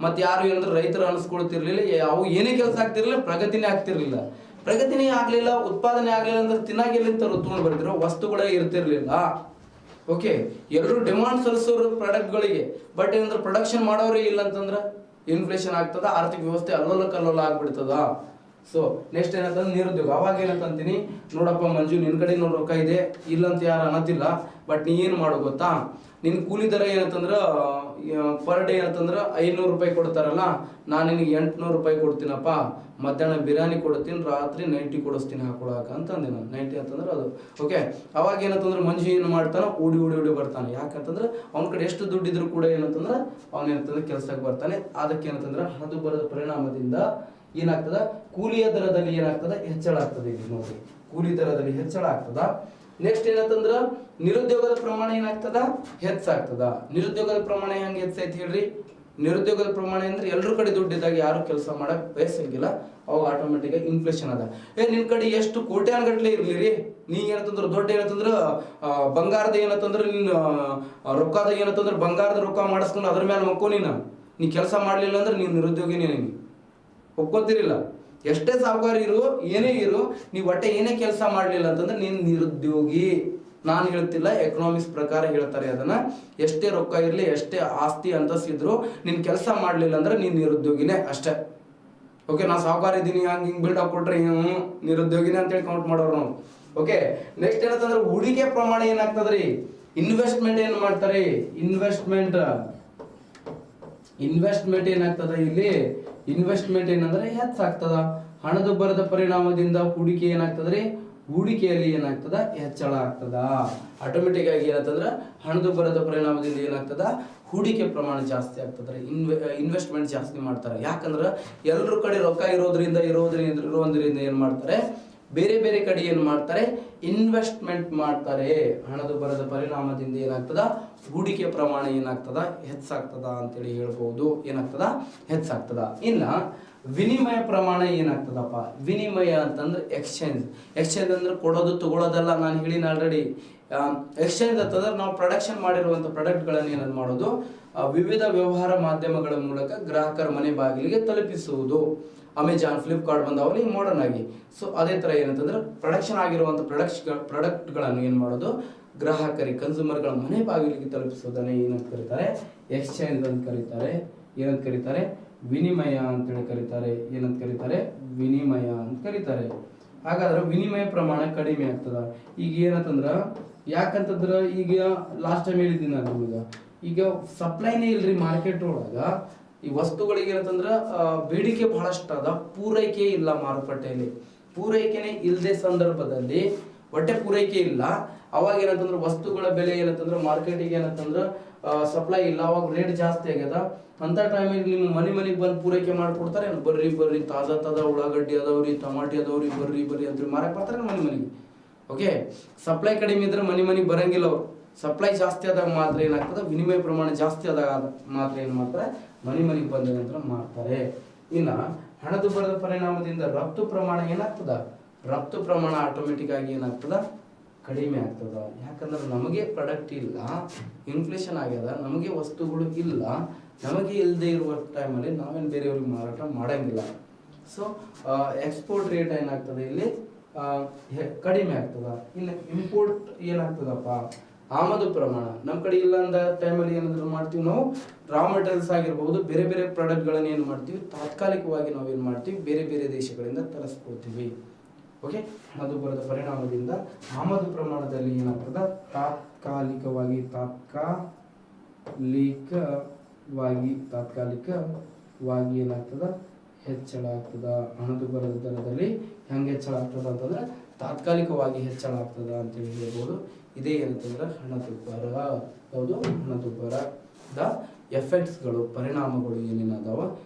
[SPEAKER 3] ಮತ್ತೆ ಯಾರು ಏನಂದ್ರೆ ರೈತರು ಅನಿಸ್ಕೊಳ್ತಿರ್ಲಿಲ್ಲ, ಯಾವ ಏನೇ ಕೆಲಸ ಆಗ್ತಿರ್ಲಿಲ್ಲ, ಪ್ರಗತಿನೇ ಆಗ್ತಿರ್ಲಿಲ್ಲ. ಪ್ರಗತಿನೇ ಆಗ್ಲಿಲ್ಲ, ಉತ್ಪಾದನೆ ಆಗ್ಲಿಲ್ಲ ಅಂದ್ರೆ ತಿನ್ನಾಗಿಲ್ಲಿಂತ ತೊಗೊಂಡು ಬರ್ತಿರೋ ವಸ್ತುಗಳೇ ಇರ್ತಿರ್ಲಿಲ್ಲ. ಓಕೆ, ಎಲ್ಲರೂ ಡಿಮಾಂಡ್ ಸಲ್ಲಿಸೋರು ಪ್ರಾಡಕ್ಟ್ಗಳಿಗೆ, ಬಟ್ ಏನಂದ್ರೆ ಪ್ರೊಡಕ್ಷನ್ ಮಾಡೋರೇ ಇಲ್ಲ ಅಂತಂದ್ರೆ ಇನ್ಫ್ಲೇಷನ್ ಆಗ್ತದ, ಆರ್ಥಿಕ ವ್ಯವಸ್ಥೆ ಅಲ್ಲೋಲ ಕಲ್ಲೋಲ ಆಗ್ಬಿಡ್ತದ. ಸೊ ನೆಕ್ಸ್ಟ್ ಏನಂತಂದ್ರೆ ನಿರುದ್ಯೋಗ. ಅವಾಗ ಏನಂತೀನಿ, ನೋಡಪ್ಪ ಮಂಜು, ನಿನ್ ಕಡೆ ನೋಡ್ ರೊಕ್ಕ ಇದೆ, ಇಲ್ಲಂತ ಯಾರು ಅನ್ನತಿಲ್ಲ, ಬಟ್ ನೀ ಏನು ಮಾಡೋ ಗೊತ್ತಾ, ನಿನ್ ಕೂಲಿ ದರ ಏನಂತಂದ್ರ ಪರ್ ಡೇ ಏನಂತಂದ್ರ 500 ರೂಪಾಯಿ ಕೊಡ್ತಾರಲ್ಲ, ನಾನು ನಿನಗೆ 800 ರೂಪಾಯಿ ಕೊಡ್ತೀನಪ್ಪ, ಮಧ್ಯಾಹ್ನ ಬಿರಿಯಾನಿ ಕೊಡ್ತೀನಿ, ರಾತ್ರಿ ನೈಟಿ ಕೊಡಿಸ್ತೀನಿ ಹಾಕೊಳಕ ಅಂತಂದೆ ನಾನು. ನೈಟಿ ಅಂತಂದ್ರೆ ಅದು. ಓಕೆ, ಅವಾಗ ಏನಂತಂದ್ರೆ ಮಂಜು ಏನು ಮಾಡ್ತಾನ, ಓಡಿ ಬರ್ತಾನೆ. ಯಾಕಂತಂದ್ರೆ ಅವ್ನ ಕಡೆ ಎಷ್ಟು ದುಡ್ಡಿದ್ರು ಕೂಡ ಏನಂತಂದ್ರೆ ಅವ್ನ ಏನಂತಂದ್ರೆ ಕೆಲ್ಸಕ್ಕೆ ಬರ್ತಾನೆ. ಅದಕ್ಕೆ ಏನಂತಂದ್ರೆ ಹಣದುಬ್ಬರದ ಪರಿಣಾಮದಿಂದ ಏನಾಗ್ತದ, ಕೂಲಿಯ ದರದಲ್ಲಿ ಏನಾಗ್ತದ, ಹೆಚ್ಚಳ ಆಗ್ತದೆ. ಇಲ್ಲಿ ನೋಡಿ, ಕೂಲಿ ದರದಲ್ಲಿ ಹೆಚ್ಚಳ ಆಗ್ತದ. ನೆಕ್ಸ್ಟ್ ಏನಂತಂದ್ರ ನಿರುದ್ಯೋಗದ ಪ್ರಮಾಣ ಏನಾಗ್ತದ, ಹೆಚ್ಚಾಗ್ತದ. ನಿರುದ್ಯೋಗದ ಪ್ರಮಾಣ ಹೆಂಗೆ ಹೆಚ್ಚೈತಿ ಹೇಳ್ರಿ? ನಿರುದ್ಯೋಗದ ಪ್ರಮಾಣ ಅಂದ್ರೆ ಎಲ್ರ ಕಡೆ ದುಡ್ಡಿದ್ದಾಗ ಯಾರು ಕೆಲಸ ಮಾಡಕ್ ಬಯಸಂಗಿಲ್ಲ, ಅವಾಗ ಆಟೋಮೆಟಿಕ್ ಆಗಿ ಇನ್ಫ್ಲೇಷನ್ ಅದ. ನಿನ್ ಕಡೆ ಎಷ್ಟು ಕೋಟ್ಯಾನ್ ಗಟ್ಲೆ ಇರ್ಲಿ ರೀ, ನೀ ಏನಂತಂದ್ರ ದೊಡ್ಡ ಏನಂತಂದ್ರ ಬಂಗಾರದ ಏನಂತಂದ್ರ ನಿನ್ ರೊಕ್ಕದ ಏನಂತಂದ್ರ ಬಂಗಾರದ ರೊಕ್ಕ ಮಾಡಿಸ್ಕೊಂಡು ಅದ್ರ ಮೇಲೆ ಮಕ್ಕೋ ನೀ ಕೆಲಸ ಮಾಡ್ಲಿಲ್ಲ ಅಂದ್ರೆ ನೀನ್ ನಿರುದ್ಯೋಗಿನೇ. ಒಪ್ಕೋತಿರಿಲ್ಲ? ಎಷ್ಟೇ ಸಾಹುಕಾರ ಇರು, ಏನೇ ಇರು, ನೀವು ಒಟ್ಟೆ ಏನೇ ಕೆಲಸ ಮಾಡ್ಲಿಲ್ಲ ಅಂತಂದ್ರೆ ನೀನ್ ನಿರುದ್ಯೋಗಿ. ನಾನು ಹೇಳ್ತಿಲ್ಲ, ಎಕನಾಮಿಕ್ಸ್ ಪ್ರಕಾರ ಹೇಳ್ತಾರೆ ಅದನ್ನ. ಎಷ್ಟೇ ರೊಕ್ಕ ಇರ್ಲಿ, ಎಷ್ಟೇ ಆಸ್ತಿ ಅಂತಸ್ತಿದ್ರು, ನೀನ್ ಕೆಲಸ ಮಾಡ್ಲಿಲ್ಲ ಅಂದ್ರೆ ನೀನ್ ನಿರುದ್ಯೋಗಿನೇ ಅಷ್ಟೇ. ಓಕೆ, ನಾ ಸಾಹುಕಾರ ಇದ್ದೀನಿ ಹಿಂಗ್ ಬಿಲ್ಡ್ ಕೊಟ್ರೆ ನಿರುದ್ಯೋಗಿನೇ ಅಂತೇಳಿ ಕೌಂಟ್ ಮಾಡೋರು ನಾವು. ಓಕೆ, ನೆಕ್ಸ್ಟ್ ಏನಂತಂದ್ರೆ ಹೂಡಿಕೆ ಪ್ರಮಾಣ ಏನಾಗ್ತದ್ರಿ? ಇನ್ವೆಸ್ಟ್ಮೆಂಟ್ ಏನ್ ಮಾಡ್ತಾರೆ? ಇನ್ವೆಸ್ಟ್ಮೆಂಟ್ ಏನಾಗ್ತದ ಇಲ್ಲಿ? ಇನ್ವೆಸ್ಟ್ಮೆಂಟ್ ಏನಂದ್ರೆ ಹೆಚ್ಚಾಗ್ತದ. ಹಣದುಬ್ಬರದ ಪರಿಣಾಮದಿಂದ ಹೂಡಿಕೆ ಏನಾಗ್ತದ್ರಿ? ಹೂಡಿಕೆಯಲ್ಲಿ ಏನಾಗ್ತದ, ಹೆಚ್ಚಳ ಆಗ್ತದ. ಆಟೋಮೆಟಿಕ್ ಆಗಿ ಏನಂತಂದ್ರ ಹಣದುಬ್ಬರದ ಪರಿಣಾಮದಿಂದ ಏನಾಗ್ತದ, ಹೂಡಿಕೆ ಪ್ರಮಾಣ ಜಾಸ್ತಿ ಆಗ್ತದೆ. ಇನ್ವೆಸ್ಟ್ಮೆಂಟ್ ಜಾಸ್ತಿ ಮಾಡ್ತಾರೆ. ಯಾಕಂದ್ರ ಎಲ್ರ ಕಡೆ ರೊಕ್ಕ ಇರೋದ್ರಿಂದ ಏನ್ ಮಾಡ್ತಾರೆ, ಬೇರೆ ಬೇರೆ ಕಡೆ ಏನ್ ಮಾಡ್ತಾರೆ, ಇನ್ವೆಸ್ಟ್ಮೆಂಟ್ ಮಾಡ್ತಾರೆ. ಹಣದುಬ್ಬರದ ಪರಿಣಾಮದಿಂದ ಏನಾಗ್ತದ, ಹೂಡಿಕೆ ಪ್ರಮಾಣ ಏನಾಗ್ತದ, ಹೆಚ್ಚಾಗ್ತದ ಅಂತೇಳಿ ಹೇಳ್ಬಹುದು. ಏನಾಗ್ತದ, ಹೆಚ್ಚಾಗ್ತದ. ಇನ್ನ ವಿನಿಮಯ ಪ್ರಮಾಣ ಏನಾಗ್ತದಪ್ಪ? ವಿನಿಮಯ ಅಂತಂದ್ರೆ ಎಕ್ಸ್ಚೇಂಜ್ ಅಂದ್ರೆ ಕೊಡೋದು ತಗೊಳ್ಳೋದಲ್ಲ. ನಾನು ಹೇಳಿನ ಆಲ್ರೆಡಿ. ಎಕ್ಸ್ಚೇಂಜ್ ಅಂತಂದ್ರೆ ನಾವು ಪ್ರೊಡಕ್ಷನ್ ಮಾಡಿರುವಂತ ಪ್ರಾಡಕ್ಟ್ಗಳನ್ನು ಏನಾದ್ರು ಮಾಡೋದು, ವಿವಿಧ ವ್ಯವಹಾರ ಮಾಧ್ಯಮಗಳ ಮೂಲಕ ಗ್ರಾಹಕರ ಮನೆ ಬಾಗಿಲಿಗೆ ತಲುಪಿಸುವುದು. ಅಮೆಜಾನ್, ಫ್ಲಿಪ್ಕಾರ್ಟ್ ಬಂದಾವಲ್ಲಿ ಮಾಡರ್ನ್ ಆಗಿ. ಸೊ ಅದೇ ತರ ಏನಂತಂದ್ರೆ ಪ್ರೊಡಕ್ಷನ್ ಆಗಿರುವಂತ ಪ್ರಾಡಕ್ಟ್ಗಳನ್ನು ಏನ್ ಮಾಡೋದು, ಗ್ರಾಹಕರಿಗೆ, ಕನ್ಸ್ಯೂಮರ್ಗಳ ಮನೆ ಬಾಗಿಲಿಗೆ ತಲುಪಿಸೋದನ್ನ ಏನಂತ ಕರೀತಾರೆ? ಎಕ್ಸ್ಚೇಂಜ್ ಅಂತ ಕರೀತಾರೆ. ಏನಂತ ಕರೀತಾರೆ? ವಿನಿಮಯ ಅಂತೇಳಿ ಕರೀತಾರೆ. ಏನಂತ ಕರೀತಾರೆ? ವಿನಿಮಯ ಅಂತ ಕರೀತಾರೆ. ಹಾಗಾದ್ರೆ ವಿನಿಮಯ ಪ್ರಮಾಣ ಕಡಿಮೆ ಆಗ್ತದ. ಈಗ ಏನಂತಂದ್ರ, ಯಾಕಂತಂದ್ರ ಈಗ ಲಾಸ್ಟ್ ಟೈಮ್ ಹೇಳಿದ್ದೀನಿ ನಾನು ನಿಮ್ಗೆ, ಈಗ ಸಪ್ಲೈನೇ ಇಲ್ರಿ ಮಾರ್ಕೆಟ್ ಒಳಗ. ಈ ವಸ್ತುಗಳಿಗೆ ಏನಂತಂದ್ರ ಬೇಡಿಕೆ ಬಹಳಷ್ಟು ಅದ, ಪೂರೈಕೆ ಇಲ್ಲ ಮಾರುಕಟ್ಟೆಯಲ್ಲಿ. ಪೂರೈಕೆನೇ ಇಲ್ಲದೆ ಸಂದರ್ಭದಲ್ಲಿ, ಹೊಟ್ಟೆ ಪೂರೈಕೆ ಇಲ್ಲ, ಅವಾಗ ಏನಂತಂದ್ರ ವಸ್ತುಗಳ ಬೆಲೆ ಏನಂತಂದ್ರ ಮಾರ್ಕೆಟಿಗೆ ಏನಂತಂದ್ರ ಸಪ್ಲೈ ಇಲ್ಲ, ಅವಾಗ ರೇಟ್ ಜಾಸ್ತಿ ಆಗ್ಯದ. ಅಂತ ಟೈಮಿಗೆ ನಿಮ್ಮ ಮನೆಗೆ ಬಂದು ಪೂರೈಕೆ ಮಾಡ್ಕೊಡ್ತಾರೆ. ಬರ್ರಿ ತಾಜಾ ಉಳ್ಳಾಗಡ್ಡಿ ಅದಾವ್ರಿ, ಟಮಾಟಿ ಅದಾವ್ರಿ, ಬರ್ರಿ ಅಂತ ಮಾರಕ್ ಬರ್ತಾರೆ ಮನೆಗೆ. ಓಕೆ, ಸಪ್ಲೈ ಕಡಿಮೆ ಇದ್ರೆ ಮನೆಗೆ ಬರಂಗಿಲ್ಲ ಅವ್ರು. ಸಪ್ಲೈ ಜಾಸ್ತಿ ಆದಾಗ ಮಾತ್ರ ಏನಾಗ್ತದೆ, ವಿನಿಮಯ ಪ್ರಮಾಣ ಜಾಸ್ತಿ ಆದಾಗ ಮಾತ್ರ ಏನ್ ಮಾಡ್ತಾರೆ, ಮನೆಗೆ ಬಂದ ನಂತರ ಮಾಡ್ತಾರೆ. ಇನ್ನ ಹಣದುಬ್ಬರದ ಪರಿಣಾಮದಿಂದ ರಫ್ತು ಪ್ರಮಾಣ ಏನಾಗ್ತದ? ರಫ್ತು ಪ್ರಮಾಣ ಆಟೋಮೆಟಿಕ್ ಆಗಿ ಏನಾಗ್ತದ, ಕಡಿಮೆ ಆಗ್ತದ. ಯಾಕಂದ್ರೆ ನಮಗೆ ಪ್ರಾಡಕ್ಟ್ ಇಲ್ಲ, ಇನ್ಫ್ಲೇಷನ್ ಆಗ್ಯದ, ನಮಗೆ ವಸ್ತುಗಳು ಇಲ್ಲ. ನಮಗೆ ಇಲ್ಲದೆ ಇರುವ ಟೈಮಲ್ಲಿ ನಾವೇನು ಬೇರೆಯವ್ರಿಗೆ ಮಾರಾಟ ಮಾಡಂಗಿಲ್ಲ. ಸೊ ಎಕ್ಸ್ಪೋರ್ಟ್ ರೇಟ್ ಏನಾಗ್ತದೆ ಇಲ್ಲಿ ಕಡಿಮೆ ಆಗ್ತದ. ಇನ್ನು ಇಂಪೋರ್ಟ್ ಏನಾಗ್ತದಪ್ಪ, ಆಮದು ಪ್ರಮಾಣ ನಮ್ಮ ಕಡೆ ಇಲ್ಲ ಅಂದ ಟೈಮಲ್ಲಿ ಏನಾದ್ರು ಮಾಡ್ತೀವಿ ನಾವು, ರಾ ಮೆಟೀರಿಯಲ್ಸ್ ಆಗಿರ್ಬೋದು, ಬೇರೆ ಬೇರೆ ಪ್ರಾಡಕ್ಟ್ಗಳನ್ನ ಏನು ಮಾಡ್ತೀವಿ, ತಾತ್ಕಾಲಿಕವಾಗಿ ನಾವು ಏನು ಮಾಡ್ತೀವಿ, ಬೇರೆ ಬೇರೆ ದೇಶಗಳಿಂದ ತರಿಸ್ಕೊಳ್ತೀವಿ. ಓಕೆ, ಹಣದುಬ್ಬರದ ಪರಿಣಾಮದಿಂದ ಆಮದು ಪ್ರಮಾಣದಲ್ಲಿ ಏನಾಗ್ತದ, ತಾತ್ಕಾಲಿಕವಾಗಿ ಏನಾಗ್ತದ, ಹೆಚ್ಚಳ ಆಗ್ತದ. ಹಣದುಬ್ಬರದ ದರದಲ್ಲಿ ಹೆಂಗೆ ಹೆಚ್ಚಳ ಆಗ್ತದ ಅಂತಂದ್ರೆ ತಾತ್ಕಾಲಿಕವಾಗಿ ಹೆಚ್ಚಳ ಆಗ್ತದ ಅಂತೇಳಿ ಹೇಳ್ಬೋದು. ಇದೇ ಏನಂತಂದ್ರೆ ಹಣದುಬ್ಬರ. ಯಾವುದು? ಹಣದುಬ್ಬರದ ಎಫೆಕ್ಟ್ಸ್ಗಳು, ಪರಿಣಾಮಗಳು ಏನೇನದಾವ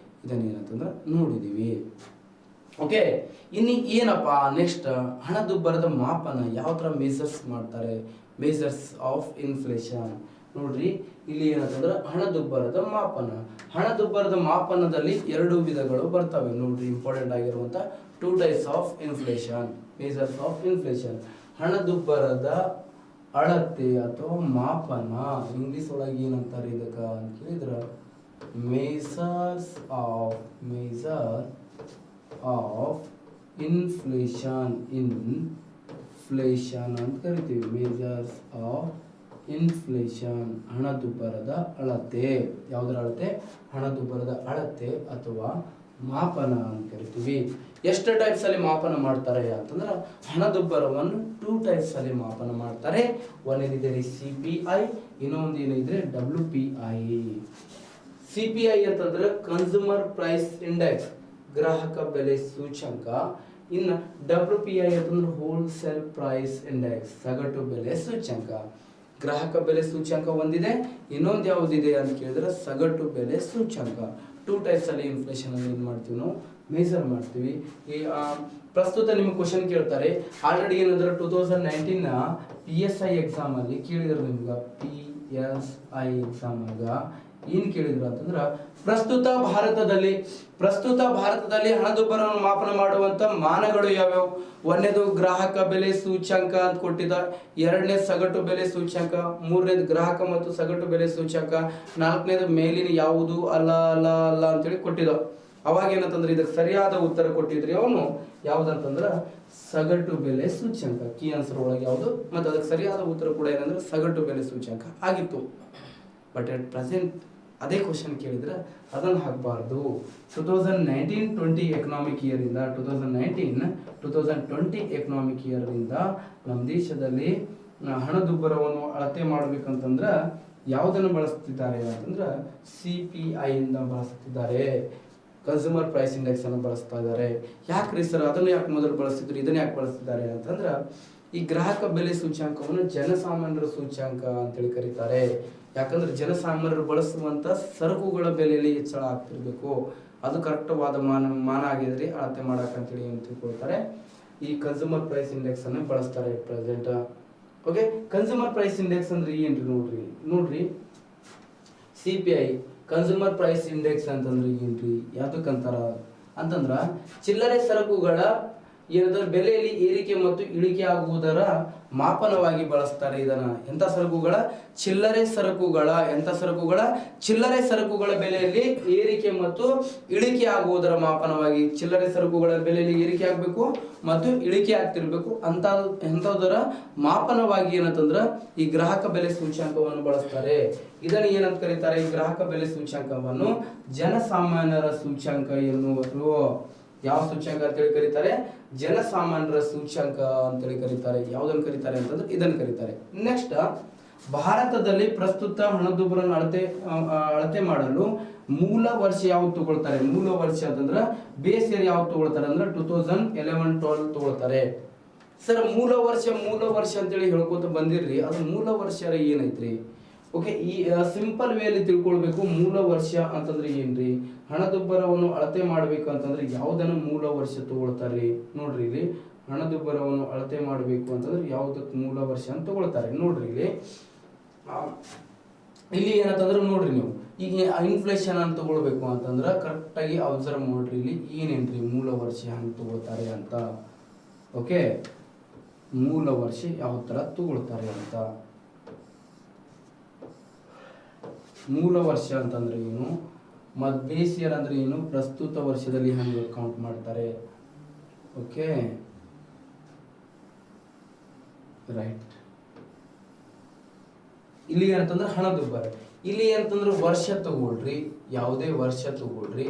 [SPEAKER 3] ಇದನ್ನೇನಂತಂದ್ರೆ ನೋಡಿದೀವಿ. ಓಕೆ, ಇನ್ನು ಏನಪ್ಪ ನೆಕ್ಸ್ಟ್, ಹಣದುಬ್ಬರದ ಮಾಪನ ಯಾವ ತರ ಮೆಜರ್ಸ್ ಮಾಡ್ತಾರೆ? Measures of inflation. ನೋಡ್ರಿ, ಇಲ್ಲಿ ಏನಂತಂದ್ರೆ ಹಣದುಬ್ಬರದ ಮಾಪನ. ಹಣದುಬ್ಬರದ ಮಾಪನದಲ್ಲಿ 2 ವಿಧಗಳು ಬರ್ತವೆ. ನೋಡ್ರಿ, ಇಂಪಾರ್ಟೆಂಟ್ ಆಗಿರುವಂತ 2 types of inflation. Measures of inflation, ಹಣದುಬ್ಬರದ ಅಳತೆ ಅಥವಾ ಮಾಪನ. ಇಂಗ್ಲಿಷ್ ಒಳಗೆ ಏನಂತಾರೆ ಇದಕ್ಕ ಅಂತ ಕೇಳಿದ್ರ ಮೆಜರ್ ಆಫ್ ಇನ್ಫ್ಲೇಷನ್ ಅಂತ ಕರಿತೀವಿ. ಮೆಜರ್ಸ್ ಆಫ್ ಇನ್ಫ್ಲೇಷನ್, ಹಣದುಬ್ಬರದ ಅಳತೆ. ಯಾವುದರ ಅಳತೆ? ಹಣದುಬ್ಬರದ ಅಳತೆ ಅಥವಾ ಮಾಪನ ಅಂತ ಕರಿತೀವಿ. ಎಷ್ಟು ಟೈಪ್ಸ್ ಅಲ್ಲಿ ಮಾಪನ ಮಾಡ್ತಾರೆ ಅಂತಂದ್ರೆ ಹಣದುಬ್ಬರವನ್ನು 2 ಟೈಪ್ಸ್ ಅಲ್ಲಿ ಮಾಪನ ಮಾಡ್ತಾರೆ. ಒಂದೇನಿದೆ CPI, ಇನ್ನೊಂದು ಏನಿದ್ರೆ WPI. CPI ಅಂತಂದ್ರೆ ಕನ್ಸ್ಯೂಮರ್ ಪ್ರೈಸ್ ಇಂಡೆಕ್ಸ್, ಗ್ರಾಹಕ ಬೆಲೆ ಸೂಚ್ಯಂಕ. ಇನ್ನು WPI ಅಂತಂದ್ರೆ ಹೋಲ್ಸೇಲ್ ಪ್ರೈಸ್ ಇಂಡೆಕ್ಸ್, ಸಗಟು ಬೆಲೆ ಸೂಚ್ಯಂಕ. ಗ್ರಾಹಕ ಬೆಲೆ ಸೂಚ್ಯಂಕ ಒಂದಿದೆ, ಇನ್ನೊಂದು ಯಾವುದಿದೆ ಅಂತ ಕೇಳಿದ್ರೆ ಸಗಟು ಬೆಲೆ ಸೂಚ್ಯಂಕ. 2 ಟೈಪ್ಸ್ ಅಲ್ಲಿ ಇನ್ಫ್ಲೇಷನ್ ಅನ್ನು ಏನು ಮಾಡ್ತೀವಿ ನಾವು ಮೆಜರ್ ಮಾಡ್ತೀವಿ. ಈ ಪ್ರಸ್ತುತ ನಿಮ್ಗೆ ಕ್ವಶನ್ ಕೇಳ್ತಾರೆ, ಆಲ್ರೆಡಿ ಏನಂದ್ರೆ 2019 PSI ಎಕ್ಸಾಮ್ ಅಲ್ಲಿ ಕೇಳಿದ್ರು ನಿಮ್ಗೆ, PSI ಎಕ್ಸಾಮ್ ಆಗ ಏನ್ ಕೇಳಿದ್ರು ಅಂತಂದ್ರ ಪ್ರಸ್ತುತ ಭಾರತದಲ್ಲಿ ಹಣದುಬ್ಬರವನ್ನು ಮಾಪನ ಮಾಡುವಂತ ಮಾನಗಳು ಯಾವ್ಯಾವ? ಒಂದನೇದು ಗ್ರಾಹಕ ಬೆಲೆ ಸೂಚ್ಯಂಕ ಅಂತ ಕೊಟ್ಟಿದ್ದ, ಎರಡನೇ ಸಗಟು ಬೆಲೆ ಸೂಚ್ಯಂಕ, ಮೂರನೇದು ಗ್ರಾಹಕ ಮತ್ತು ಸಗಟು ಬೆಲೆ ಸೂಚ್ಯಂಕ, ನಾಲ್ಕನೇದು ಮೇಲಿನ ಯಾವುದು ಅಲ್ಲ ಅಲ್ಲ ಅಲ್ಲ ಅಂತೇಳಿ ಕೊಟ್ಟಿದ್ದ. ಅವಾಗ ಏನಂತಂದ್ರೆ ಇದಕ್ಕೆ ಸರಿಯಾದ ಉತ್ತರ ಕೊಟ್ಟಿದ್ರಿ ಅವನು ಯಾವ್ದಂತಂದ್ರ ಸಗಟು ಬೆಲೆ ಸೂಚ್ಯಂಕ. ಕೀ ಆನ್ಸರ್ ಒಳಗೆ ಯಾವುದು ಮತ್ತು ಅದಕ್ಕೆ ಸರಿಯಾದ ಉತ್ತರ ಕೂಡ ಏನಂದ್ರೆ ಸಗಟು ಬೆಲೆ ಸೂಚ್ಯಂಕ ಆಗಿತ್ತು. ಬಟ್ ಅಟ್ ಪ್ರೆಸೆಂಟ್ ಅದೇ ಕ್ವಶನ್ ಕೇಳಿದ್ರೆ ಅದನ್ನು ಹಾಕಬಾರ್ದು. 2019-20 ಎಕನಾಮಿಕ್ ಇಯರ್ ಇಂದ 2019-2020 ಎಕನಾಮಿಕ್ ಇಯರ್ ಇಂದ ನಮ್ಮ ದೇಶದಲ್ಲಿ ಹಣದುಬ್ಬರವನ್ನು ಅಳತೆ ಮಾಡ್ಬೇಕಂತಂದ್ರ ಯಾವುದನ್ನು ಬಳಸ್ತಿದ್ದಾರೆ ಅಂತಂದ್ರ CPI ಇಂದ ಬಳಸ್ತಿದ್ದಾರೆ, ಕನ್ಸ್ಯೂಮರ್ ಪ್ರೈಸ್ ಇಂಡೆಕ್ಸ್ ಅನ್ನು ಬಳಸ್ತಾ ಇದ್ದಾರೆ. ಯಾಕ್ರಿ ಸರ್ ಅದನ್ನು ಯಾಕೆ ಮೊದಲು ಬಳಸ್ತಿದ್ರು, ಇದನ್ನ ಯಾಕೆ ಬಳಸ್ತಿದ್ದಾರೆ ಅಂತಂದ್ರ ಈ ಗ್ರಾಹಕ ಬೆಲೆ ಸೂಚ್ಯಂಕವನ್ನು ಜನಸಾಮಾನ್ಯರ ಸೂಚ್ಯಂಕ ಅಂತೇಳಿ ಕರೀತಾರೆ. ಯಾಕಂದ್ರೆ ಜನಸಾಮಾನ್ಯರು ಬಳಸುವಂತ ಸರಕುಗಳ ಬೆಲೆಯಲ್ಲಿ ಹೆಚ್ಚಳ ಆಗ್ತಿರ್ಬೇಕು, ಅದು ಕರೆಕ್ಟವಾದ ಮಾನ ಆಗಿದ್ರೆ ಅಳತೆ ಮಾಡಕ್ಕಂತೇಳಿ ಏನು ತಿಳ್ಕೊಳ್ತಾರೆ, ಈ ಕನ್ಸ್ಯೂಮರ್ ಪ್ರೈಸ್ ಇಂಡೆಕ್ಸ್ ಅನ್ನು ಬಳಸ್ತಾರೆ present. Okay, consumer price index ಅಂದ್ರೆ ಏನ್ರಿ ನೋಡ್ರಿ CPI ಕನ್ಸ್ಯೂಮರ್ ಪ್ರೈಸ್ ಇಂಡೆಕ್ಸ್ ಅಂತಂದ್ರೆ ಏನ್ರಿ, ಯಾವ್ದಕ್ಕಂತಾರ ಅಂತಂದ್ರ ಚಿಲ್ಲರೆ ಸರಕುಗಳ ಏನಂದ್ರೆ ಬೆಲೆಯಲ್ಲಿ ಏರಿಕೆ ಮತ್ತು ಇಳಿಕೆ ಆಗುವುದರ ಮಾಪನವಾಗಿ ಬಳಸ್ತಾರೆ ಇದನ್ನ. ಎಂತ ಸರಕುಗಳ? ಚಿಲ್ಲರೆ ಸರಕುಗಳ ಬೆಲೆಯಲ್ಲಿ ಏರಿಕೆ ಮತ್ತು ಇಳಿಕೆ ಆಗುವುದರ ಮಾಪನವಾಗಿ. ಚಿಲ್ಲರೆ ಸರಕುಗಳ ಬೆಲೆಯಲ್ಲಿ ಏರಿಕೆ ಆಗ್ಬೇಕು ಮತ್ತು ಇಳಿಕೆ ಆಗ್ತಿರ್ಬೇಕು ಎಂತದರ ಮಾಪನವಾಗಿ ಏನಂತಂದ್ರ ಈ ಗ್ರಾಹಕ ಬೆಲೆ ಸೂಚ್ಯಂಕವನ್ನು ಬಳಸ್ತಾರೆ. ಇದನ್ನು ಏನಂತ ಕರೀತಾರೆ? ಈ ಗ್ರಾಹಕ ಬೆಲೆ ಸೂಚ್ಯಂಕವನ್ನು ಜನಸಾಮಾನ್ಯರ ಸೂಚ್ಯಂಕ ಎನ್ನುವರು. ಯಾವ ಸೂಚ್ಯಂಕ ಅಂತೇಳಿ ಕರೀತಾರೆ? ಜನಸಾಮಾನ್ಯರ ಸೂಚ್ಯಂಕ ಅಂತೇಳಿ ಕರೀತಾರೆ. ಯಾವ್ದನ್ನು ಕರೀತಾರೆ ಅಂತಂದ್ರೆ ಇದನ್ನು ಕರೀತಾರೆ. ನೆಕ್ಸ್ಟ್, ಭಾರತದಲ್ಲಿ ಪ್ರಸ್ತುತ ಹಣದುಬ್ಬರನ್ನು ಅಳತೆ ಮಾಡಲು ಮೂಲ ವರ್ಷ ಯಾವ್ದು ತಗೊಳ್ತಾರೆ? ಮೂಲ ವರ್ಷ ಅಂತಂದ್ರ ಬೇಸ್ ಇಯರ್ ಯಾವ್ದು ತಗೊಳ್ತಾರೆ ಅಂದ್ರೆ 2011-12 ತಗೊಳ್ತಾರೆ. ಸರ್ ಮೂಲ ವರ್ಷ ಅಂತೇಳಿ ಹೇಳ್ಕೊತ ಬಂದಿರ್ರಿ, ಅದು ಮೂಲ ವರ್ಷ ಏನೈತ್ರಿ? ಓಕೆ, ಈ ಸಿಂಪಲ್ ವೇಲಿ ತಿಳ್ಕೊಳ್ಬೇಕು. ಮೂಲ ವರ್ಷ ಅಂತಂದ್ರೆ ಏನ್ರಿ? ಹಣದುಬ್ಬರವನ್ನು ಅಳತೆ ಮಾಡ್ಬೇಕು ಅಂತಂದ್ರೆ ಯಾವ್ದನ್ನ ಮೂಲ ವರ್ಷ ತಗೊಳ್ತಾರೆ? ನೋಡ್ರಿ ಇಲ್ಲಿ ಹಣದುಬ್ಬರವನ್ನು ಅಳತೆ ಮಾಡ್ಬೇಕು ಅಂತಂದ್ರೆ ಯಾವ್ದಕ್ಕೆ ಮೂಲ ವರ್ಷ ಅಂತ ತಗೊಳ್ತಾರೆ. ನೋಡ್ರಿ ಇಲ್ಲಿ ಏನಂತಂದ್ರೆ ನೋಡ್ರಿ ನೀವು ಈಗ ಇನ್ಫ್ಲೇಷನ್ ಅಂತ ತಗೊಳ್ಬೇಕು ಅಂತಂದ್ರೆ ಕರೆಕ್ಟ್ ಆಗಿ ಅಬ್ಸರ್ವ್ ಮಾಡ್ರಿ ಇಲ್ಲಿ ಏನೇನ್ರಿ ಮೂಲ ವರ್ಷ ಹಂಗೆ ತಗೊಳ್ತಾರೆ ಅಂತ. ಓಕೆ, ಮೂಲ ವರ್ಷ ಯಾವ ತರ ತಗೊಳ್ತಾರೆ ಅಂತ. ಮೂಲ ವರ್ಷ ಅಂತಂದ್ರೆ ಏನು, ಬೇಸ್ ಇಯರ್ ಅಂದ್ರೆ ಏನು, ಪ್ರಸ್ತುತ ವರ್ಷದಲ್ಲಿ ಹಂಗೆ ಕೌಂಟ್ ಮಾಡ್ತಾರೆ. Okay right. ಇಲ್ಲಿ ಏನಂತಂದ್ರೆ ಹಣದುಬ್ಬರ, ಇಲ್ಲಿ ಏನಂತಂದ್ರೆ ವರ್ಷ ತಗೊಳ್ರಿ, ಯಾವುದೇ ವರ್ಷ ತಗೊಳ್ರಿ,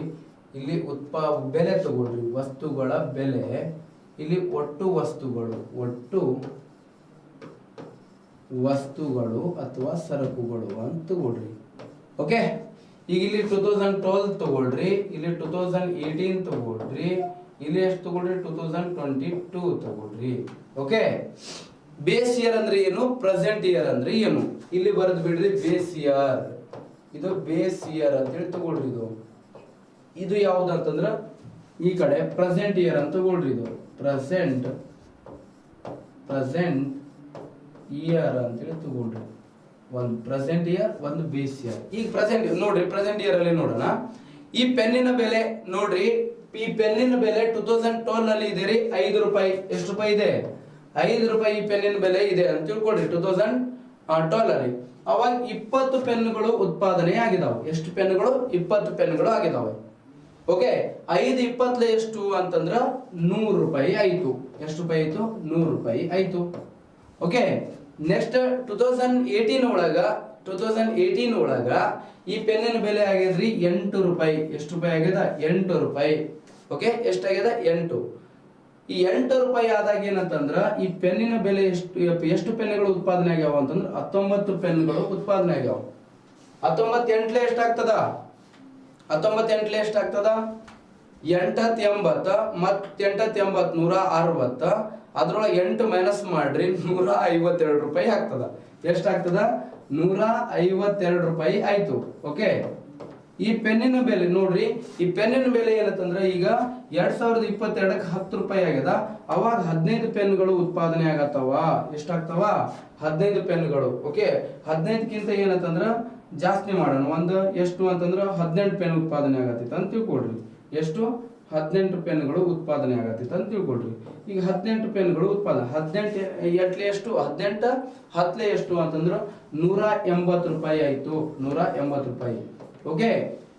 [SPEAKER 3] ಇಲ್ಲಿ ಬೆಲೆ ತಗೊಳ್ರಿ, ವಸ್ತುಗಳ ಬೆಲೆ, ಇಲ್ಲಿ ಒಟ್ಟು ವಸ್ತುಗಳು ಅಥವಾ ಸರಕುಗಳು ಅಂತ ತಗೊಳ್ರಿ. ಓಕೆ, ಈಗ ಇಲ್ಲಿ 2012 ತಗೊಳ್ರಿ, ಇಲ್ಲಿ 2018 ತಗೊಳ್ರಿ, ಇಲ್ಲಿ ಎಷ್ಟು ತಗೊಳ್ರಿ 2022 ತಗೊಳ್ರಿ. ಓಕೆ, ಬೇಸ್ ಇಯರ್ ಅಂದ್ರೆ ಏನು, ಪ್ರೆಸೆಂಟ್ ಇಯರ್ ಅಂದ್ರೆ ಏನು, ಇಲ್ಲಿ ಬರೆದು ಬಿಡ್ರಿ. ಬೇಸ್ ಇಯರ್, ಇದು ಬೇಸ್ ಇಯರ್ ಅಂತ ಹೇಳಿ ತಗೊಳ್ರಿ. ಇದು ಯಾವ್ದು ಅಂತಂದ್ರ ಈ ಕಡೆ ಪ್ರೆಸೆಂಟ್ ಇಯರ್ ಅಂತ ತಗೊಳ್ರಿ. ಇದು ಪ್ರೆಸೆಂಟ್ ಇಯರ್ ಅಂತೇಳಿ ತಗೊಳ್ರಿ. ಒಂದು ಪ್ರೆಸೆಂಟ್ ಇಯರ್, ಒಂದು ಬೇಸ್ ಇಯರ್. ಈಗ ಪ್ರೆಸೆಂಟ್ ನೋಡ್ರಿ, ಪ್ರೆಸೆಂಟ್ ಇಯರ್ ಅಲ್ಲಿ ನೋಡೋಣ. ಈ ಪೆನ್ನಿನ ಬೆಲೆ ನೋಡ್ರಿ, ಈ ಪೆನ್ನಿನ ಬೆಲೆ 2012 ನಲ್ಲಿ ಇದೆ ರೀ 5 ರೂಪಾಯಿ. ಎಷ್ಟು ರೂಪಾಯಿ ಇದೆ? 5 ರೂಪಾಯಿ ಈ ಪೆನ್ನಿನ ಬೆಲೆ ಇದೆ ಅಂತ ತಿಳ್ಕೊಡ್ರಿ 2012 ಅಲ್ಲಿ. ಅವಾಗ 20 ಪೆನ್ನುಗಳು ಉತ್ಪಾದನೆ ಆಗಿದಾವೆ. ಎಷ್ಟು ಪೆನ್ನುಗಳು? 20 ಪೆನ್ನುಗಳು ಆಗಿದಾವೆ. ಓಕೆ, 5 ಎಷ್ಟು ಅಂತಂದ್ರ 100 ರೂಪಾಯಿ ಆಯ್ತು. ಎಷ್ಟು ರೂಪಾಯಿ ಆಯ್ತು? 100 ರೂಪಾಯಿ ಆಯ್ತು. ಓಕೆ, ನೆಕ್ಸ್ಟ್ 2018 ಒಳಗ ಈ ಪೆನ್ನಿನ ಬೆಲೆ ಆಗಿದ್ರಿ 8 ರೂಪಾಯಿ. ಎಷ್ಟು ರೂಪಾಯಿ ಆಗ್ಯದ? 8 ರೂಪಾಯಿ. ಓಕೆ, ಎಷ್ಟಾಗ್ಯದ? 8. ಈ 8 ರೂಪಾಯಿ ಆದಾಗ ಏನಂತಂದ್ರ ಈ ಪೆನ್ನಿನ ಬೆಲೆ ಎಷ್ಟು ಪೆನ್ನುಗಳು ಉತ್ಪಾದನೆ ಆಗ್ಯಾವ ಅಂತಂದ್ರ 19 ಪೆನ್ನುಗಳು ಉತ್ಪಾದನೆ ಆಗ್ಯಾವ. 19 8 ಎಷ್ಟಾಗ್ತದ? 19 8 ಎಷ್ಟಾಗ್ತದ? 8 80 ಮತ್ 8 80 160. ಅದ್ರೊಳಗೆ 8 ಮೈನಸ್ ಮಾಡ್ರಿ 152 ರೂಪಾಯಿ ಆಗ್ತದ. ಎಷ್ಟಾಗ್ತದ 152 ರೂಪಾಯಿ ಆಯ್ತು. ಓಕೆ, ಈ ಪೆನ್ನಿನ ಬೆಲೆ ನೋಡ್ರಿ, ಈ ಪೆನ್ನಿನ ಬೆಲೆ ಏನಂತಂದ್ರೆ ಈಗ 2022ಕ್ಕೆ 10 ರೂಪಾಯಿ ಆಗ್ಯದ. ಅವಾಗ 15 ಪೆನ್ಗಳು ಉತ್ಪಾದನೆ ಆಗತ್ತವ. ಎಷ್ಟಾಗ್ತವ? 15 ಪೆನ್ಗಳು. ಓಕೆ, 15ಕ್ಕಿಂತ ಏನಂತಂದ್ರ ಜಾಸ್ತಿ ಮಾಡೋಣ. ಒಂದು ಎಷ್ಟು ಅಂತಂದ್ರ 18 ಪೆನ್ ಉತ್ಪಾದನೆ ಆಗತ್ತಿತ್ತು ಅಂತ ತಿಳ್ಕೊಡ್ರಿ. ಎಷ್ಟು? 18 ಪೆನ್ಗಳು ಉತ್ಪಾದನೆ ಆಗತ್ತಿತ್ತು ಅಂತ ತಿಳ್ಕೊಡ್ರಿ. ಈಗ 18 ಪೆನ್ಗಳು ಉತ್ಪಾದನೆ, 18 ಎಟ್ಲೆ ಎಷ್ಟು? 18 10 ಎಷ್ಟು ಅಂತಂದ್ರ 180 ರೂಪಾಯಿ ಆಯ್ತು. 180 ರೂಪಾಯಿ. ಓಕೆ,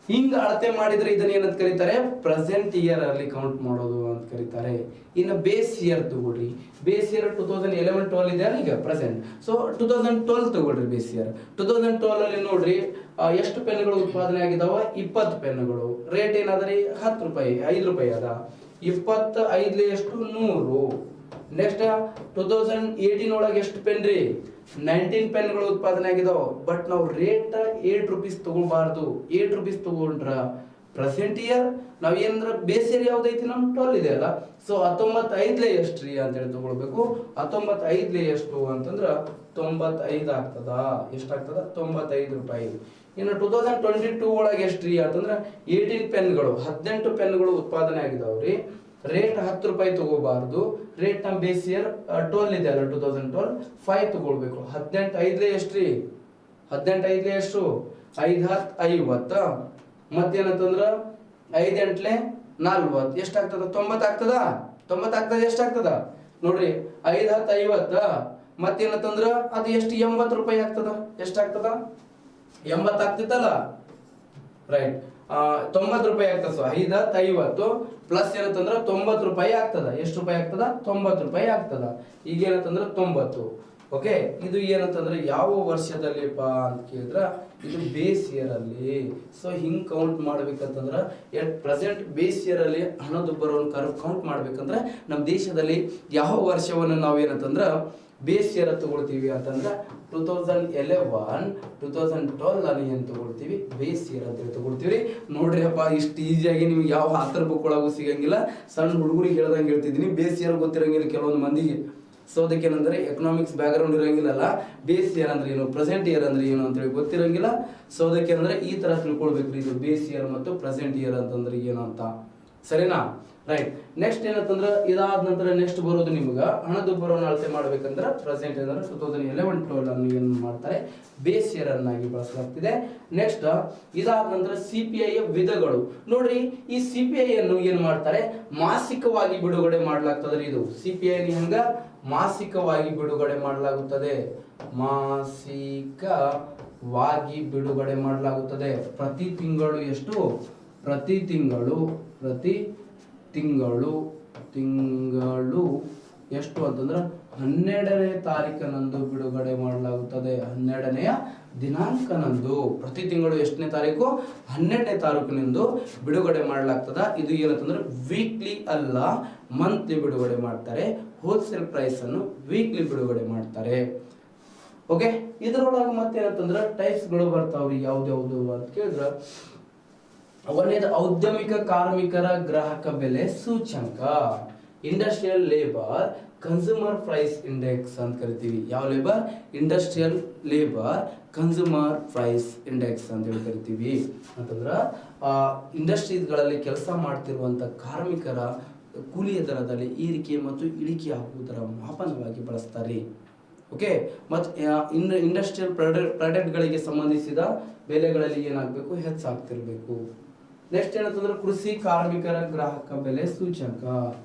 [SPEAKER 3] ಹಿಂಗ ಅಳತೆ ಮಾಡಿದ್ರೆ ಇದನ್ನ ಏನಂತ ಕರೀತಾರೆ? ಪ್ರೆಸೆಂಟ್ ಇಯರ್ ಅಲ್ಲಿ ಕೌಂಟ್ ಮಾಡೋದು ಅಂತ ಕರೀತಾರೆ. ಇನ್ನು ಬೇಸ್ ಇಯರ್ ತಗೊಳ್ರಿ. ಬೇಸ್ ಇಯರ್ 2011-12 ಇದೆ ಅಲ್ಲ, ಈಗ ಪ್ರೆಸೆಂಟ್. ಸೊ 2012 ತಗೊಳ್ರಿ ಬೇಸ್ ಇಯರ್. 2012 ಅಲ್ಲಿ ನೋಡ್ರಿ ಎಷ್ಟು ಪೆನ್ಗಳು ಉತ್ಪಾದನೆ ಆಗಿದಾವ? 20 ಪೆನ್ಗಳು. ರೇಟ್ ಏನಾದ್ರಿ? 10 ರೂಪಾಯಿ, 5 ರೂಪಾಯಿ ಅದ. 25 ಎಷ್ಟು? 100. ನೆಕ್ಸ್ಟ್ 2018 ಒಳಗೆ ಎಷ್ಟು ಪೆನ್ ರೀ? 19 ಪೆನ್ಗಳು ಉತ್ಪಾದನೆ ಆಗಿದಾವ. ಬಟ್ ನಾವು ರೇಟ್ 8 ರೂಪೀಸ್ ತಗೊಳ್ಬಾರ್ದು. 8 ರೂಪೀಸ್ ತಗೊಂಡ್ರ ಪ್ರೆಸೆಂಟ್ ಇಯರ್ ನಾವ್ ಏನಂದ್ರ ಬೇಸ್ ಇಯರ್ ಯಾವ್ದೈತಿ? ನಮ್ 12 ಇದೆ ಅಲ್ಲ. ಸೊ 19 ಎಷ್ಟ್ರಿ ಅಂತ ಹೇಳಿ ತಗೊಳ್ಬೇಕು. 19 ಎಷ್ಟು ಅಂತಂದ್ರ 95 ಆಗ್ತದ. ಎಷ್ಟಾಗ್ತದ? 95 ರೂಪಾಯಿ. ಇನ್ನು 2022 ಒಳಗೆ ಎಷ್ಟ್ರಿ ಅಂತಂದ್ರ 18 ಪೆನ್ಗಳು, 18 ಪೆನ್ಗಳು ಉತ್ಪಾದನೆ ಆಗಿದಾವ್ರಿ. ರೇಟ್ 10 ರೂಪಾಯಿ ತಗೋಬಾರ್ದು. ರೇಟ್ ನಮ್ಮ ಬೇಸ್ ಇಯರ್ 12 ಇದೆ ಅಲ್ಲ, 2012 5 ತಗೊಳ್ಬೇಕು. 18 ಎಷ್ಟ್ರಿ? 18 ಎಷ್ಟು? 5 10 50. ಮತ್ತೇನಂತಂದ್ರ 5 8 40. ಎಷ್ಟಾಗ್ತದ? 90 ಆಗ್ತದ. 90 ಆಗ್ತದ. ಎಷ್ಟಾಗ್ತದ ನೋಡ್ರಿ? 5 10 50. ಮತ್ತೇನಂತಂದ್ರ ಅದು ಎಷ್ಟು? 80 ರೂಪಾಯಿ ಆಗ್ತದ. ಎಷ್ಟಾಗ್ತದ? 80 ಆಗ್ತಿತ್ತಲ್ಲ, ರೈಟ್. 90 ರೂಪಾಯಿ ಆಗ್ತದ. ಸೊ 5 10 50 ಪ್ಲಸ್ ಏನಂತಂದ್ರ 90 ರೂಪಾಯಿ ಆಗ್ತದ. ಎಷ್ಟು ರೂಪಾಯಿ ಆಗ್ತದ? 90 ರೂಪಾಯಿ ಆಗ್ತದ. ಈಗ ಏನಂತಂದ್ರ 90. ಓಕೆ, ಇದು ಏನಂತಂದ್ರೆ ಯಾವ ವರ್ಷದಲ್ಲಿಪ್ಪ ಅಂತ ಕೇಳಿದ್ರ ಇದು ಬೇಸ್ ಇಯರ್ ಅಲ್ಲಿ. ಸೊ ಹಿಂಗ್ ಕೌಂಟ್ ಮಾಡ್ಬೇಕಂತಂದ್ರ ಎಟ್ ಪ್ರೆಸೆಂಟ್ ಬೇಸ್ ಇಯರ್ ಅಲ್ಲಿ ಹಣದುಬ್ಬರವನ್ನು ಕೌಂಟ್ ಮಾಡ್ಬೇಕಂದ್ರ ನಮ್ಮ ದೇಶದಲ್ಲಿ ಯಾವ ವರ್ಷವನ್ನು ನಾವು ಏನಂತಂದ್ರ ಬೇಸ್ ಇಯರ್ ತಗೊಳ್ತೀವಿ ಅಂತಂದ್ರ 2011 2012 ಅಲ್ಲಿ ಏನ್ ತಗೊಳ್ತೀವಿ? ಬೇಸ್ ಇಯರ್ ಅಂತ ಹೇಳಿ ತಗೊಳ್ತೀವಿ. ನೋಡ್ರಿ ಅಪ್ಪ, ಇಷ್ಟು ಈಸಿಯಾಗಿ ನಿಮ್ಗೆ ಯಾವ ಆತರ ಬುಕ್ ಒಳಗೂ ಸಿಗಂಗಿಲ್ಲ. ಸಣ್ಣ ಹುಡುಗರಿಗೆ ಹೇಳ್ದಂಗೆ ಹೇಳ್ತಿದ್ದೀನಿ. ಬೇಸ್ ಇಯರ್ ಗೊತ್ತಿರಂಗಿಲ್ಲ ಕೆಲವೊಂದು ಮಂದಿಗೆ. ಸೊ ಅದಕ್ಕೆ ಏನಂದ್ರೆ ಎಕನಾಮಿಕ್ಸ್ ಬ್ಯಾಕ್ ಗ್ರೌಂಡ್ ಇರಂಗಿಲ್ಲಲ್ಲ. ಬೇಸ್ ಇಯರ್ ಅಂದ್ರೆ ಏನು, ಪ್ರೆಸೆಂಟ್ ಇಯರ್ ಅಂದ್ರೆ ಏನು ಅಂತ ಹೇಳಿ ಗೊತ್ತಿರಂಗಿಲ್ಲ. ಸೊ ಅದಕ್ಕೆ ಅಂದ್ರೆ ಈ ತರ ತಿಳ್ಕೊಳ್ಬೇಕ್ರಿ. ಇದು ಬೇಸ್ ಇಯರ್ ಮತ್ತು ಪ್ರೆಸೆಂಟ್ ಇಯರ್ ಅಂತಂದ್ರೆ ಏನು ಅಂತ. ಸರಿನಾ? ರೈಟ್. ನೆಕ್ಸ್ಟ್ ಏನಂತಂದ್ರ ಇದಾದ ನಂತರ ನೆಕ್ಸ್ಟ್ ಬರೋದು ನಿಮ್ಗ ಹಣದುಬ್ಬರವನ್ನು ಅಳತೆ ಮಾಡ್ಬೇಕಂದ್ರ ಪ್ರೆಸೆಂಟ್ ಅಂದ್ರೆ 2011-12 ಅನ್ನು ಏನ್ ಮಾಡ್ತಾರೆ? ಬೇಸ್ ಇಯರ್ ಅನ್ನಾಗಿ ಬಳಸಲಾಗ್ತಿದೆ. ನೆಕ್ಸ್ಟ್ ಇದಾದ ನಂತರ CPI ವಿಧಗಳು. ನೋಡ್ರಿ, ಈ CPI ಅನ್ನು ಏನ್ ಮಾಡ್ತಾರೆ? ಮಾಸಿಕವಾಗಿ ಬಿಡುಗಡೆ ಮಾಡಲಾಗ್ತದೆ. ಇದು CPI ಹಂಗ ಮಾಸಿಕವಾಗಿ ಬಿಡುಗಡೆ ಮಾಡಲಾಗುತ್ತದೆ. ಮಾಸಿಕವಾಗಿ ಬಿಡುಗಡೆ ಮಾಡಲಾಗುತ್ತದೆ. ಪ್ರತಿ ತಿಂಗಳು ಎಷ್ಟು? ಪ್ರತಿ ತಿಂಗಳು ಎಷ್ಟು ಅಂತಂದ್ರ 12ನೇ ತಾರೀಕನಂದು ಬಿಡುಗಡೆ ಮಾಡಲಾಗುತ್ತದೆ. 12ನೇ ದಿನಾಂಕನಂದು. ಪ್ರತಿ ತಿಂಗಳು ಎಷ್ಟನೇ ತಾರೀಕು? 12ನೇ ತಾರೀಕಿನಂದು ಬಿಡುಗಡೆ ಮಾಡಲಾಗ್ತದ. ಇದು ಏನಂತಂದ್ರೆ ವೀಕ್ಲಿ ಅಲ್ಲ, ಮಂತ್ಲಿ ಬಿಡುಗಡೆ ಮಾಡ್ತಾರೆ. ಹೋಲ್ಸೇಲ್ ಪ್ರೈಸ್ ಅನ್ನು ವೀಕ್ಲಿ ಬಿಡುಗಡೆ ಮಾಡ್ತಾರೆ. ಓಕೆ, ಇದರೊಳಗೆ ಮತ್ತೇನಂತಂದ್ರ ಟೈಪ್ಸ್ ಗಳು ಬರ್ತಾವ್ರಿ. ಯಾವ್ದು ಅಂತ ಕೇಳಿದ್ರ ಒಂದೇದು ಔದ್ಯಮಿಕ ಕಾರ್ಮಿಕರ ಗ್ರಾಹಕ ಬೆಲೆ ಸೂಚ್ಯಂಕ, industrial labour consumer price index ಅಂತ ಕರಿತೀವಿ. ಯಾವ labour? Industrial labour consumer price index ಅಂತ ಹೇಳಿ ಕರಿತೀವಿ. ಅಂತಂದ್ರ ಇಂಡಸ್ಟ್ರೀಸ್ಗಳಲ್ಲಿ ಕೆಲಸ ಮಾಡ್ತಿರುವಂತ ಕಾರ್ಮಿಕರ ಕೂಲಿಯ ದರದಲ್ಲಿ ಏರಿಕೆ ಮತ್ತು ಇಳಿಕೆ ಆಗುವುದರ ಮಾಪನವಾಗಿ ಬಳಸ್ತಾರೆ. ಓಕೆ, ಮತ್ತು ಇಂಡಸ್ಟ್ರಿಯಲ್ ಪ್ರಾಡಕ್ಟ್ಗಳಿಗೆ ಸಂಬಂಧಿಸಿದ ಬೆಲೆಗಳಲ್ಲಿ ಏನಾಗಬೇಕು? ಹೆಚ್ಚಾಗ್ತಿರ್ಬೇಕು. ನೆಕ್ಸ್ಟ್ ಏನಂತಂದ್ರೆ ಕೃಷಿ ಕಾರ್ಮಿಕರ ಗ್ರಾಹಕ ಬೆಲೆ ಸೂಚ್ಯಂಕ,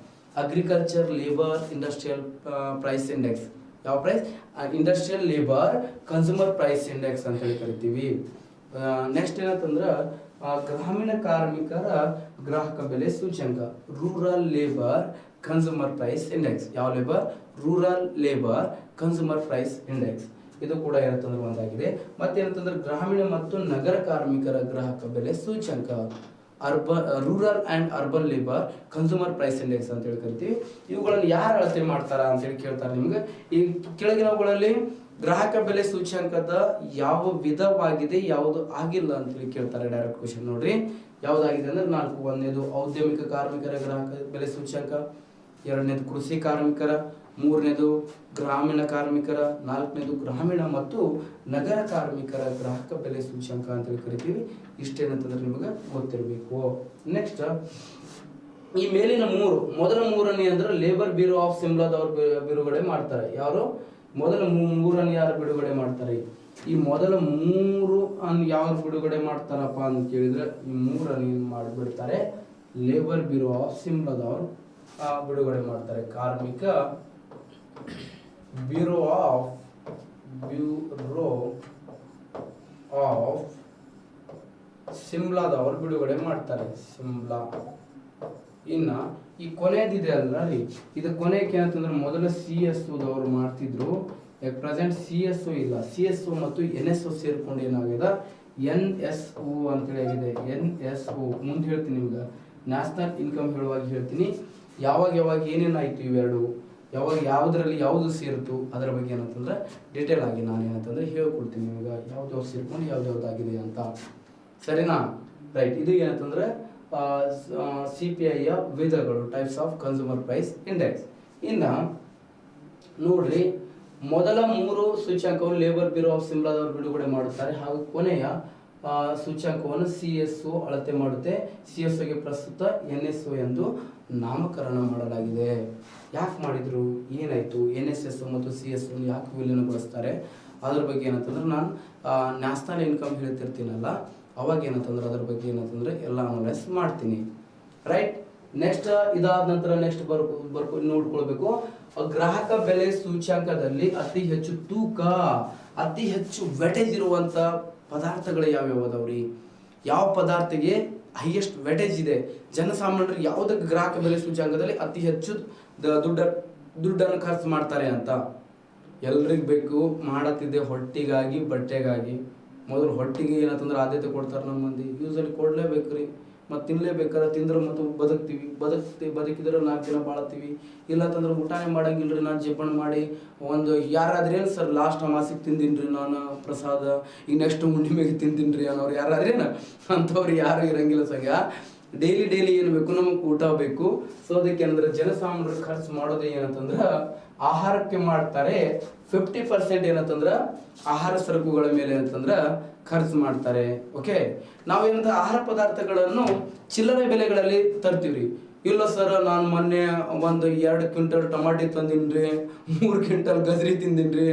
[SPEAKER 3] agriculture labour industrial price index. ಯಾವ price? Industrial labour consumer price index ಅಂತ ಹೇಳಿ ಕರಿತೀವಿ. ನೆಕ್ಸ್ಟ್ ಏನಂತಂದ್ರ ಗ್ರಾಮೀಣ ಕಾರ್ಮಿಕರ ಗ್ರಾಹಕ ಬೆಲೆ ಸೂಚ್ಯಂಕ, rural labour consumer price index. ಯಾವ labour? Rural labour consumer price index. ಇದು ಕೂಡ ಏನಂತಂದ್ರೆ ಒಂದಾಗಿದೆ. ಮತ್ತೇನಂತಂದ್ರೆ ಗ್ರಾಮೀಣ ಮತ್ತು ನಗರ ಕಾರ್ಮಿಕರ ಗ್ರಾಹಕ ಬೆಲೆ ಸೂಚ್ಯಂಕ, rural and urban labour consumer price index ಅಂತ ಹೇಳಿ ಕರಿತೀವಿ. ಇವುಗಳನ್ನು ಯಾರು ಅಳತೆ ಮಾಡ್ತಾರ ಅಂತ ಹೇಳಿ ಕೇಳ್ತಾರೆ ನಿಮ್ಗೆ. ಈ ಕೆಳಗಿನವುಗಳಲ್ಲಿ ಗ್ರಾಹಕ ಬೆಲೆ ಸೂಚ್ಯಂಕದ ಯಾವ ವಿಧವಾಗಿದೆ, ಯಾವುದು ಆಗಿಲ್ಲ ಅಂತ ಹೇಳಿ ಕೇಳ್ತಾರೆ. ಡೈರೆಕ್ಟ್ ಕ್ವಶನ್ ನೋಡ್ರಿ. ಯಾವ್ದಾಗಿದೆ ಅಂದ್ರೆ 4. ಒಂದನೇದು ಔದ್ಯಮಿಕ ಕಾರ್ಮಿಕರ ಗ್ರಾಹಕ ಬೆಲೆ ಸೂಚ್ಯಂಕ, ಎರಡನೇದು ಕೃಷಿ ಕಾರ್ಮಿಕರ, ಮೂರನೇದು ಗ್ರಾಮೀಣ ಕಾರ್ಮಿಕರ, ನಾಲ್ಕನೇದು ಗ್ರಾಮೀಣ ಮತ್ತು ನಗರ ಕಾರ್ಮಿಕರ ಗ್ರಾಹಕ ಬೆಲೆ ಸೂಚ್ಯಂಕ ಅಂತೇಳಿ ಕರಿತೀವಿ. ಇಷ್ಟೇನಂತಂದ್ರೆ ನಿಮಗೆ ಗೊತ್ತಿರಬೇಕು. ನೆಕ್ಸ್ಟ್ ಈ ಮೇಲಿನ ಮೊದಲ ಮೂರನೇ ಅಂದ್ರೆ ಲೇಬರ್ ಬ್ಯೂರೋ ಆಫ್ ಸಿಮ್ಲಾದವ್ರು ಬಿಡುಗಡೆ ಮಾಡ್ತಾರೆ. ಯಾರು ಮೊದಲ ಮೂರನ್ನು ಯಾರು ಬಿಡುಗಡೆ ಮಾಡ್ತಾರೆ? ಈ ಮೊದಲ ಮೂರು ಯಾರು ಬಿಡುಗಡೆ ಮಾಡ್ತಾರಪ್ಪ ಅಂತ ಕೇಳಿದ್ರೆ ಈ ಮೂರನ್ನು ಮಾಡಿಬಿಡ್ತಾರೆ ಲೇಬರ್ ಬ್ಯೂರೋ ಆಫ್ ಸಿಮ್ಲಾದವ್ರು ಬಿಡುಗಡೆ ಮಾಡ್ತಾರೆ. ಕಾರ್ಮಿಕ ಬ್ಯೂರೋ ಆಫ್ ಸಿಮ್ಲಾದವ್ರು ಬಿಡುಗಡೆ ಮಾಡ್ತಾರೆ. ಸಿಮ್ಲಾ. ಇನ್ನ ಈ ಕೊನೆಯದಿದೆ ಅಲ್ಲ ರೀ, ಇದು ಕೊನೆಗೆ ಏನಂತಂದ್ರೆ ಮೊದಲ CSO ದವರು ಮಾಡ್ತಿದ್ರು. ಪ್ರೆಸೆಂಟ್ CSO ಇಲ್ಲ. CSO ಮತ್ತು NSO ಸೇರ್ಕೊಂಡು ಏನಾಗಿದೆ NSO ಅಂತೇಳಿ ಆಗಿದೆ. NSO ಮುಂದೆ ಹೇಳ್ತೀನಿ ನಿಮ್ಗೆ, ನ್ಯಾಷನಲ್ ಇನ್ಕಮ್ ಹೇಳುವಾಗ ಹೇಳ್ತೀನಿ. ಯಾವಾಗ ಏನೇನಾಯ್ತು ಇವೆರಡು, ಯಾವುದರಲ್ಲಿ ಯಾವುದು ಸೇರಿತು ಅದರ ಬಗ್ಗೆ ಏನಂತಂದ್ರೆ ಡೀಟೇಲ್ ಆಗಿ ನಾನು ಏನಂತಂದ್ರೆ ಹೇಳ್ಕೊಡ್ತೀನಿ ನಿಮ್ಗೆ, ಯಾವ್ದು ಸೇರ್ಕೊಂಡು ಯಾವ್ದಾಗಿದೆ ಅಂತ. ಸರಿನಾ? ರೈಟ್. ಇದು ಏನಂತಂದ್ರೆ CPI ಯ ವಿಧಗಳು, types of consumer price index. ಇನ್ನ ನೋಡ್ರಿ, ಮೊದಲ ಮೂರು ಸೂಚ್ಯಂಕವನ್ನು ಲೇಬರ್ ಬ್ಯೂರೋ ಆಫ್ ಸಿಮ್ಲಾದವರು ಬಿಡುಗಡೆ ಮಾಡುತ್ತಾರೆ ಹಾಗೂ ಕೊನೆಯ ಸೂಚ್ಯಂಕವನ್ನು CSO ಅಳತೆ ಮಾಡುತ್ತೆ. CSO ಗೆ ಪ್ರಸ್ತುತ NSO ಎಂದು ನಾಮಕರಣ ಮಾಡಲಾಗಿದೆ. ಯಾಕೆ ಮಾಡಿದ್ರು, ಏನಾಯ್ತು, NSSO ಮತ್ತು CSO ಯಾಕೆ ವಿಲೀನಗೊಳಿಸ್ತಾರೆ ಅದ್ರ ಬಗ್ಗೆ ಏನಂತಂದ್ರೆ ನಾನು ನ್ಯಾಷನಲ್ ಇನ್ಕಮ್ ಹೇಳ್ತಿರ್ತೀನಲ್ಲ, ಅವಾಗ ಏನಂತಂದ್ರೆ ಅದ್ರ ಬಗ್ಗೆ ಏನಂತಂದ್ರೆ ಎಲ್ಲ ಅನಲೈಸ್ ಮಾಡ್ತೀನಿ. ರೈಟ್. ನೆಕ್ಸ್ಟ್ ಇದಾದ ನಂತರ ನೆಕ್ಸ್ಟ್ ನೋಡ್ಕೊಳ್ಬೇಕು, ಗ್ರಾಹಕ ಬೆಲೆ ಸೂಚ್ಯಂಕದಲ್ಲಿ ಅತಿ ಹೆಚ್ಚು ತೂಕ, ಅತಿ ಹೆಚ್ಚು ವೆಟೇಜ್ ಇರುವಂತ ಪದಾರ್ಥಗಳು ಯಾವ್ಯಾವ ಅದಾವ್ರಿ? ಯಾವ ಪದಾರ್ಥಕ್ಕೆ ಹೈಯೆಸ್ಟ್ ವೆಟೇಜ್ ಇದೆ? ಜನಸಾಮಾನ್ಯರು ಯಾವುದಕ್ಕೆ ಗ್ರಾಹಕ ಬೆಲೆ ಸೂಚ್ಯಂಕದಲ್ಲಿ ಅತಿ ಹೆಚ್ಚು ದುಡ್ಡನ್ನು ಖರ್ಚು ಮಾಡ್ತಾರೆ ಅಂತ ಎಲ್ರಿಗೂ ಬೇಕು. ಮಾಡತ್ತಿದ್ದೆ ಹೊಟ್ಟಿಗಾಗಿ, ಬಟ್ಟೆಗಾಗಿ. ಮೊದಲು ಹೊಟ್ಟಿಗೆ ಏನಂತಂದ್ರೆ ಆದ್ಯತೆ ಕೊಡ್ತಾರೆ ನಮ್ಮ ಮಂದಿ. ಯೂಸಲಿ ಕೊಡ್ಲೇಬೇಕ್ರಿ, ಮತ್ತು ತಿನ್ಲೇಬೇಕಾದ್ರೆ ತಿಂದ್ರೆ ಮತ್ತು ಬದುಕಿದ್ರೆ 4 ದಿನ ಬಾಳತ್ತೀವಿ. ಇಲ್ಲ ಅಂತಂದ್ರೆ ಊಟನೇ ಮಾಡಂಗಿಲ್ರಿ. ನಾನು ಜೀವನ ಮಾಡಿ ಒಂದು ಯಾರಾದ್ರೇನು ಸರ್ ಲಾಸ್ಟ್ ಅಮಾಸಿಗೆ ತಿಂದಿನ್ರಿ ನಾನು ಪ್ರಸಾದ, ಈಗ ನೆಕ್ಸ್ಟ್ ಹುಣ್ಣಿಮೆಗೆ ತಿಂದಿನ್ರಿ ಅನ್ನೋರು ಯಾರಾದ್ರೇನು ಅಂಥವ್ರು ಯಾರು ಇರಂಗಿಲ್ಲ ಸಂಗ. ಡೈಲಿ ಏನು ಬೇಕು, ನಮಗೆ ಊಟ ಬೇಕು. ಸೊ ಅದಕ್ಕೆ ಏನಂದ್ರೆ ಜನಸಾಮಾನ್ಯರು ಖರ್ಚು ಮಾಡೋದು ಏನಂತಂದ್ರೆ ಆಹಾರಕ್ಕೆ ಮಾಡ್ತಾರೆ. 50% ಏನಂತಂದ್ರೆ ಆಹಾರ ಸರಕುಗಳ ಮೇಲೆ ಅಂತಂದ್ರೆ ಖರ್ಚು ಮಾಡ್ತಾರೆ. ಓಕೆ, ನಾವೇನಂತ ಆಹಾರ ಪದಾರ್ಥಗಳನ್ನು ಚಿಲ್ಲರೆ ಬೆಲೆಗಳಲ್ಲಿ ತರ್ತೀವ್ರಿ. ಇಲ್ಲ ಸರ್, ನಾನು ಮೊನ್ನೆ ಒಂದು 2 ಕ್ವಿಂಟಲ್ ಟಮಾಟಿ ತಂದಿನ್ರಿ, 3 ಕ್ವಿಂಟಲ್ ಗಜ್ರಿ ತಿಂದಿನ್ರಿ.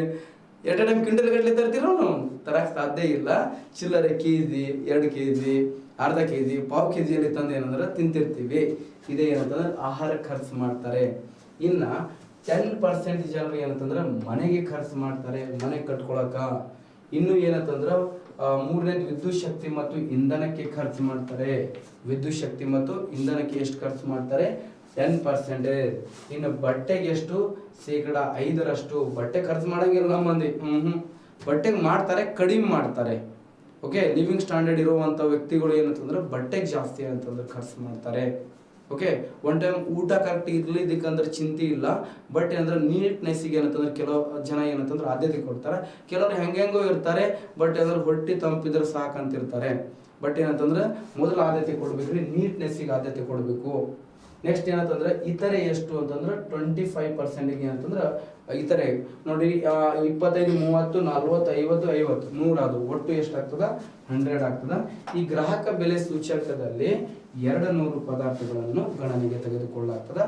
[SPEAKER 3] ಟೈಮ್ ಕ್ವಿಂಟಲ್ ಗಟ್ಟಲೆ ತರ್ತೀರೋ ನಾವು? ತರಕ್ಕೆ ಸಾಧ್ಯ ಇಲ್ಲ. ಚಿಲ್ಲರೆ KG, 2 KG, ಅರ್ಧ KG, ಪಾವು KGಯಲ್ಲಿ ತಂದು ಏನಂದ್ರೆ ತಿಂತಿರ್ತೀವಿ. ಇದೇ ಏನಂತಂದ್ರೆ ಆಹಾರ ಖರ್ಚು ಮಾಡ್ತಾರೆ. ಇನ್ನ 10% ಜನರು ಏನಂತಂದ್ರೆ ಮನೆಗೆ ಖರ್ಚು ಮಾಡ್ತಾರೆ, ಮನೆ ಕಟ್ಕೊಳಕ. ಇನ್ನು ಏನಂತಂದ್ರೆ ಮೂರನೇದು ವಿದ್ಯುತ್ ಶಕ್ತಿ ಮತ್ತು ಇಂಧನಕ್ಕೆ ಖರ್ಚು ಮಾಡ್ತಾರೆ. ವಿದ್ಯುತ್ ಶಕ್ತಿ ಮತ್ತು ಇಂಧನಕ್ಕೆ ಎಷ್ಟು ಖರ್ಚು ಮಾಡ್ತಾರೆ? 10%. ಇನ್ನು ಬಟ್ಟೆಗೆ ಎಷ್ಟು? 5% ಬಟ್ಟೆ ಖರ್ಚು ಮಾಡಂಗಿಲ್ಲ ನಮ್ಮ ಮಂದಿ. ಬಟ್ಟೆಗೆ ಮಾಡ್ತಾರೆ, ಕಡಿಮೆ ಮಾಡ್ತಾರೆ. ಓಕೆ, ಲಿವಿಂಗ್ ಸ್ಟ್ಯಾಂಡರ್ಡ್ ಇರುವಂತ ವ್ಯಕ್ತಿಗಳು ಏನಂತಂದ್ರೆ ಬಟ್ಟೆಗೆ ಜಾಸ್ತಿ ಅಂತಂದ್ರೆ ಖರ್ಚು ಮಾಡ್ತಾರೆ. ಓಕೆ, ಒನ್ ಟೈಮ್ ಊಟ ಕರೆಕ್ಟ್ ಇರ್ಲಿದ್ದಕ್ಕಂದ್ರೆ ಚಿಂತೆ ಇಲ್ಲ. ಬಟ್ ಏನಂದ್ರೆ ನೀಟ್ನೆಸ್ಸಿಗೆ ಏನಂತಂದ್ರೆ ಕೆಲವು ಜನ ಏನಂತಂದ್ರೆ ಆದ್ಯತೆ ಕೊಡ್ತಾರೆ. ಕೆಲವರು ಹೆಂಗೆಂಗೋ ಇರ್ತಾರೆ, ಬಟ್ ಏನಂದ್ರೆ ಹೊಟ್ಟೆ ತಂಪಿದ್ರೆ ಸಾಕಂತಿರ್ತಾರೆ. ಬಟ್ ಏನಂತಂದ್ರೆ ಮೊದಲು ಆದ್ಯತೆ ಕೊಡ್ಬೇಕ್ರಿ, ನೀಟ್ನೆಸ್ಸಿಗೆ ಆದ್ಯತೆ ಕೊಡಬೇಕು. ನೆಕ್ಸ್ಟ್ ಏನಂತಂದ್ರೆ ಇತರೆ ಎಷ್ಟು ಅಂತಂದ್ರೆ 25% ಏನಂತಂದ್ರೆ ಇತರೆ ನೋಡಿ, 25, 30, 40, 50, 50, 100 ಅದು ಒಟ್ಟು ಎಷ್ಟಾಗ್ತದ? 100 ಆಗ್ತದ. ಈ ಗ್ರಾಹಕ ಬೆಲೆ ಸೂಚ್ಯಂಕದಲ್ಲಿ 200 ಪದಾರ್ಥಗಳನ್ನು ಗಣನೆಗೆ ತೆಗೆದುಕೊಳ್ಳಾಗ್ತದ.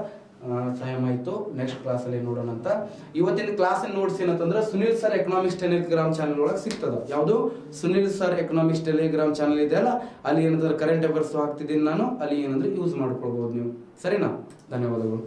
[SPEAKER 3] ಟೈಮ್ ಆಯ್ತು, ನೆಕ್ಸ್ಟ್ ಕ್ಲಾಸ್ ಅಲ್ಲಿ ನೋಡೋಣ ಅಂತ. ಇವತ್ತಿನ ಕ್ಲಾಸ್ ನೋಟ್ಸ್ ಏನಂತಂದ್ರೆ Sunil sir economics Telegram channel ಒಳಗೆ ಸಿಗ್ತದ. ಯಾವುದು? Sunil sir economics Telegram channel ಇದೆ ಅಲ್ಲ, ಅಲ್ಲಿ ಏನಂದ್ರೆ ಕರೆಂಟ್ ಅಫೇರ್ಸ್ ಹಾಕ್ತಿದ್ದೀನಿ ನಾನು. ಅಲ್ಲಿ ಏನಂದ್ರೆ ಯೂಸ್ ಮಾಡ್ಕೊಳ್ಬಹುದು ನೀವು. ಸರಿನಾ? ಧನ್ಯವಾದಗಳು.